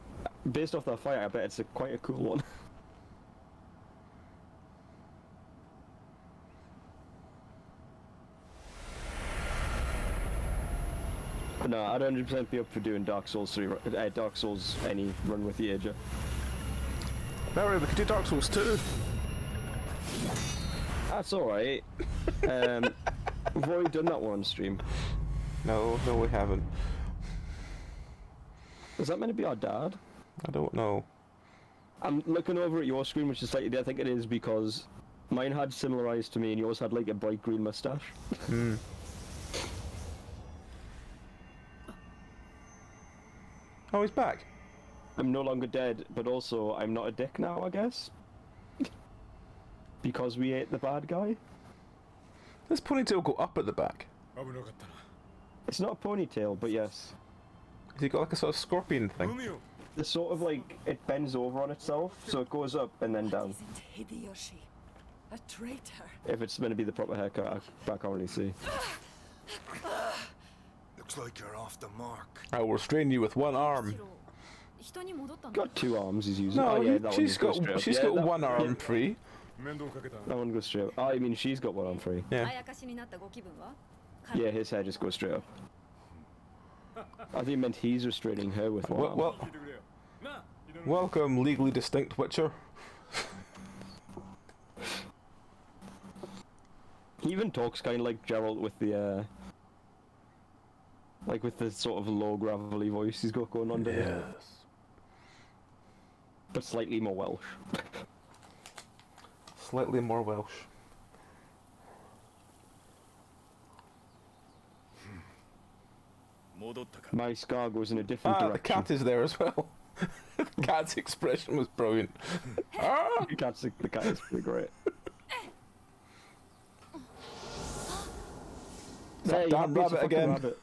based off that fight, I bet it's quite a cool one. But no, I'd 100% be up for doing Dark Souls 3, Dark Souls any run with the AJ. Barry, we could do Dark Souls 2. That's alright. We've already done that one on stream. No, we haven't. Is that meant to be our dad? I don't know. I'm looking over at your screen, which is slightly, I think it is because mine had similar eyes to me and yours had like a bright green mustache. Oh, he's back. I'm no longer dead, but also I'm not a dick now, I guess. Because we ate the bad guy. Does ponytail go up at the back? It's not a ponytail, but yes. Has he got like a sort of scorpion thing? It's sort of like it bends over on itself, so it goes up and then down. Isn't Hideyoshi a traitor? If it's meant to be the proper haircut, I can't really see. Looks like you're off the mark. I will restrain you with one arm. 人に戻ったんだ Got 2 arms he's using. No, oh yeah, that one she's just goes got straight up. she's Yeah, got that- one arm free. That one goes straight up. Oh, I mean she's got one arm free. あ Yeah. やかしになったご気分は Yeah, his hair just goes straight up. I think it meant he's restraining her with one arm. Well, welcome, legally distinct Witcher. He even talks kind of like Geralt with the like with the sort of low gravelly voice he's got going on there, but slightly more Welsh. Slightly more Welsh. My scar goes in a different Ah, direction. the cat is there as well. The cat's expression was brilliant. Ah! The cat is pretty great. That Hey, damn you beat a rabbit fucking again. rabbit.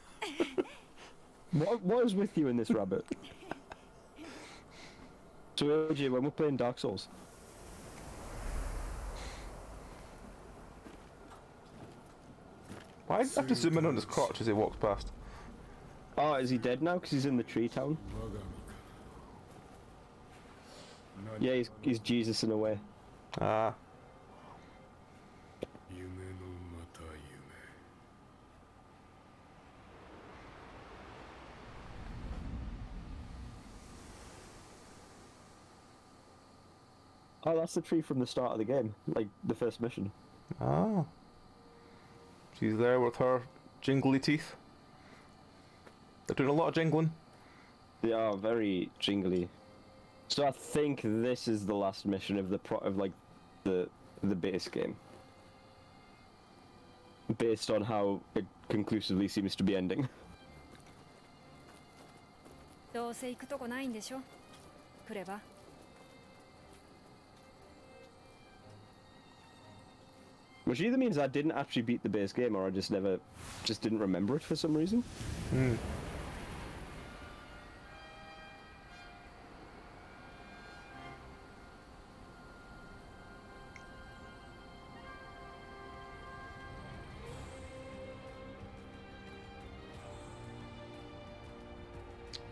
What is with you in this rabbit? So AJ, when we're playing Dark Souls, Why do I have to zoom in on his crotch as he walks past? oh, is he dead now? Because he's in the tree town. Yeah, he's Jesus in a way. Ah. Oh, that's the tree from the start of the game, like the first mission. Ah. She's there with her jingly teeth. They're doing a lot of jingling. They are very jingly. So I think this is the last mission of the the base game, based on how it conclusively seems to be ending. どうせ行くとこないんでしょ来れば Which either means I didn't actually beat the base game, or I just didn't remember it for some reason. Hmm.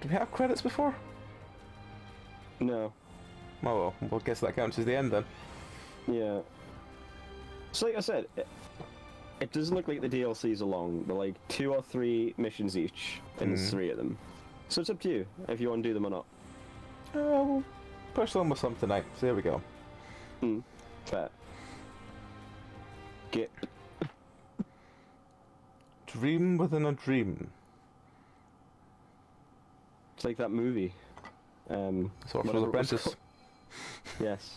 Did we have credits before? No. Oh well, I guess that counts as the end then. Yeah. So like I said, it doesn't look like the DLCs are long. They're like 2 or 3 missions each, and there's 3 of them. So it's up to you if you want to do them or not. We'll push on with some tonight. So there we go. Fair. Get. Dream within a dream. It's like that movie. Sorcerer's whatever it was Apprentice. called. Yes.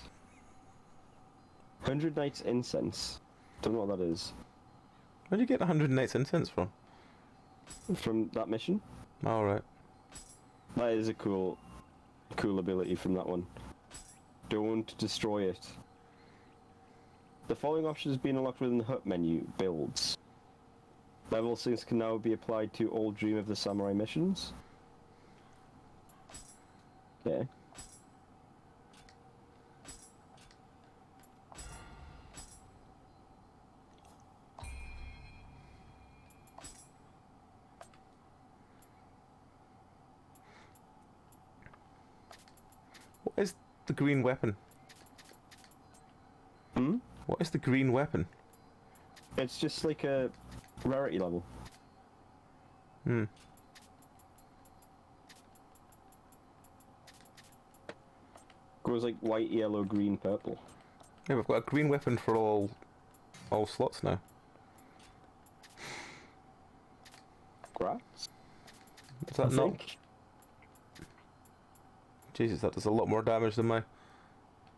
100 Nights Incense. Don't know what that is. Where'd you get 100 Nights Incense from? From that mission? Alright. That is a cool ability from that one. Don't destroy it. The following option has been unlocked within the hut menu. Builds. Level 6 can now be applied to all Dream of the Samurai missions. Okay. What is the green weapon? Hmm? What is the green weapon? It's just like a rarity level. Hmm. Goes like white, yellow, green, purple. Yeah, we've got a green weapon for all slots now. Grass? Is that I not? think. Jesus, that does a lot more damage than my...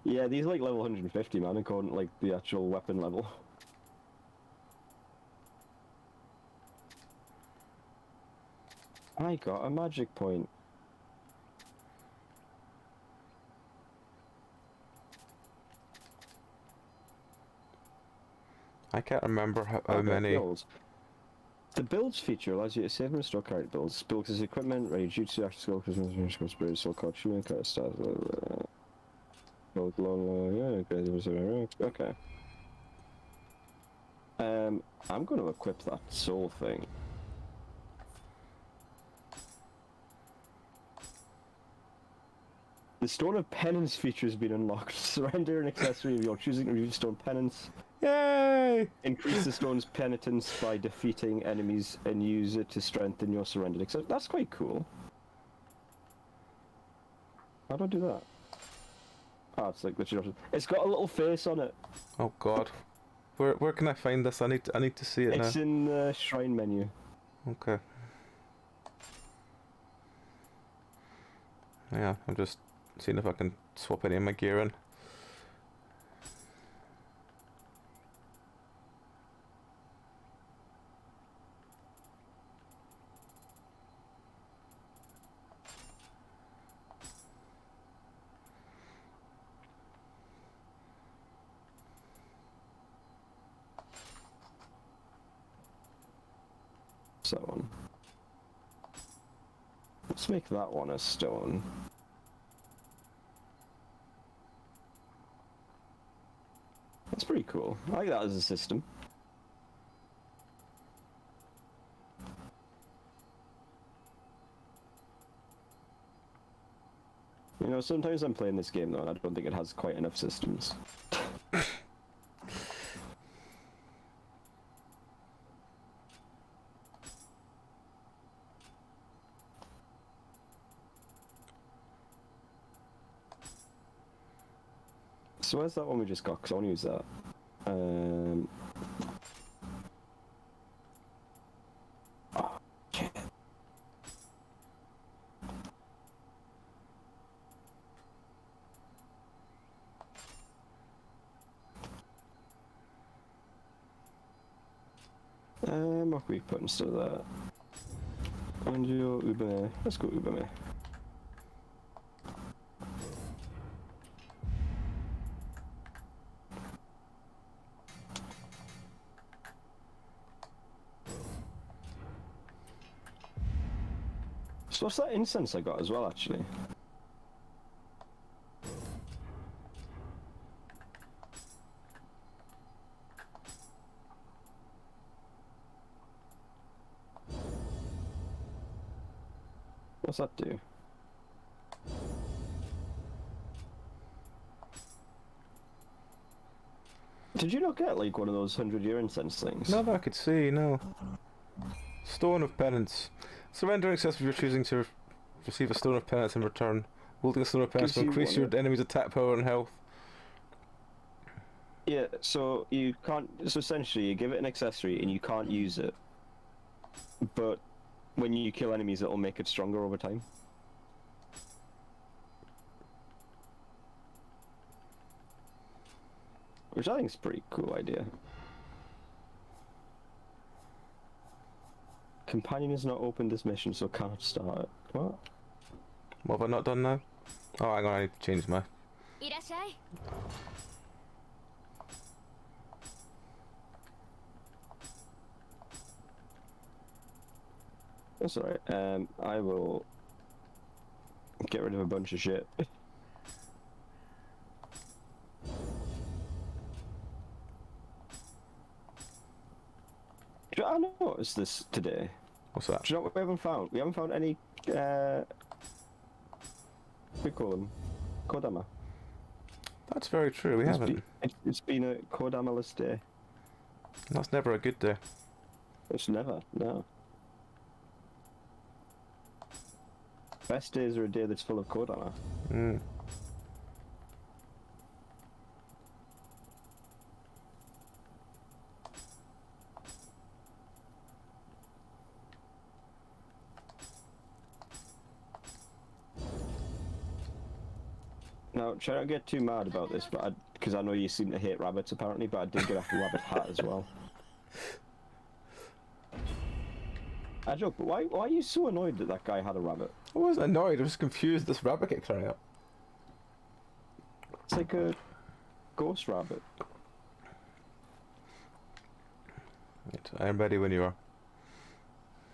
Yeah, these are like level 150, man, according to like the actual weapon level. I got a magic point. I can't remember how Okay, many. builds. The builds feature allows you to save and restore character builds. Builds his equipment, ready jutsu, action skill, charisma, spirit, soul card, shooting, cut, stars, okay. I'm going to equip that soul thing. The Stone of Penance feature has been unlocked. Surrender an accessory of your choosing to use Stone Penance. Yay! Increase the stone's penitence by defeating enemies and use it to strengthen your surrendered accessory. That's quite cool. How do I do that? Oh, it's like literally. It's got a little face on it. Oh God. Where can I find this? I need to see it now. It's in the shrine menu. Okay. Yeah, I'm just seeing if I can swap any of my gear in. So on. Let's make that one a stone. That's pretty cool. I like that as a system. You know, sometimes I'm playing this game though, and I don't think it has quite enough systems. So where's that one we just got? Because I want to use that. Oh, shit. What can we put instead of that? Anjo, Ubame. Let's go Ubame. So what's that incense I got as well, actually? What's that do? Did you not get like one of those 100-year incense things? Not that I could see, no. Stone of Penance. Surrender access if you're choosing to receive a Stone of Penance in return. Holding a Stone of Penance will increase your enemy's attack power and health. Yeah, so you can't. So essentially, you give it an accessory and you can't use it. But when you kill enemies, it'll make it stronger over time. Which I think is a pretty cool idea. Companion has not opened this mission, so cannot start it. What? What have I not done now? Oh, hang on, I need to change my... That's alright. I will get rid of a bunch of shit. I noticed this today. What's that? Do you know what we haven't found? We haven't found any, what do we call them? Kodama. That's very true, we haven't. It's been a Kodama-less day. That's never a good day. It's never, no. Best days are a day that's full of Kodama. Mm. Now, try not to get too mad about this, but because I know you seem to hate rabbits apparently, but I did get a rabbit hat as well. I joke, but why are you so annoyed that that guy had a rabbit? I wasn't annoyed, I was confused this rabbit kept turning up. It's like a ghost rabbit. Right, I'm ready when you are.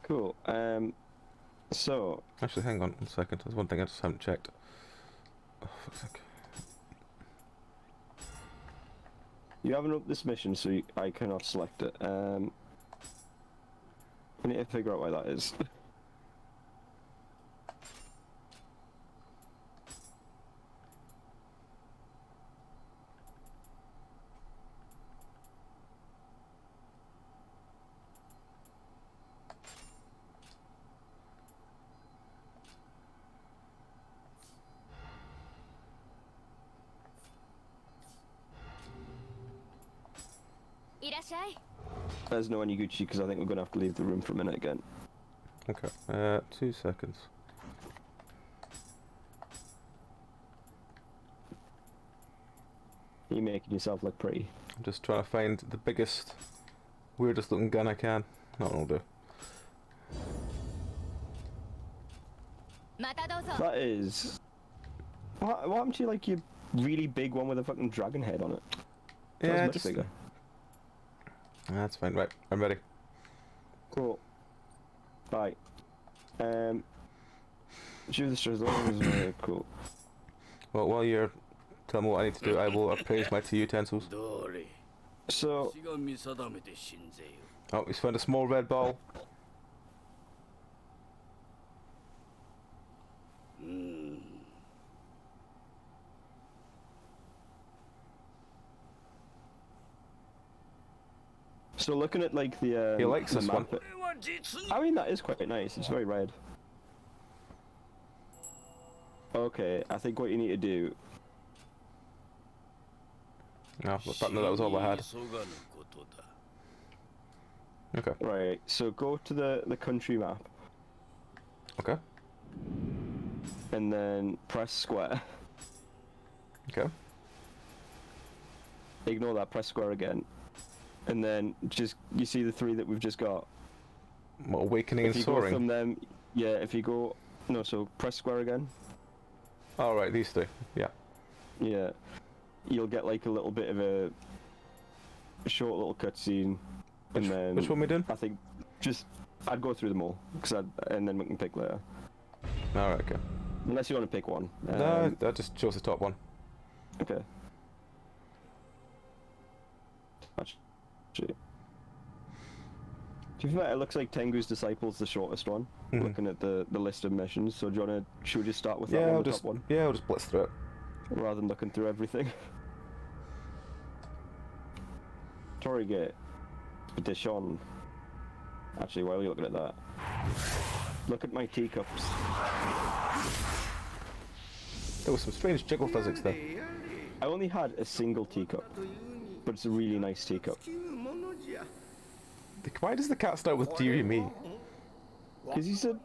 Cool. So Actually, hang on 1 second. There's one thing I just haven't checked. Oh, fuck's sake. you haven't upped this mission, so I cannot select it. I need to figure out why that is. There's no Aniguchi because I think we're gonna have to leave the room for a minute again. Okay, 2 seconds. You're making yourself look pretty. I'm just trying to find the biggest, weirdest looking gun I can. That'll do. That is. What happened to like your really big one with a fucking dragon head on it? That was much just bigger. That's fine. Right, I'm ready. Cool. Bye. Choose the stars. Very cool. Well, while you're telling me what I need to do, I will appraise my tea utensils. So, Oh, he's found a small red ball. looking at like the He likes the this map, one. I mean that is quite nice. It's very red. Okay, I think what you need to do. No, apparently that was all I had. Okay. Right, so go to the country map Okay. and then press square. Okay. Ignore that, press square again. And then just, you see the three that we've just got? What, awakening If and you go soaring? from them, yeah, if you go, no, so press square again. Oh, right, these two. Yeah. Yeah. You'll get like a little bit of a short little cutscene. And then Which one we doing? I think just, I'd go through them all, and then we can pick later. Alright, okay. Unless you want to pick one. No, I just chose the top one. Okay. Actually, to be fair, it looks like Tengu's Disciple's the shortest one, Mhm. looking at the list of missions, so do you wanna, should we just start with that Yeah, one, I'll the just top one, I'll just blitz through it. rather than looking through everything? Torigate. Expedition. Actually, while you're looking at that, look at my teacups. There was some strange jiggle physics there. I only had a single teacup, but it's a really nice teacup. Why does the cat start with "dearie me"? Because he's an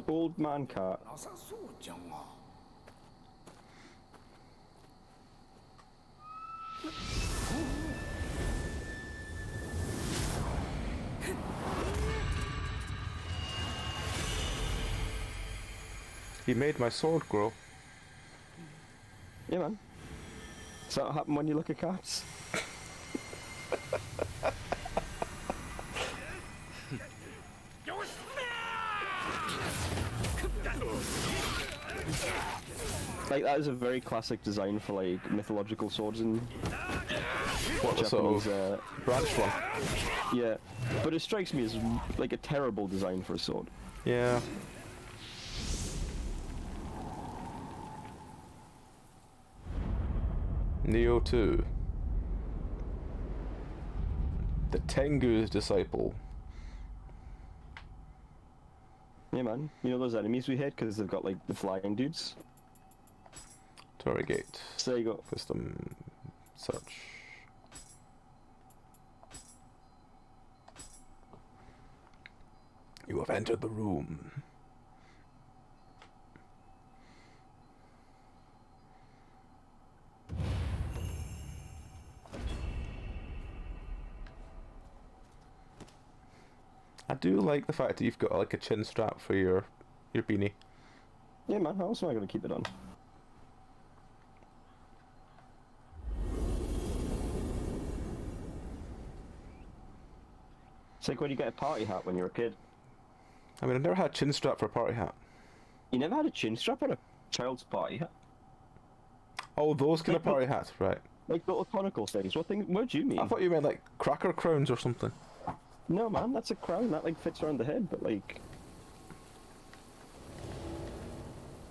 old man cat. He made my sword grow. Yeah, man. Does that happen when you look at cats? Like, that is a very classic design for like mythological swords and What the sort Japanese. of branched one? Yeah, but it strikes me as like a terrible design for a sword. Yeah. Nioh 2. The Tengu's Disciple. Yeah, man. You know those enemies we hit because they've got like the flying dudes? Torrigate. So there you go. Custom search. You have entered the room. I do like the fact that you've got like a chin strap for your beanie. Yeah, man. How else am I going to keep it on? It's like when you get a party hat when you're a kid. I mean, I've never had a chin strap for a party hat. You never had a chin strap on a child's party hat? Oh, those kind of party hats, right. Like little conical things. What do you mean? I thought you meant like cracker crowns or something. No, man, that's a crown. That like fits around the head, but like...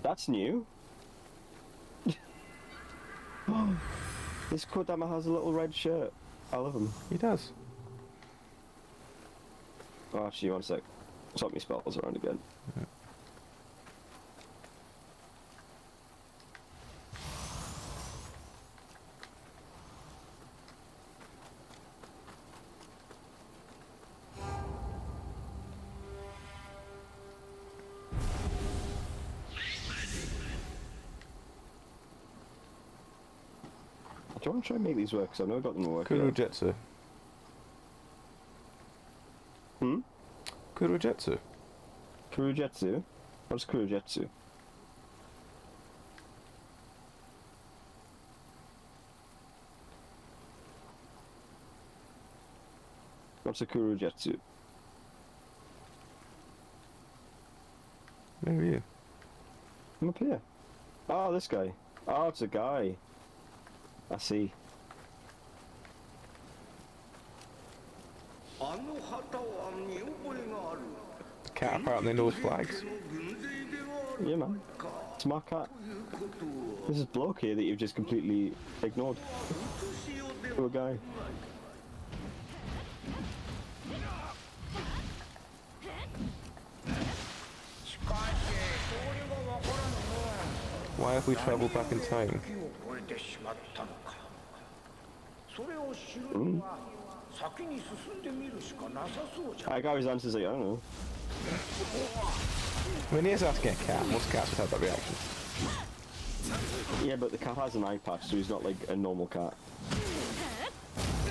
That's new. This Kodama has a little red shirt. I love him. He does. Oh, actually, one sec. Swap me spells around again. Yeah. Do you want to try and make these work? Because I know I got them to work. Kurujutsu. Hmm? Kurujutsu. Kurujutsu? What's Kurujutsu? What's a Kurujutsu? Where are you? I'm up here. Oh, this guy. Oh, it's a guy. I see. The cat apparently knows flags. Yeah, man. It's my cat. This is bloke here that you've just completely ignored. Poor guy. Why have we travelled back in time? That guy was answers like, I don't know. I mean, he is asking a cat. Most cats would have that reaction. Yeah, but the cat has an eye patch, so he's not like a normal cat.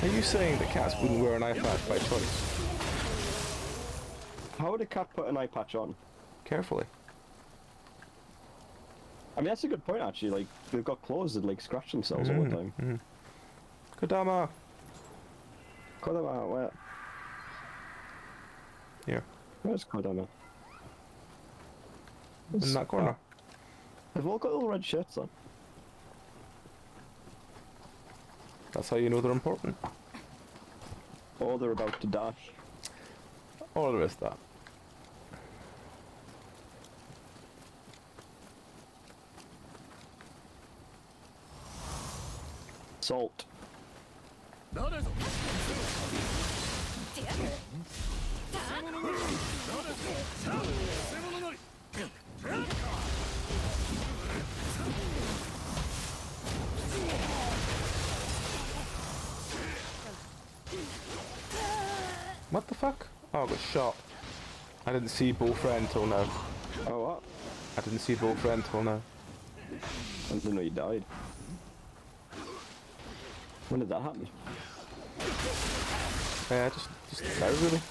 Are you saying that cats wouldn't wear an eye patch by choice? How would a cat put an eye patch on? Carefully. I mean, that's a good point, actually. Like, they've got claws that, like, scratch themselves all the time. Kodama! Kodama, where? Here. Where's Kodama? In that corner. They've all got little red shirts on. That's how you know they're important. Or they're about to die. Or there is that. Salt. What the fuck? Oh, I got shot. I didn't see Bullfriend until now. Oh, what? I didn't see Bullfriend until now. I didn't know you died. When did that happen? Yeah, just died really.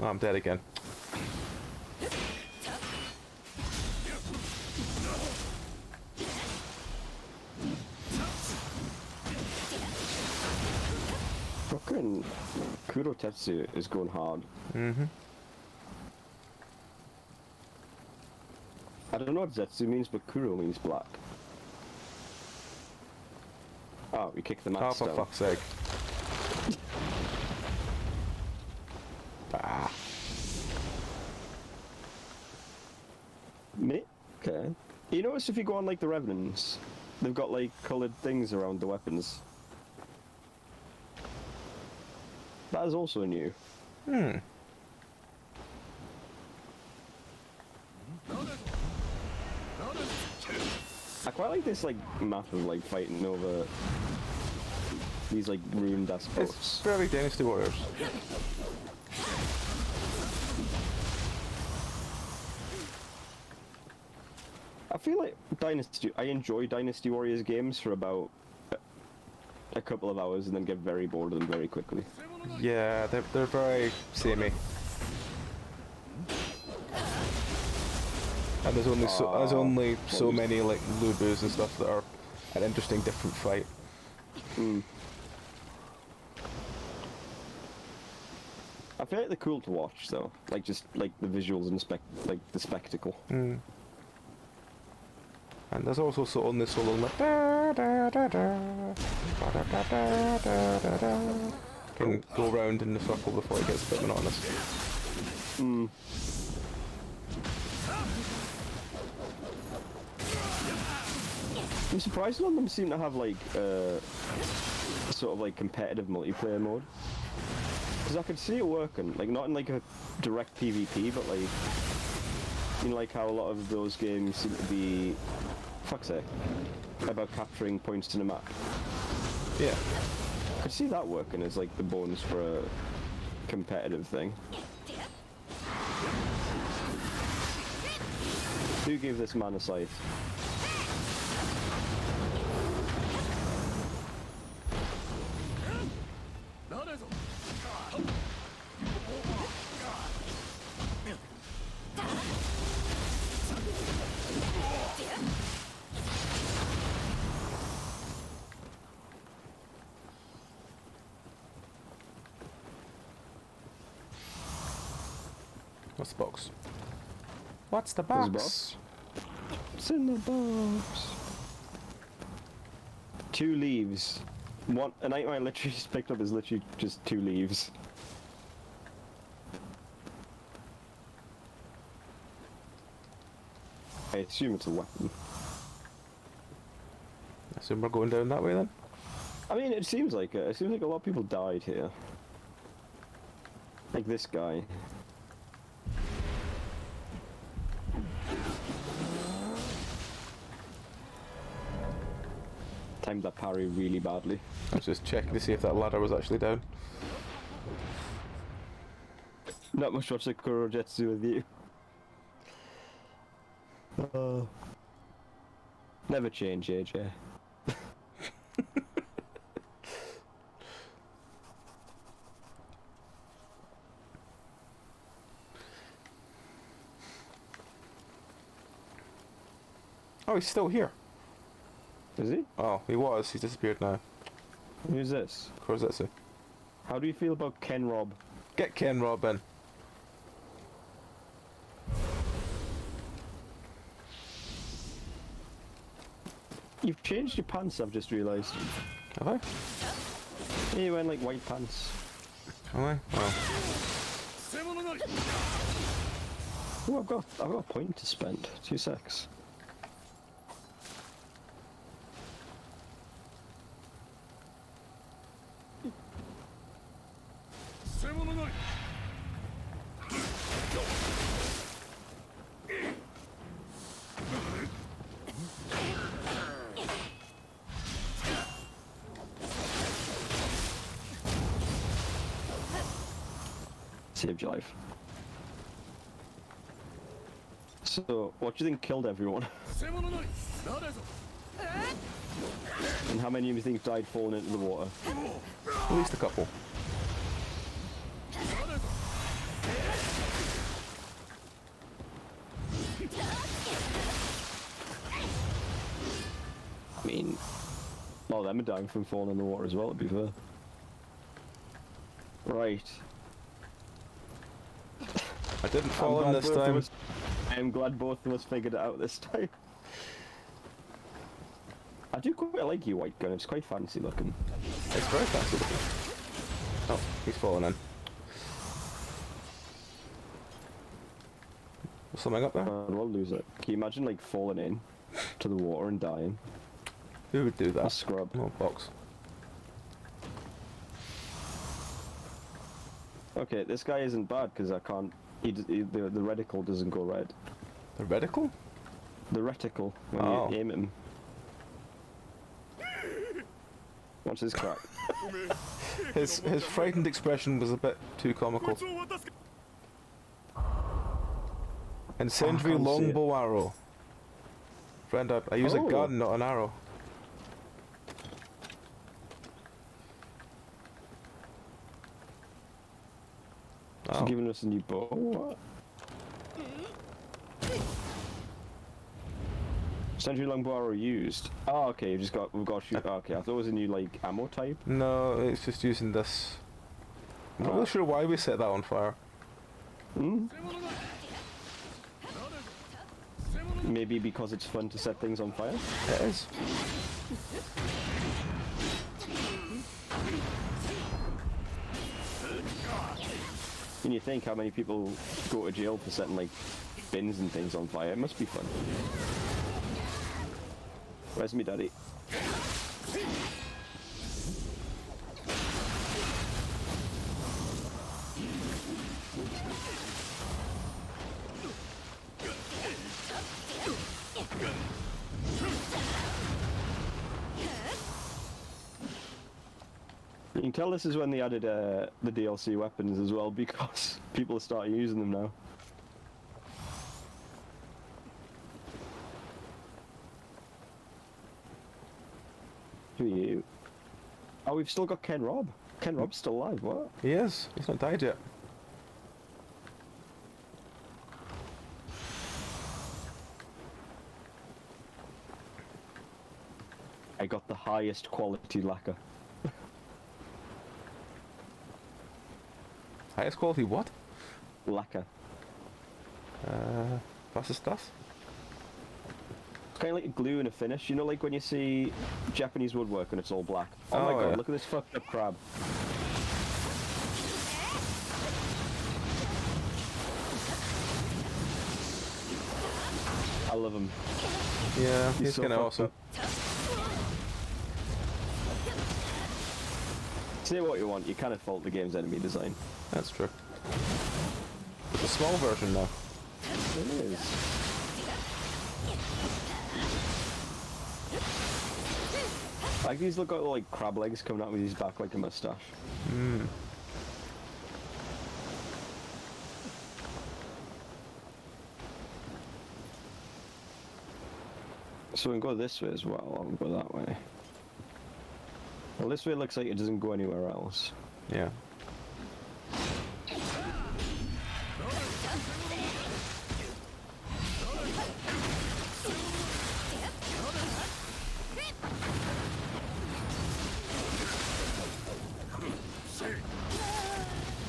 Oh, I'm dead again. Fucking Kurotetsu is going hard. I don't know what Zetsu means, but Kuro means black. Oh, we kicked the Oh, mats for down. fuck's sake. Ah. Me? Okay. You notice if you go on like the Revenants, they've got like coloured things around the weapons. That is also new. I quite like this like map of like fighting over these like ruined ass It's boats. very Dynasty Warriors. I feel like I enjoy Dynasty Warriors games for about a couple of hours and then get very bored of them very quickly. Yeah, they're very samey. And there's only so many like Lubus and stuff that are an interesting different fight. I feel like they're cool to watch, though. Like just like the visuals and like the spectacle. And there's also sort of this along like da, da, da, da, da, da, da, da, da, da, da. Can go around in the circle before it gets a bit monotonous. I'm surprised none of them seem to have like sort of like competitive multiplayer mode. Because I could see it working, like not in like a direct PvP, but like, you know, like how a lot of those games seem to be, fuck's sake, about capturing points to the map. Yeah. I could see that working as like the bonus for a competitive thing. Who gave this man a scythe? What's the box? What's the There's a box? box. It's in the box. 2 leaves. An item I literally just picked up is literally just 2 leaves. I assume it's a weapon. I assume we're going down that way then? I mean, it seems like it. It seems like a lot of people died here. Like this guy. Timed that parry really badly. I was just checking to see if that ladder was actually down. Not much what's a Kurojetsu with you. Never change, AJ. Oh, he's still here. Is he? Oh, he was. He's disappeared now. Who's this? Kurozetsu. How do you feel about Ken Rob? Get Ken Robin. You've changed your pants, I've just realised. Have I? Yeah, you're wearing like white pants. Have I? Oh. Oh, I've got a point to spend. 2 secs. Saved your life. So, what do you think killed everyone? And how many of you think died falling into the water? At least a couple. I mean, a lot of them are dying from falling in the water as well, to be fair. Right. I didn't fall in this time. I am glad both of us figured it out this time. I do quite like your white gun, it's quite fancy looking. It's very fancy looking. Oh, he's fallen in. There's something up there? We'll lose it. Can you imagine like falling in to the water and dying? Who would do that? A scrub. Oh, box. Okay, this guy isn't bad because I can't. The reticle doesn't go red. The reticle? The reticle when Oh. you aim at him. What's his crack? His frightened expression was a bit too comical. Incendiary can't see it. longbow arrow. Friend, I use a Oh. gun, not an arrow. He's Oh. giving us a new bow. What? Century longbow arrow used. Oh, okay. We've got to shoot. Oh, okay, I thought it was a new like ammo type. No, it's just using this. I'm not really sure why we set that on fire. Maybe because it's fun to set things on fire? It is. When you think how many people go to jail for setting like bins and things on fire, it must be fun. Where's me daddy? You can tell this is when they added the DLC weapons as well, because people are starting using them now. Who are you? Oh, we've still got Ken Robb. Ken Robb's still alive, what? He is. He's not died yet. I got the highest quality lacquer. Highest quality what? Lacquer. That's the stuff. It's kind of like a glue and a finish. You know, like when you see Japanese woodwork and it's all black. Oh, my Oh, god, yeah. look at this fucked up crab. I love him. Yeah, he's so kind of fucked awesome. up. Say what you want, you can't fault the game's enemy design. That's true. It's a small version now. It is. Like these look like crab legs coming out with his back like a mustache. So we can go this way as well, I'll go that way. Well, this way looks like it doesn't go anywhere else. Yeah.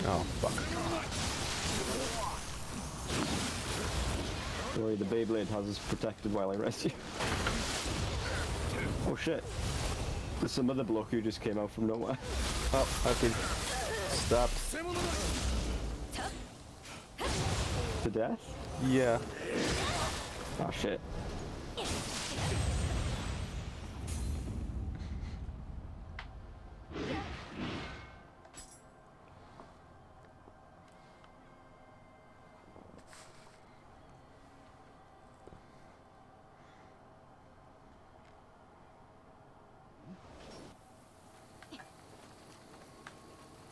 Oh, fuck. Don't worry, the Beyblade has us protected while I rescue. Oh shit. There's some other bloke who just came out from nowhere. Oh, I've been stabbed. To death? Yeah. Oh shit.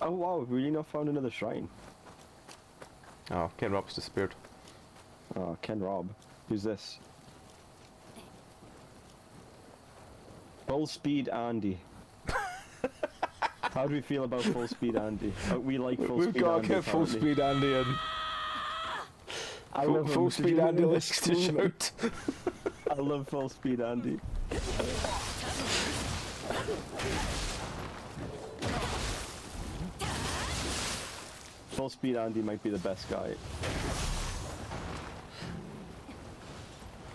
Oh wow, we've really not found another shrine. Oh, Ken Robb's disappeared. Oh, Ken Robb. Who's this? Full Speed Andy. How do we feel about Full Speed Andy? We like Full We've Speed got Andy. to get Full apparently. Speed Andy in. I Full, love him. full Did Speed you Andy know likes to this? shout. I love Full Speed Andy. Full Speed Andy might be the best guy.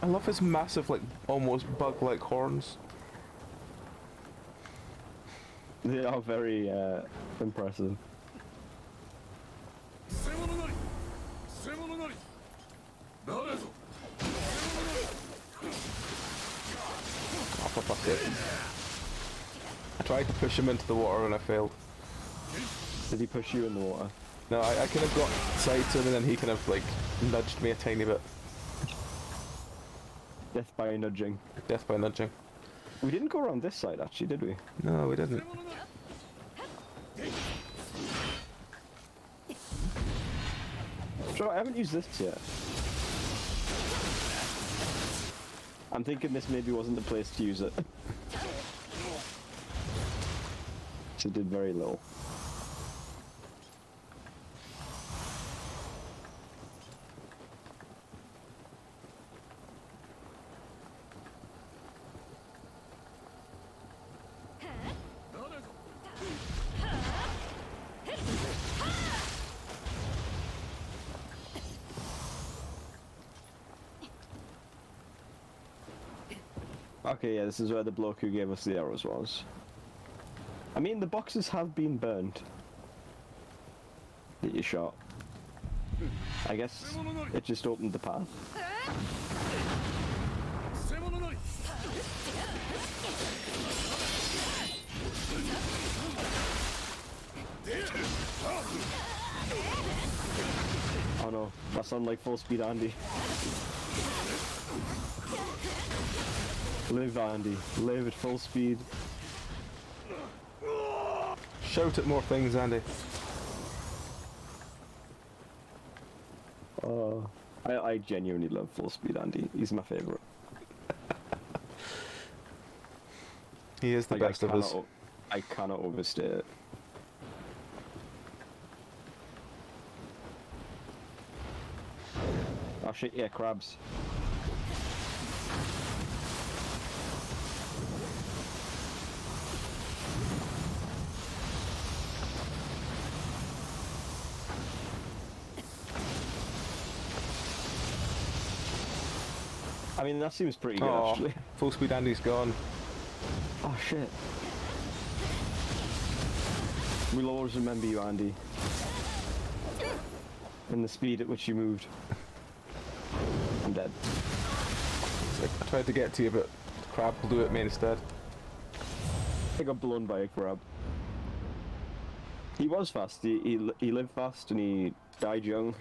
I love his massive, like, almost bug-like horns. They are very impressive. Oh, for fuck's sake. I tried to push him into the water and I failed. Did he push you in the water? No, I kind of got side to him and then he kind of, like, nudged me a tiny bit. Death by nudging. Death by nudging. We didn't go around this side actually, did we? No, we didn't. Sure, I haven't used this yet. I'm thinking this maybe wasn't the place to use it. So it did very little. Okay, yeah, this is where the bloke who gave us the arrows was. I mean, the boxes have been burned. That you shot. I guess it just opened the path. Oh no, that sounded like full speed Andy. Live Andy, live at full speed. Shout at more things, Andy. I genuinely love full speed Andy. He's my favourite. He is the Like, best of us. I cannot overstate it. Oh shit, yeah, crabs. I mean, that seems pretty good, Oh, actually. full speed Andy's gone. Oh shit. We'll always remember you, Andy. And the speed at which you moved. I'm dead. I tried to get to you, but the crab will do it me instead. I got blown by a crab. He was fast. He lived fast and he died young.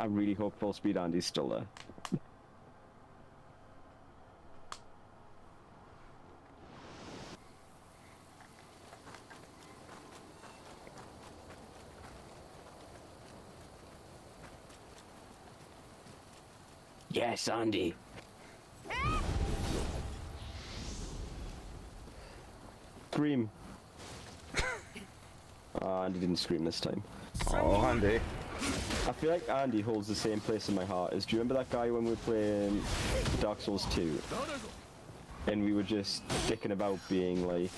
I really hope full speed Andy's still there. Yes, Andy. Scream. Andy didn't scream this time. Oh, Andy. I feel like Andy holds the same place in my heart as, do you remember that guy when we were playing Dark Souls 2? And we were just dicking about being like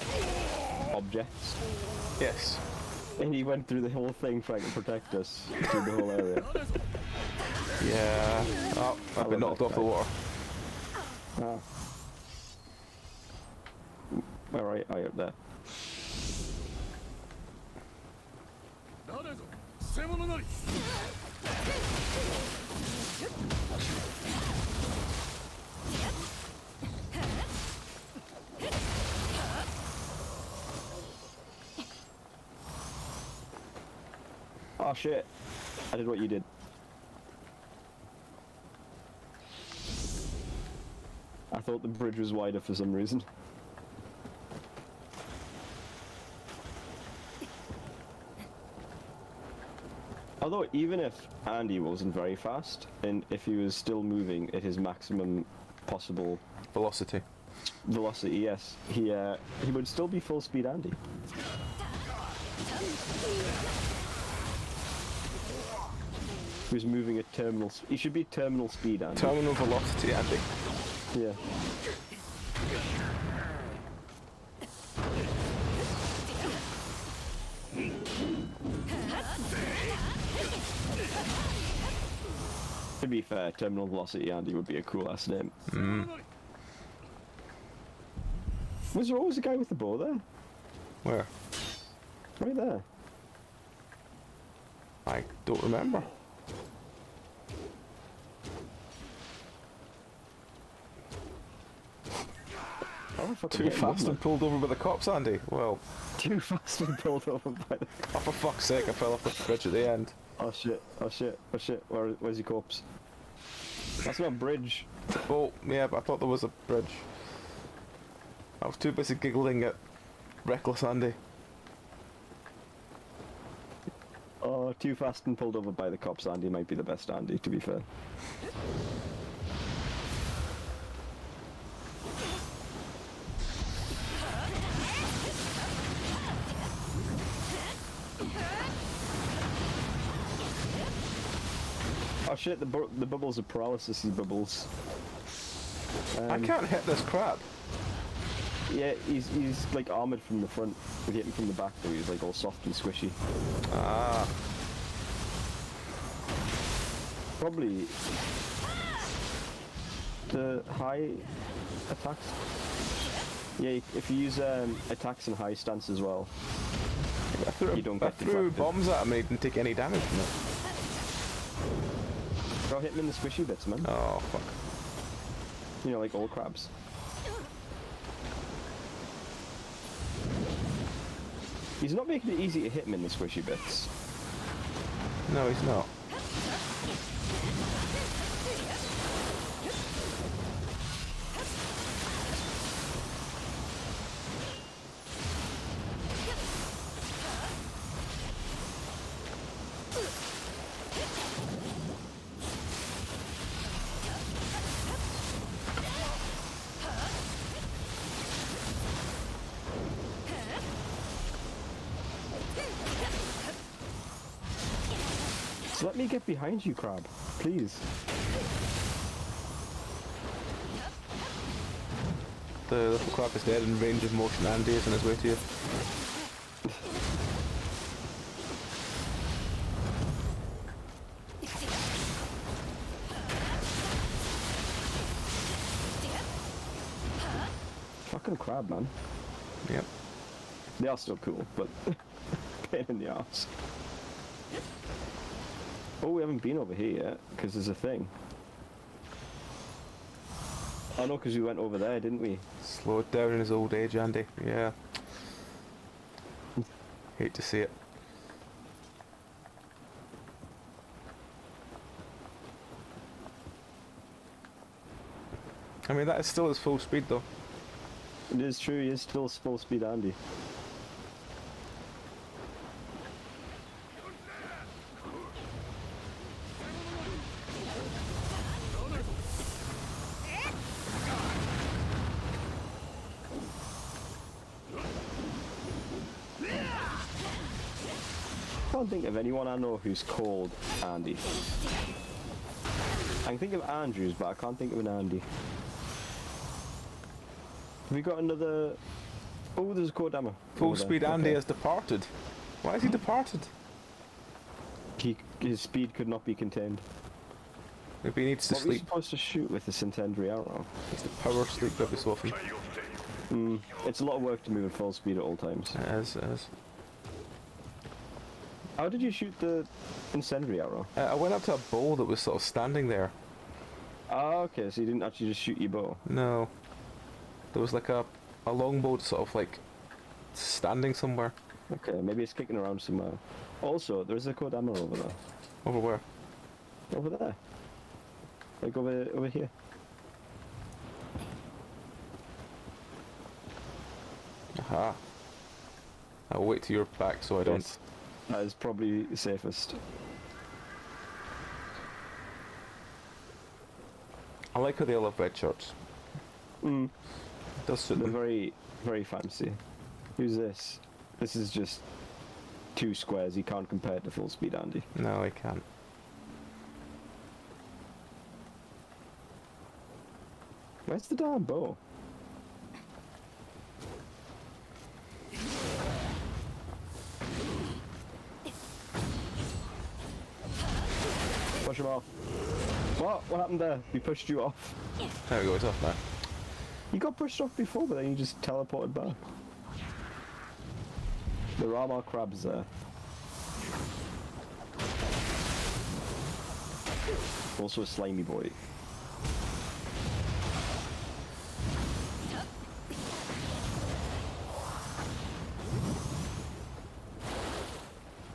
objects? Yes. And he went through the whole thing trying to protect us through the whole area. Yeah. Oh, I've been knocked off the water. Ah. Alright, I up there. Oh shit, I did what you did. I thought the bridge was wider for some reason. Although, even if Andy wasn't very fast, and if he was still moving at his maximum possible Velocity. velocity, yes, he would still be full speed Andy. He was moving at terminal. He should be terminal speed Andy. Terminal velocity, Andy. Yeah. To be fair, terminal velocity Andy would be a cool ass name. Was there always a guy with the bow there? Where? Right there. I don't remember. Oh, I fucking Too hit him, fast wasn't and pulled over by the cops, Andy. Well, I? Too fast and pulled over by the... oh, for fuck's sake, I fell off the bridge at the end. Oh shit, oh shit, oh shit, where's your corpse? That's not a bridge. Oh, yeah, but I thought there was a bridge. I was too busy giggling at reckless Andy. Oh, too fast and pulled over by the cops Andy might be the best Andy, to be fair. Oh shit, the bubbles are paralysis bubbles. I can't hit this crab. Yeah, he's like armoured from the front. If you hit him from the back though, he's like all soft and squishy. Ah. Probably the high attacks. Yeah, if you use attacks in high stance as well. I threw, You don't I get threw deflected. bombs at him and he didn't take any damage from it. Bro, hit him in the squishy bits, man. Oh, fuck. You know, like all crabs. He's not making it easy to hit him in the squishy bits. No, he's not. So let me get behind you, crab. Please. The little crab is dead in range of motion. Andy is on his way to you. Fucking crab, man. Yep. They are still cool, but pain in the ass. Oh, we haven't been over here yet, because there's a thing. Oh no, because we went over there, didn't we? Slowed down in his old age, Andy. Yeah. Hate to see it. I mean, that is still his full speed, though. It is true, he is still full speed Andy. I can't think of anyone I know who's called Andy. I can think of Andrews, but I can't think of an Andy. Have we got another... Oh, there's a Kodama. Full over there. speed Andy Okay. has departed. Why has he departed? His speed could not be contained. Maybe he needs to What were we sleep. supposed to shoot with the centenary arrow? He needs to power sleep every so often. It's a lot of work to move at full speed at all times. It is, it is. How did you shoot the incendiary arrow? I went up to a bowl that was sort of standing there. Ah, okay, so you didn't actually just shoot your bow. No. There was like a longbow sort of like standing somewhere. Okay, maybe it's kicking around somewhere. Also, there's a Kodama over there. Over where? Over there. Like over here. Aha. I'll wait till you're back so I don't... Yes. That is probably the safest. I like how they all have red shirts. Mm. It does suit They're them. very, very fancy. Who's this? This is just 2 squares. You can't compare it to full speed Andy. No, I can't. Where's the damn bow? Push him off. What? What happened there? We pushed you off. There we go, it's off now. You got pushed off before, but then you just teleported back. There are more crabs there. Also a slimy boy.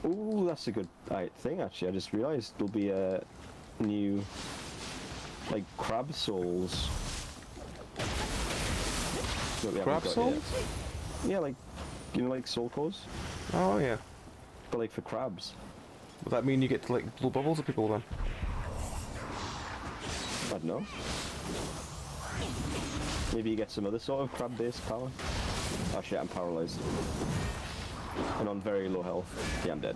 Ooh, that's a good thing actually. I just realised there'll be a new, like, crab souls. that we haven't Crab got souls? yet. Yeah, like, you know, like soul cores, Oh yeah. but like for crabs. Would that mean you get to like blow bubbles at people then? I don't know. Maybe you get some other sort of crab-based power. Oh shit, I'm paralysed. And on very low health. Yeah, I'm dead.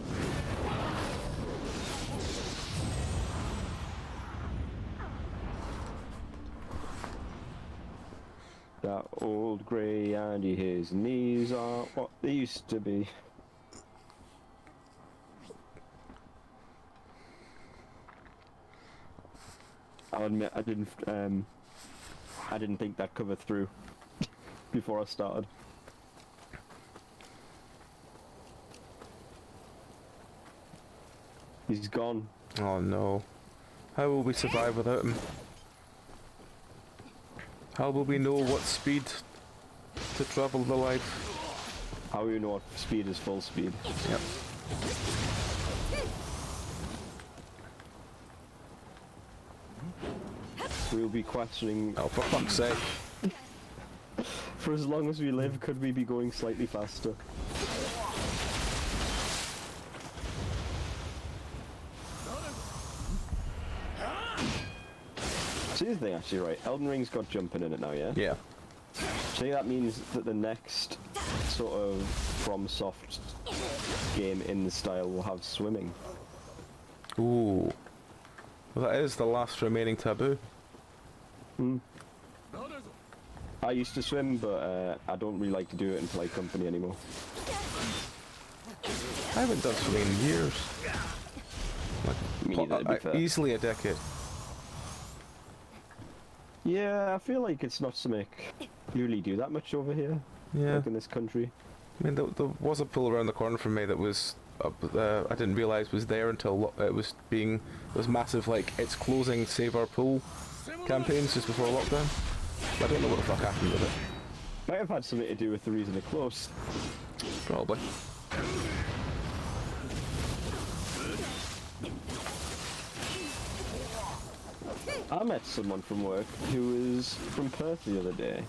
That old grey Andy, his knees aren't what they used to be. I'll admit I didn't think that cover through before I started. He's gone. Oh no. How will we survive without him? How will we know what speed to travel the life? How do you know what speed is full speed? Yep. We'll be questioning, Oh, for fuck's sake. for as long as we live, could we be going slightly faster? So here's the thing, actually, right? Elden Ring's got jumping in it now, yeah? Yeah. Do you think that means that the next sort of FromSoft game in the style will have swimming? Ooh. Well, that is the last remaining taboo. I used to swim, but I don't really like to do it until I company anymore. I haven't done swimming in years. Me neither, to be fair. Easily a decade. Yeah, I feel like it's not something you really do that much over here, Yeah. like in this country. I mean, there was a pool around the corner from me that was, I didn't realise was there until it was massive, like, it's closing Save Our Pool campaigns just before lockdown. I don't know what the fuck happened with it. Might have had something to do with the reason it closed. Probably. I met someone from work who was from Perth the other day.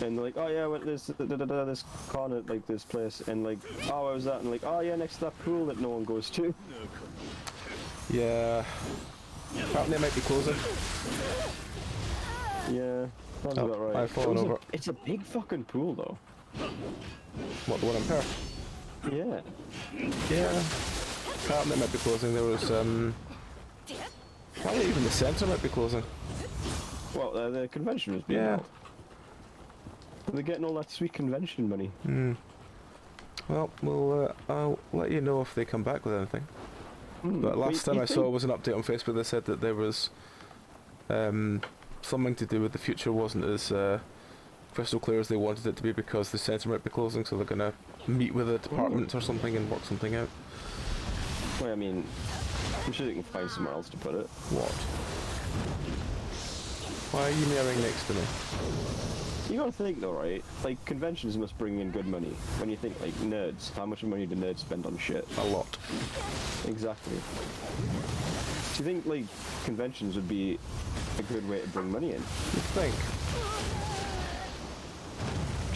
And they're like, oh yeah, I went to this corner, like this place, and like, oh, where was that? And like, oh yeah, next to that pool that no one goes to. Yeah. Apparently it might be closing. Yeah, that's about right. I've fallen over. It's a big fucking pool though. What, the one in Perth? Yeah. Yeah. Apparently it might be closing. There was, probably even the centre might be closing. Well, the convention was being held. They're getting all that sweet convention money. Well, I'll let you know if they come back with anything. But last time I saw was an update on Facebook. They said that there was something to do with the future wasn't as crystal clear as they wanted it to be because the centre might be closing, so they're gonna meet with the departments or something and work something out. Well, I mean, I'm sure they can find somewhere else to put it. What? Why are you mirroring next to me? You gotta think though, right? Like, conventions must bring in good money. When you think, like, nerds, how much money do nerds spend on shit? A lot. Exactly. Do you think, like, conventions would be a good way to bring money in? You think?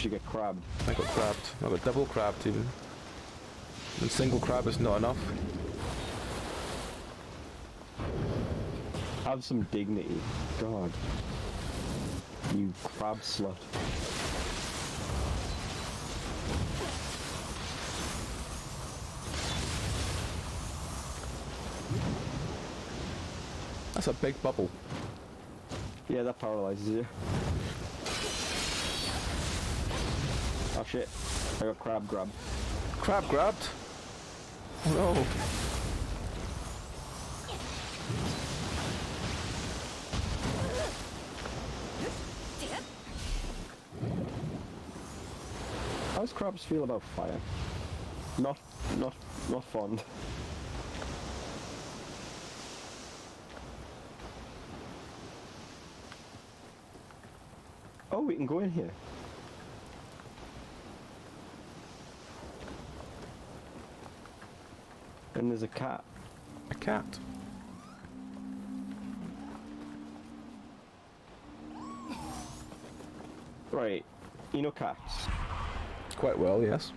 You get crabbed. I got crabbed. I got double crabbed even. And single crab is not enough. Have some dignity. God. You crab slut. That's a big bubble. Yeah, that paralyzes you. Oh shit. I got crab grabbed. Crab grabbed? Oh no. How does crabs feel about fire? Not fond. Oh, we can go in here. And there's a cat. A cat. Right. You know cats. Quite well, yes.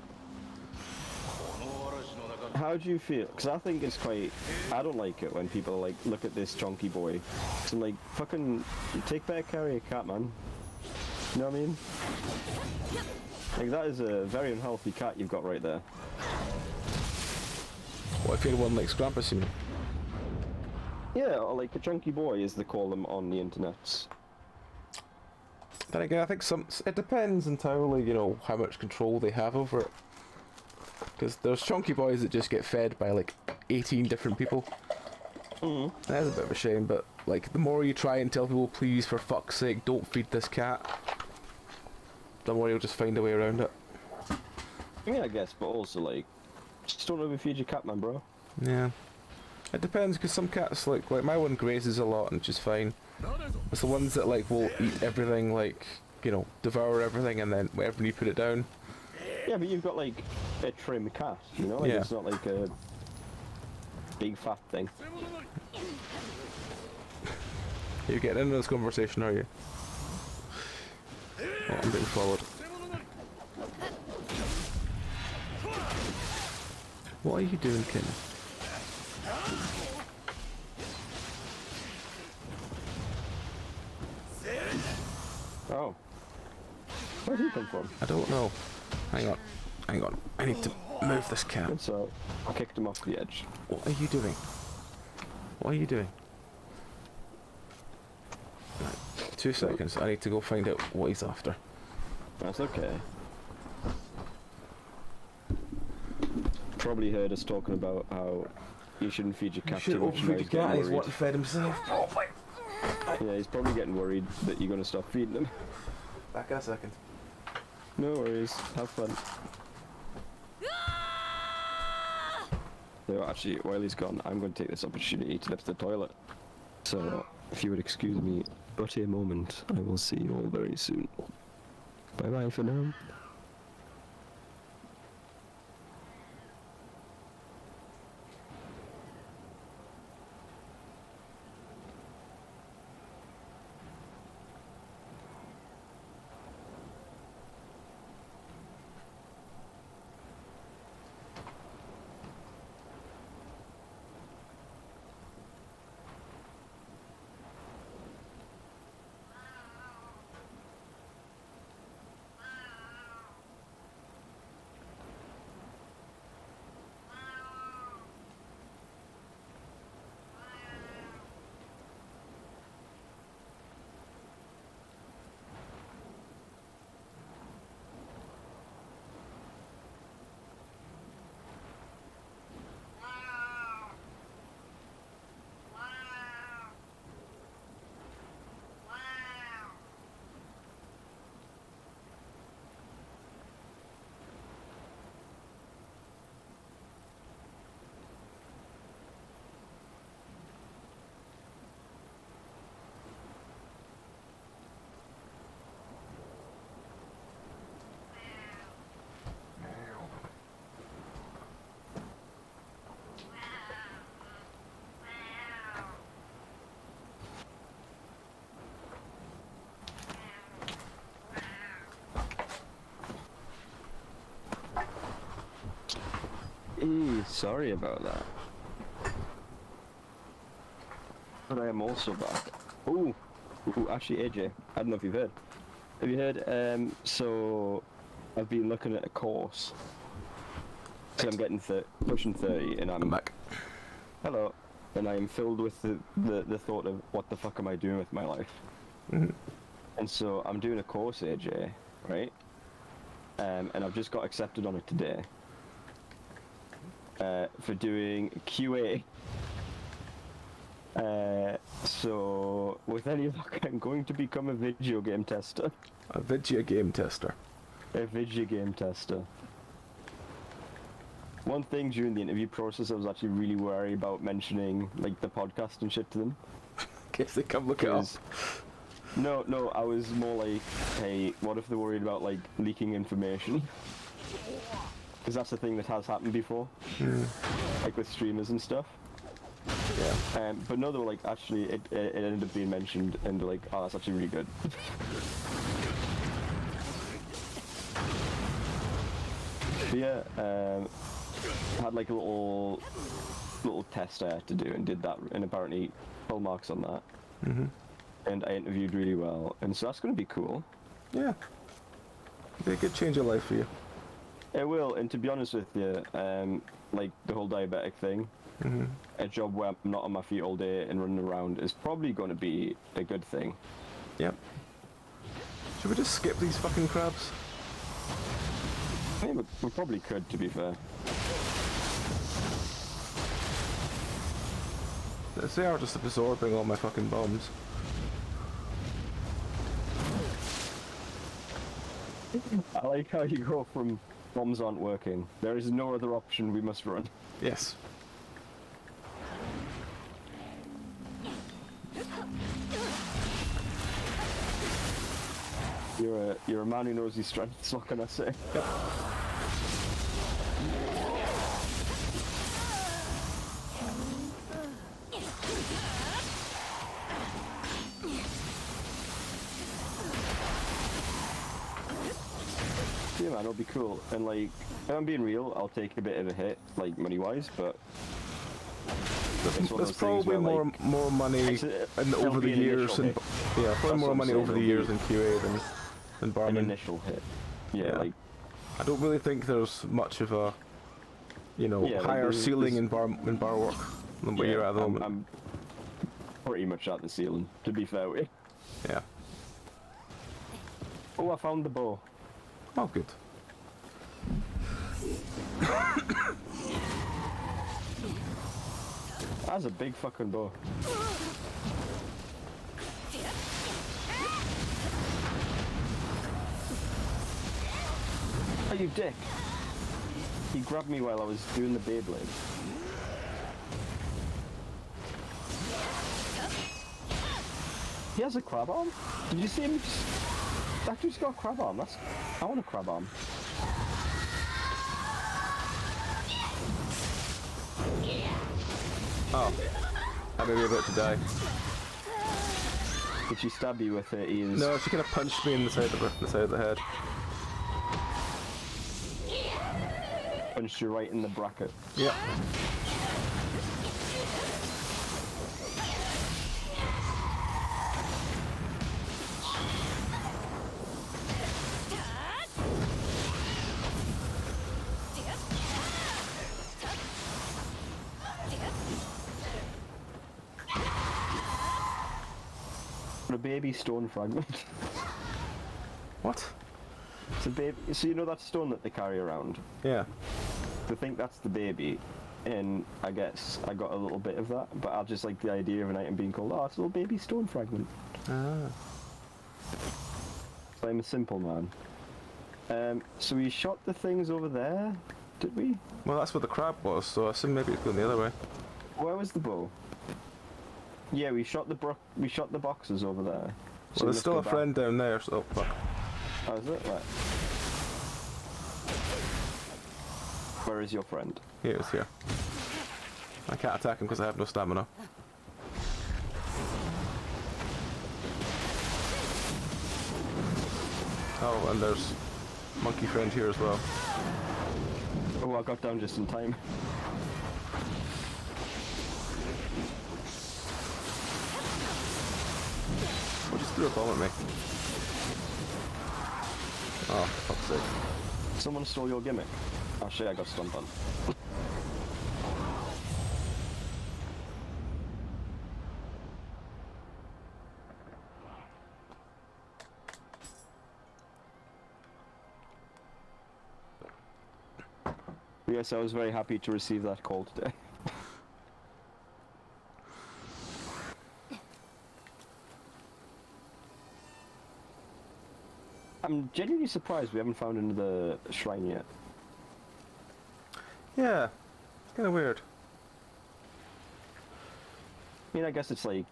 How do you feel? Because I think it's quite... I don't like it when people like look at this chunky boy. So I'm like, fucking take better care of your cat, man. You know what I mean? Like, that is a very unhealthy cat you've got right there. What if you're one like Scrampus, you mean? Yeah, or like a chunky boy, as they call them on the internet. Then again, I think it depends entirely, you know, how much control they have over it. Because there's chunky boys that just get fed by like 18 different people That is a bit of a shame, but like the more you try and tell people, please, for fuck's sake, don't feed this cat, the more you'll just find a way around it. Yeah, I guess, but also like, just don't overfeed your cat, man, bro. Yeah. It depends, because some cats, like my one grazes a lot and just fine. It's the ones that like will eat everything, like, you know, devour everything, and then whenever you put it down. Yeah, but you've got like a trim cat, you know? Like, Yeah. it's not like a big fat thing. You're getting into this conversation, are you? Oh, I'm being followed. What are you doing, Kenneth? Oh. Where did he come from? I don't know. Hang on. Hang on. I need to move this cat. And so, I kicked him off the edge. What are you doing? What are you doing? Right, 2 seconds. I need to go find out what he's after. That's okay. Probably heard us talking about how you shouldn't feed your cat too much. Feed the cat. He's wanting to feed himself. Yeah, he's probably getting worried that you're going to stop feeding him. Back in a second. No worries, have fun. So actually, while he's gone, I'm going to take this opportunity to lift the toilet. So, if you would excuse me but a moment, I will see you all very soon. Bye bye for now. Sorry about that. But I am also back. Ooh, actually AJ, I don't know if you've heard. Have you heard, so I've been looking at a course. So I'm getting pushing 30 and I'm back. Hello. And I am filled with the thought of what the fuck am I doing with my life? Mm-hmm. And so I'm doing a course, AJ, right? And I've just got accepted on it today. For doing QA. So with any luck, I'm going to become a video game tester. A video game tester. A video game tester. One thing during the interview process, I was actually really worried about mentioning like the podcast and shit to them. In case they come look it up. No, I was more like, hey, what if they're worried about like leaking information? Because that's the thing that has happened before, like with streamers and stuff. Yeah. But no, they were like, actually, it ended up being mentioned, and they're like, oh, that's actually really good. But yeah, had like a little test I had to do, and did that, and apparently full marks on that. Mm-hmm. And I interviewed really well, and so that's going to be cool. Yeah. Be a good change of life for you. It will, and to be honest with you, like the whole diabetic thing, a job where I'm not on my feet all day and running around is probably going to be a good thing. Yep. Should we just skip these fucking crabs? I think we probably could, to be fair. They are just absorbing all my fucking bombs. I like how you go from bombs aren't working. There is no other option, we must run. Yes. You're a man who knows his strengths, what can I say? Yep. Yeah man, it'll be cool. And like, if I'm being real, I'll take a bit of a hit, like money-wise, but... There's probably where, more like, more money over the years, and yeah, probably more money over the years in QA than an barman. initial hit. Yeah, Yeah. like... I don't really think there's much of a, you know, Yeah, like higher there's- ceiling in bar work than where you're at the moment. I'm pretty much at the ceiling, to be fair with you. Yeah. Oh, I found the bow. Oh, good. That's a big fucking bow. Oh, you dick. He grabbed me while I was doing the Beyblade. He has a crab arm? Did you see him? That dude's got a crab arm. I want a crab arm. Oh. I may be about to die. Did she stab you with her ears? No, she kind of punched me in the side of the head. Punched you right in the bracket. Yeah. A baby stone fragment. What? It's a baby. So you know that stone that they carry around? Yeah. They think that's the baby, and I guess I got a little bit of that, but I just like the idea of an item being called, oh, it's a little baby stone fragment. Ah. So I'm a simple man. So we shot the things over there, did we? Well, that's where the crab was, so I assume maybe it's going the other way. Where was the bow? Yeah, we shot the boxes over there. So Well, we there's must still go a back. friend down there, so... Oh, fuck. Oh, is it? Right. Where is your friend? He is here. I can't attack him because I have no stamina. Oh, and there's monkey friend here as well. Oh, I got down just in time. Well, just threw a bomb at me. Oh, for fuck's sake. Someone stole your gimmick. Oh shit, I got stunned on. Yes, I was very happy to receive that call today. I'm genuinely surprised we haven't found another shrine yet. Yeah, it's kind of weird. I mean, I guess it's like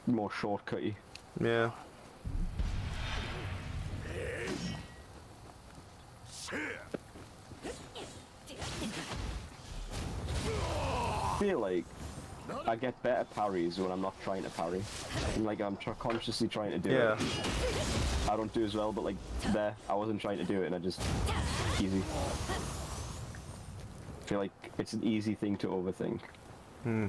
more shortcutty. Yeah. I feel like I get better parries when I'm not trying to parry. And like I'm consciously trying to do it. I don't do as well, but like there, I wasn't trying to do it and I just easy. I feel like it's an easy thing to overthink. Hmm.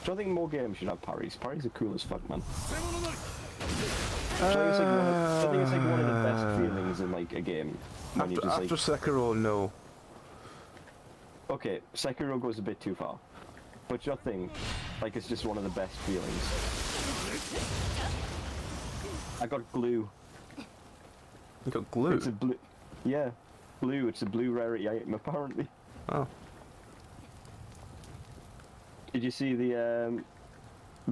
Do I think more games should have parries? Parries are cool as fuck, man. I think it's like one of the best feelings in like a game. When you just, After like, Sekiro, no. okay, Sekiro goes a bit too far. But your thing, like it's just one of the best feelings. I got glue. You got glue? It's a blue. Yeah, blue. It's a blue rarity item apparently. Oh. Did you see the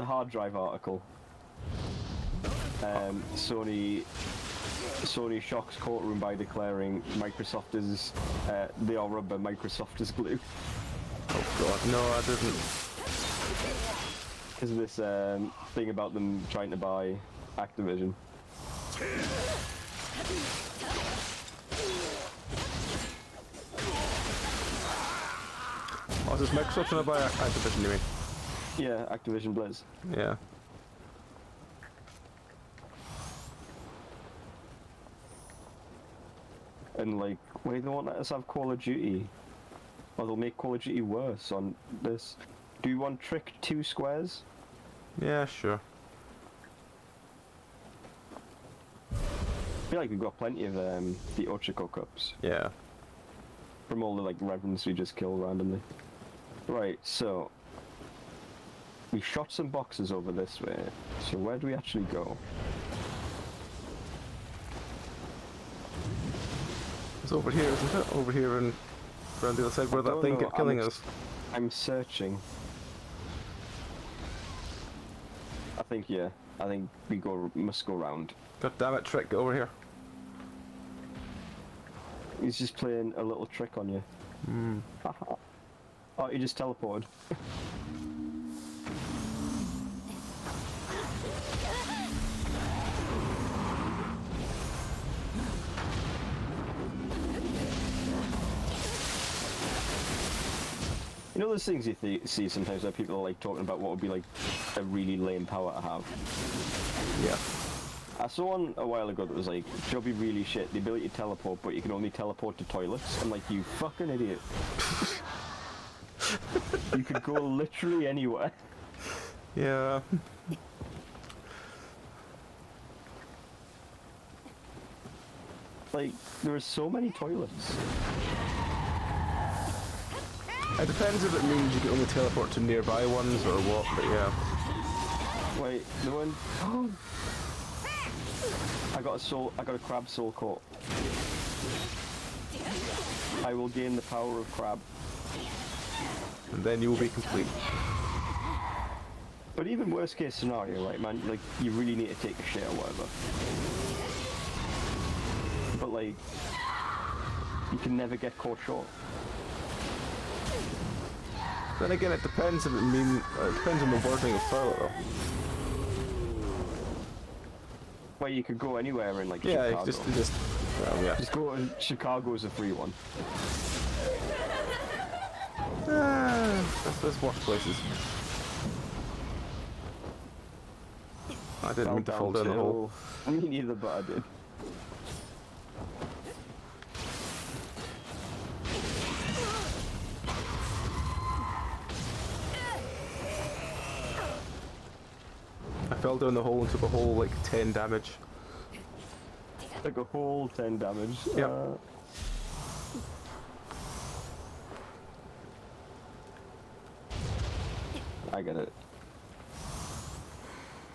hard drive article? Sony shocks courtroom by declaring Microsoft is they are rubber, Microsoft is glue. Oh god, no, I didn't. Because of this thing about them trying to buy Activision. Oh, is this Microsoft trying to buy Activision, you mean? Yeah, Activision Blizz. Yeah. And like, why they won't let us have Call of Duty? Or they'll make Call of Duty worse on this. Do you want Trick 2 squares? Yeah, sure. I feel like we've got plenty of the Ochiko cups. Yeah. From all the like reverends we just killed randomly. Right, so we shot some boxes over this way. So where do we actually go? It's over here, isn't it? Over here and around the other side where that thing kept killing us. I'm searching. I think yeah. I think we must go round. God damn it, Trick, get over here. He's just playing a little trick on you. Hmm. Oh, he just teleported. You know those things you see sometimes where people are like talking about what would be like a really lame power to have? Yeah. I saw one a while ago that was like, it'll be really shit, the ability to teleport, but you can only teleport to toilets. I'm like, you fucking idiot. You could go literally anywhere. Yeah. Like, there are so many toilets. It depends if it means you can only teleport to nearby ones or what, but yeah. Wait, the one... Oh. I got a crab soul coat. I will gain the power of crab. And then you will be complete. But even worst case scenario, right, man, like, you really need to take a shit or whatever. But like, you can never get caught short. Then again, it depends if it depends on the wording of toilet though. Where you could go anywhere in like Yeah, Chicago. just well, yeah. Just go to Chicago as a free one. There's worse places. I didn't mean to fall down the hole. Me neither, but I did. I fell down the hole and took a whole like 10 damage. Like a whole 10 damage. Yep. I get it.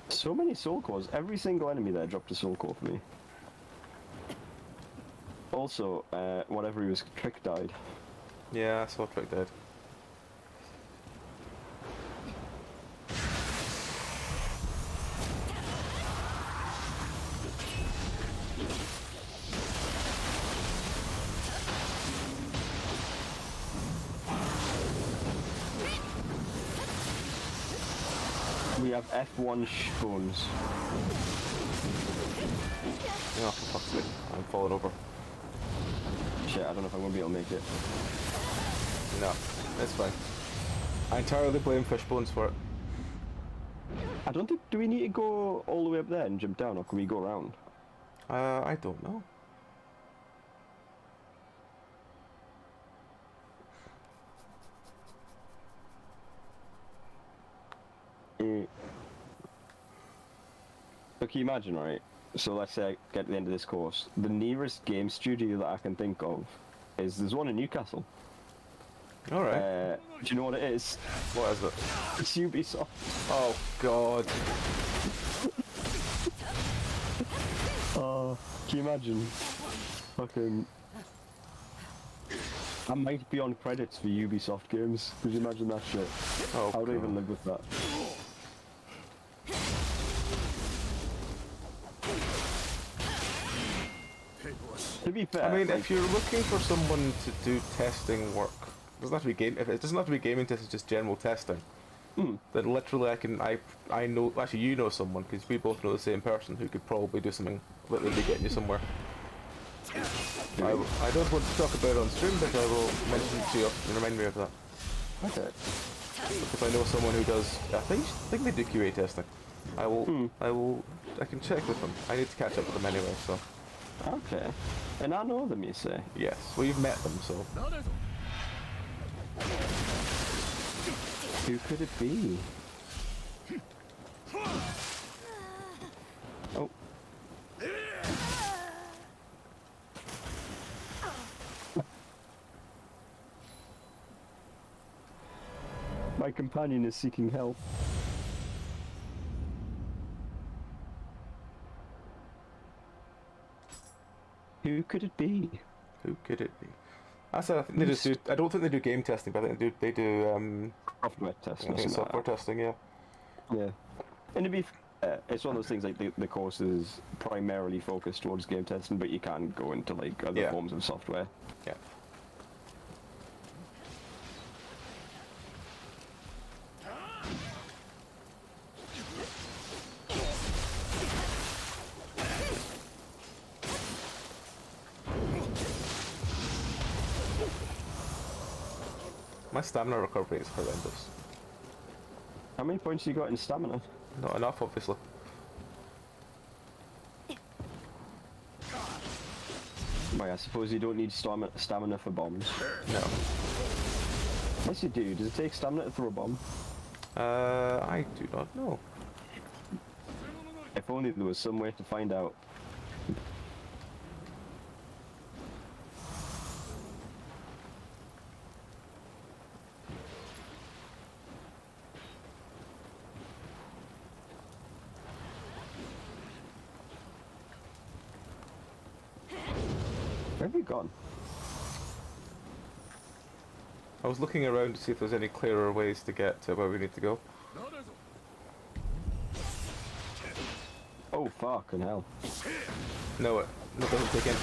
So many soul cores. Every single enemy there dropped a soul core for me. Also, whatever he was, Trick died. Yeah, I saw Trick dead. We have F1 spoons. Oh, for fuck's sake. I'm falling over. Shit, I don't know if I'm gonna be able to make it. No, it's fine. I entirely blame Fishbones for it. I don't think, do we need to go all the way up there and jump down, or can we go around? I don't know. But can you imagine, right? So let's say I get to the end of this course. The nearest game studio that I can think of is, there's one in Newcastle. Alright. Do you know what it is? What is it? It's Ubisoft. Oh god. Can you imagine? Fucking... I might be on credits for Ubisoft games. Could you imagine that shit? Oh, I would God. even live with that. To be fair, I mean, like, if you're looking for someone to do testing work, it doesn't have to be game. If it doesn't have to be gaming testing, just general testing. Then literally, I know. Actually, you know someone because we both know the same person who could probably do something that would be getting you somewhere. I don't want to talk about it on stream, but I will mention it to you and remind me of that. okay. If I know someone who does, I think they do QA testing. I can check with them. I need to catch up with them anyway. So Okay. And I know them, you say? yes, we've met them. So Who could it be? Oh. My companion is seeking help. Who could it be? who could it be? I said I think they just do. I don't think they do game testing, but I think they do. Software testing. I think software testing. Yeah. Yeah. And to be fair, it's one of those things like the course is primarily focused towards game testing, but you can go into like other Yeah. forms of software. Yeah. My stamina recovery is horrendous. How many points you got in stamina? Not enough, obviously. Well, I suppose you don't need stamina for bombs. No. Yes, you do. Does it take stamina to throw a bomb? I do not know. If only there was some way to find out. Where have you gone? I was looking around to see if there's any clearer ways to get to where we need to go. Oh, fucking hell. No, it doesn't take any.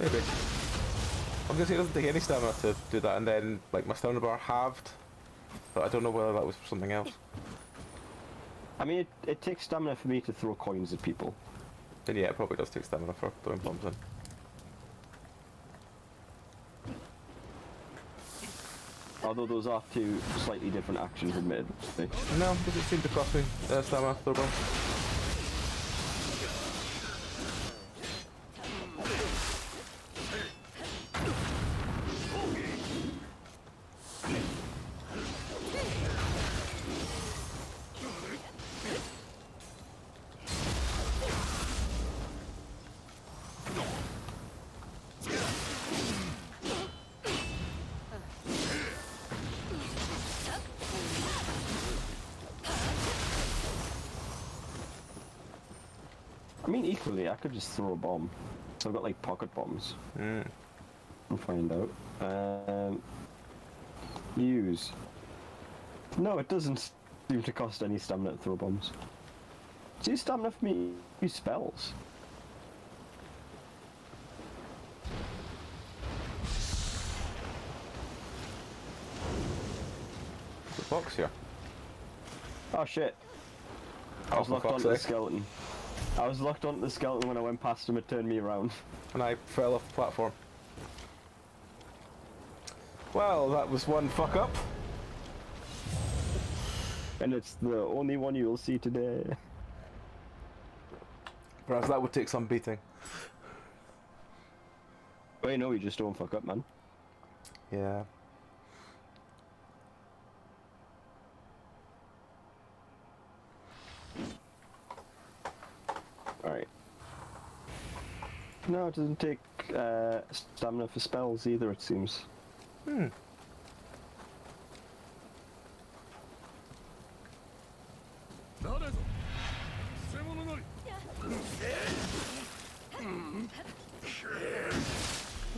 Maybe. I was gonna say it doesn't take any stamina to do that, and then like my stamina bar halved, but I don't know whether that was for something else. I mean, it takes stamina for me to throw coins at people. Then yeah, it probably does take stamina for throwing bombs in. Although those are two slightly different actions admittedly. No, doesn't seem to cost me stamina to throw bombs. I mean, equally, I could just throw a bomb. So I've got like pocket bombs. Mm. We'll find out. Use. No, it doesn't seem to cost any stamina to throw bombs. See, stamina for me use spells. The box here. Oh shit. I Oh, was for locked fuck's onto the sake. skeleton. I was locked onto the skeleton when I went past him, it turned me around. And I fell off the platform. Well, that was one fuck up. And it's the only one you'll see today. Perhaps that would take some beating. Wait, no, you just don't fuck up, man. Yeah. Alright. No, it doesn't take stamina for spells either, it seems. Hmm.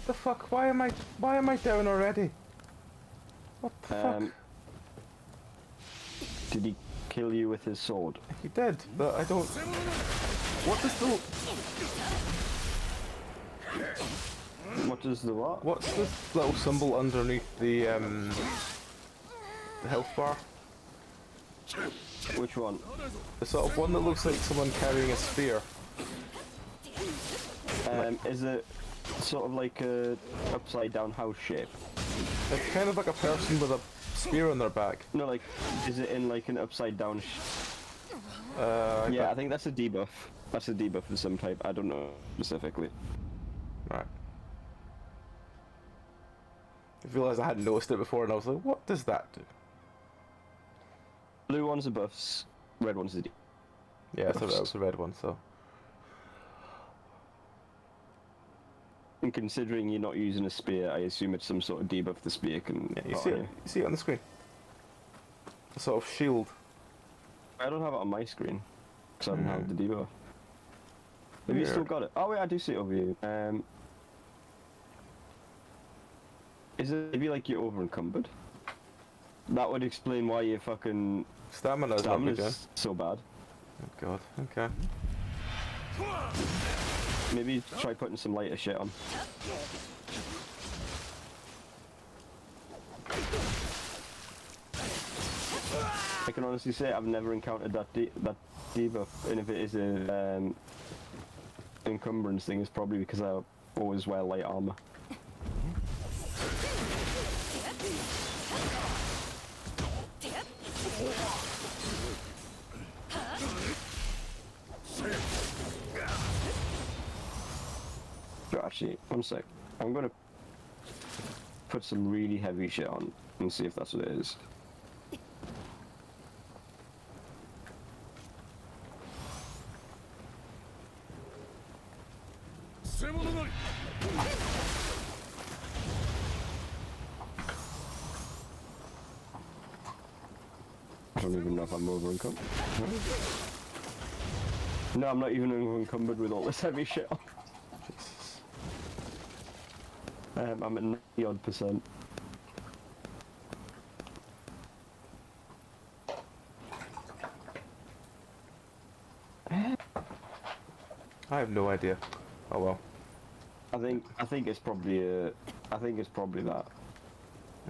What the fuck? Why am I down already? What the fuck? Did he kill you with his sword? He did, but I don't... What does the... What does the what? What's this little symbol underneath the health bar? Which one? The sort of one that looks like someone carrying a spear. Is it sort of like a upside down house shape? It's kind of like a person with a spear on their back. No, like, is it in like an upside down yeah, I think that's a debuff. That's a debuff of some type. I don't know specifically. Right. I realised I hadn't noticed it before and I was like, what does that do? Blue one's the buffs, red one's the Yeah, so that was the red one, so... And considering you're not using a spear, I assume it's some sort of debuff the spear can... Yeah, you see it on the screen. A sort of shield. I don't have it on my screen, because I don't have the debuff. Have you still Weird. got it? Oh wait, I do see it over you. Is it maybe like you're over encumbered? That would explain why your fucking Stamina's not good, stamina's so bad. Oh god, okay. Maybe try putting some lighter shit on. I can honestly say I've never encountered that debuff, and if it is a encumbrance thing, it's probably because I always wear light armor. Actually, one sec. I'm gonna put some really heavy shit on and see if that's what it is. I don't even know if I'm over encumbered. No, I'm not even over encumbered with all this heavy shit on. I'm at 90-odd%. I have no idea. Oh well. I think it's probably that.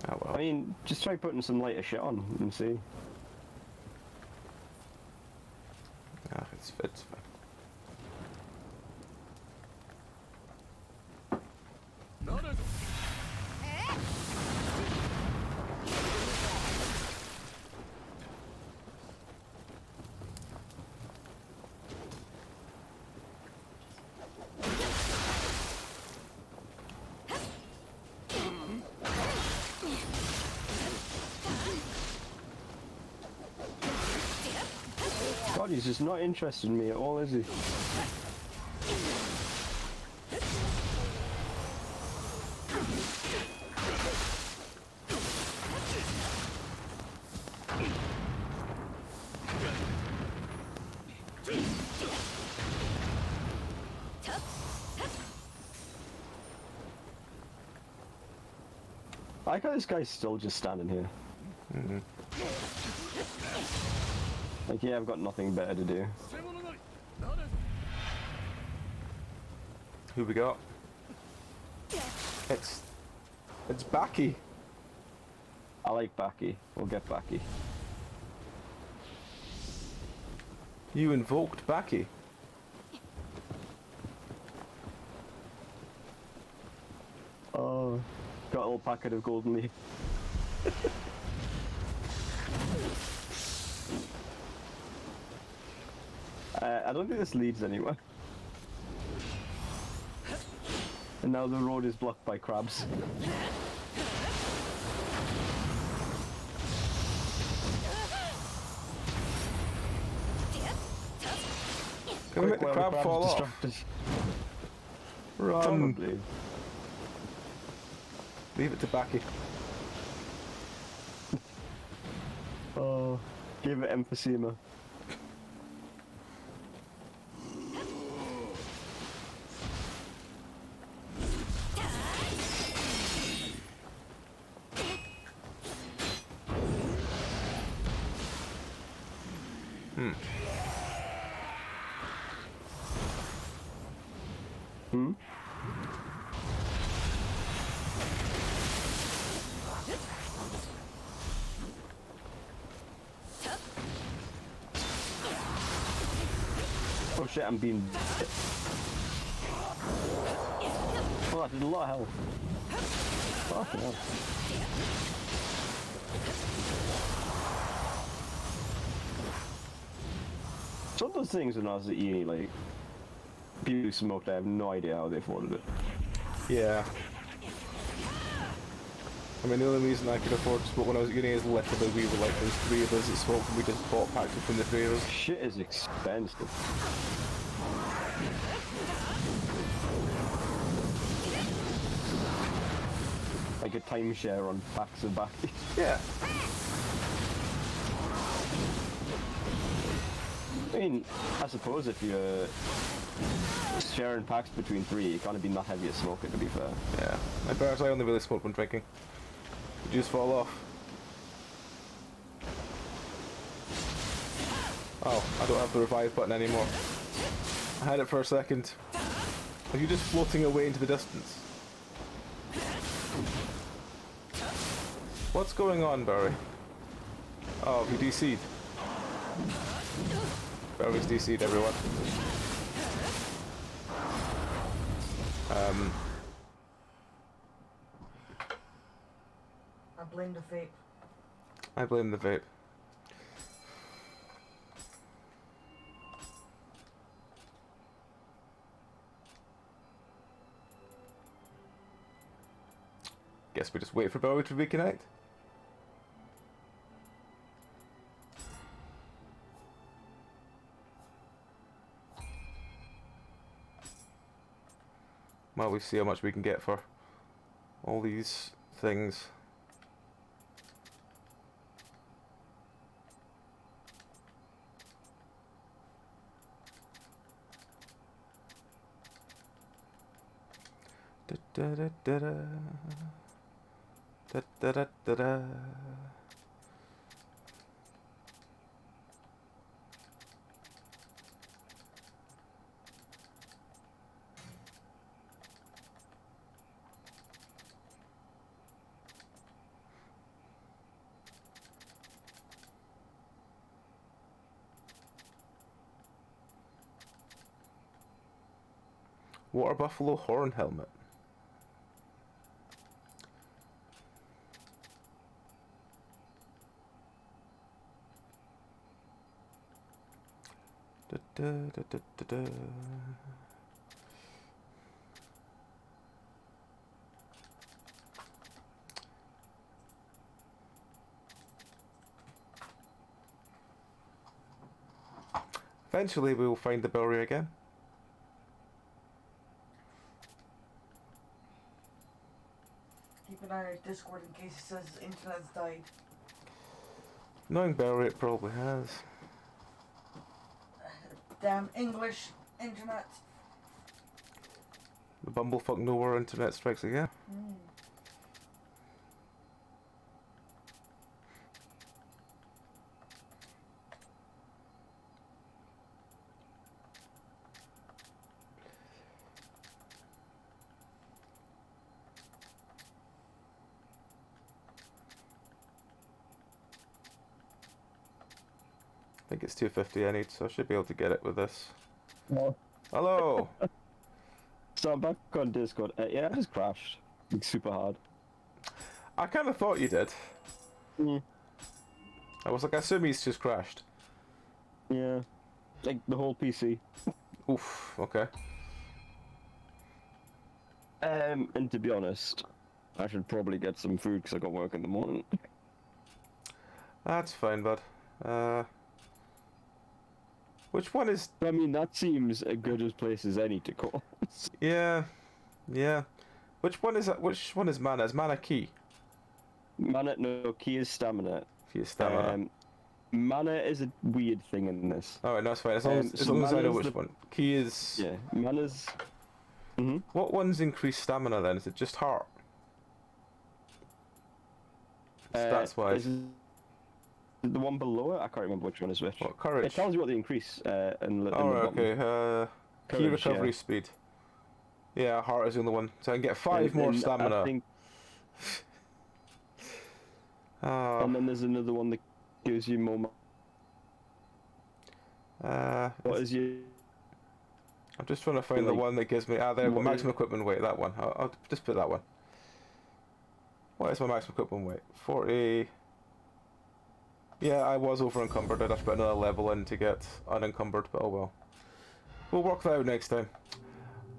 Oh well. I mean, just try putting some lighter shit on and see. Yeah, it's fine. God, he's just not interested in me at all, is he? I like how this guy's still just standing here. Like, yeah, I've got nothing better to do. Who we got? It's Baki. I like Baki. We'll get Baki. You invoked Baki. Oh, got a little packet of golden leaf. I don't think this leads anywhere. And now the road is blocked by crabs. Can we make the While crab crab's fall off? distracted. Run. Probably. Leave it to Baki. Oh, give it emphysema. Hmm? Oh shit, I'm being... Oh, I did a lot of health. Fucking hell. Some of those things when I was at uni, like, people who smoked, I have no idea how they afforded it. Yeah. I mean, the only reason I could afford to smoke when I was at uni is literally we were like, there's 3 of us that smoked and we just bought packs between the 3 of us. Shit is expensive. Like a timeshare on backs and backs. Yeah. I mean, I suppose if you're sharing packs between 3, you can't be that heavy a smoker, to be fair. Yeah. My parents, I only really smoke when drinking. You just fall off. Oh, I don't have the revive button anymore. I had it for a second. Are you just floating away into the distance? What's going on, Barry? Oh, he DC'd. Barry's DC'd, everyone. I blame the vape. I blame the vape. Guess we just wait for Barry to reconnect. While we see how much we can get for all these things. Da da da da da da da da da. Water buffalo horn helmet. Da, da, da, da, da, da. Eventually we will find the Belry again. Keep an eye on Discord in case it says internet's died. Knowing Belry, it probably has. Damn English internet. The bumblefuck nowhere internet strikes again. I think it's 250 I need, so I should be able to get it with this. No. Hello! So I'm back on Discord. Yeah, I just crashed. Like, super hard. I kind of thought you did. Mm. I was like, I assume he's just crashed. Yeah. Like, the whole PC. Oof, okay. And to be honest, I should probably get some food because I got work in the morning. That's fine, bud. Which one is... I mean, that seems a good as place as any to go. Yeah, yeah. Which one is that? Which one is mana? Is mana key? Mana, no, key is stamina. Key is stamina. Mana is a weird thing in this. Alright, that's fine. As long as, so I know mana's which one. Key is... Yeah, mana's... What one's increased stamina then? Is it just heart? Stats wise. The one below it, I can't remember which one is which. What, courage? It tells you what the increase in the Alright, bottom. okay. Key Courage, recovery yeah. speed. Yeah, heart is the only one. So I can get 5 more And stamina. I think, Ah. and then there's another one that gives you more. What is your? I'm just trying to find the like, one that gives me. There we go, what maximum is- equipment weight. That one. I'll just put that one. What is my maximum equipment weight? 40. Yeah, I was over encumbered. I'd have to put another level in to get unencumbered, but oh well. We'll work that out next time.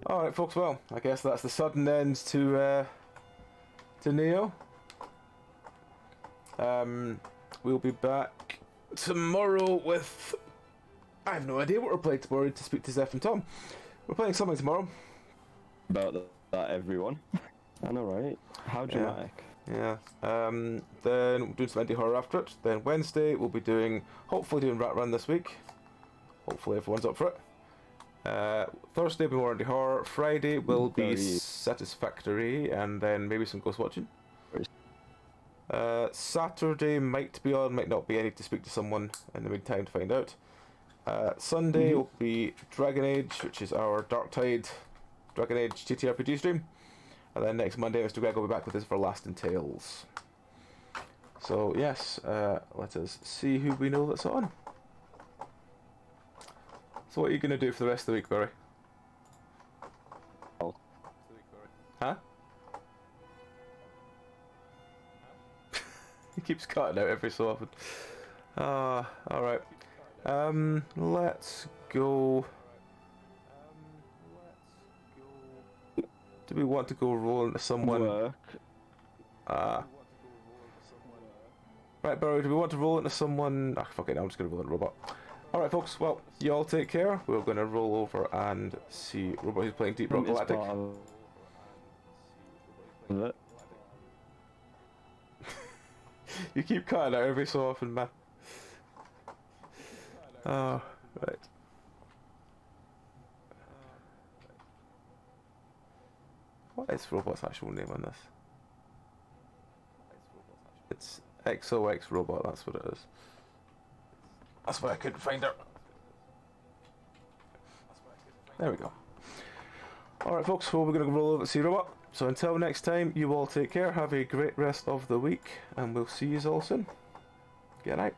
Alright, folks, well, I guess that's the sudden end to Nioh. We'll be back tomorrow with... I have no idea what we're playing tomorrow to speak to Zeph and Tom. We're playing something tomorrow. About that, everyone. I know, right? How dramatic. Yeah. Then we're doing some indie horror after it. Then Wednesday we'll be hopefully doing Rat Run this week. Hopefully everyone's up for it. Thursday will be more indie horror. Friday will be Satisfactory, and then maybe some ghost watching. Saturday might be on, might not be. I need to speak to someone in the meantime to find out. Sunday will be Dragon Age, which is our Dark Tide Dragon Age TTRPG stream. And then next Monday, Mr. Greg will be back with his Everlasting Tales. So, yes, let us see who we know that's on. So what are you going to do for the rest of the week, Barry? Oh. Huh? He keeps cutting out every so often. Alright. Let's go... Do we want to go roll into someone? Work. Right, Barry, do we want to roll into someone? Fuck it, I'm just going to roll into Robot. Alright, folks, well, you all take care. We're going to roll over and see Robot who's playing Deep Rock It's Galactic. part of it. You keep cutting out every so often, man. Oh, right. What is Robot's actual name on this? It's XOX Robot, that's what it is. That's why I couldn't find her. There we go. Alright folks, well we're going to roll over to see Robot. So until next time, you all take care, have a great rest of the week, and we'll see you all soon. Good night.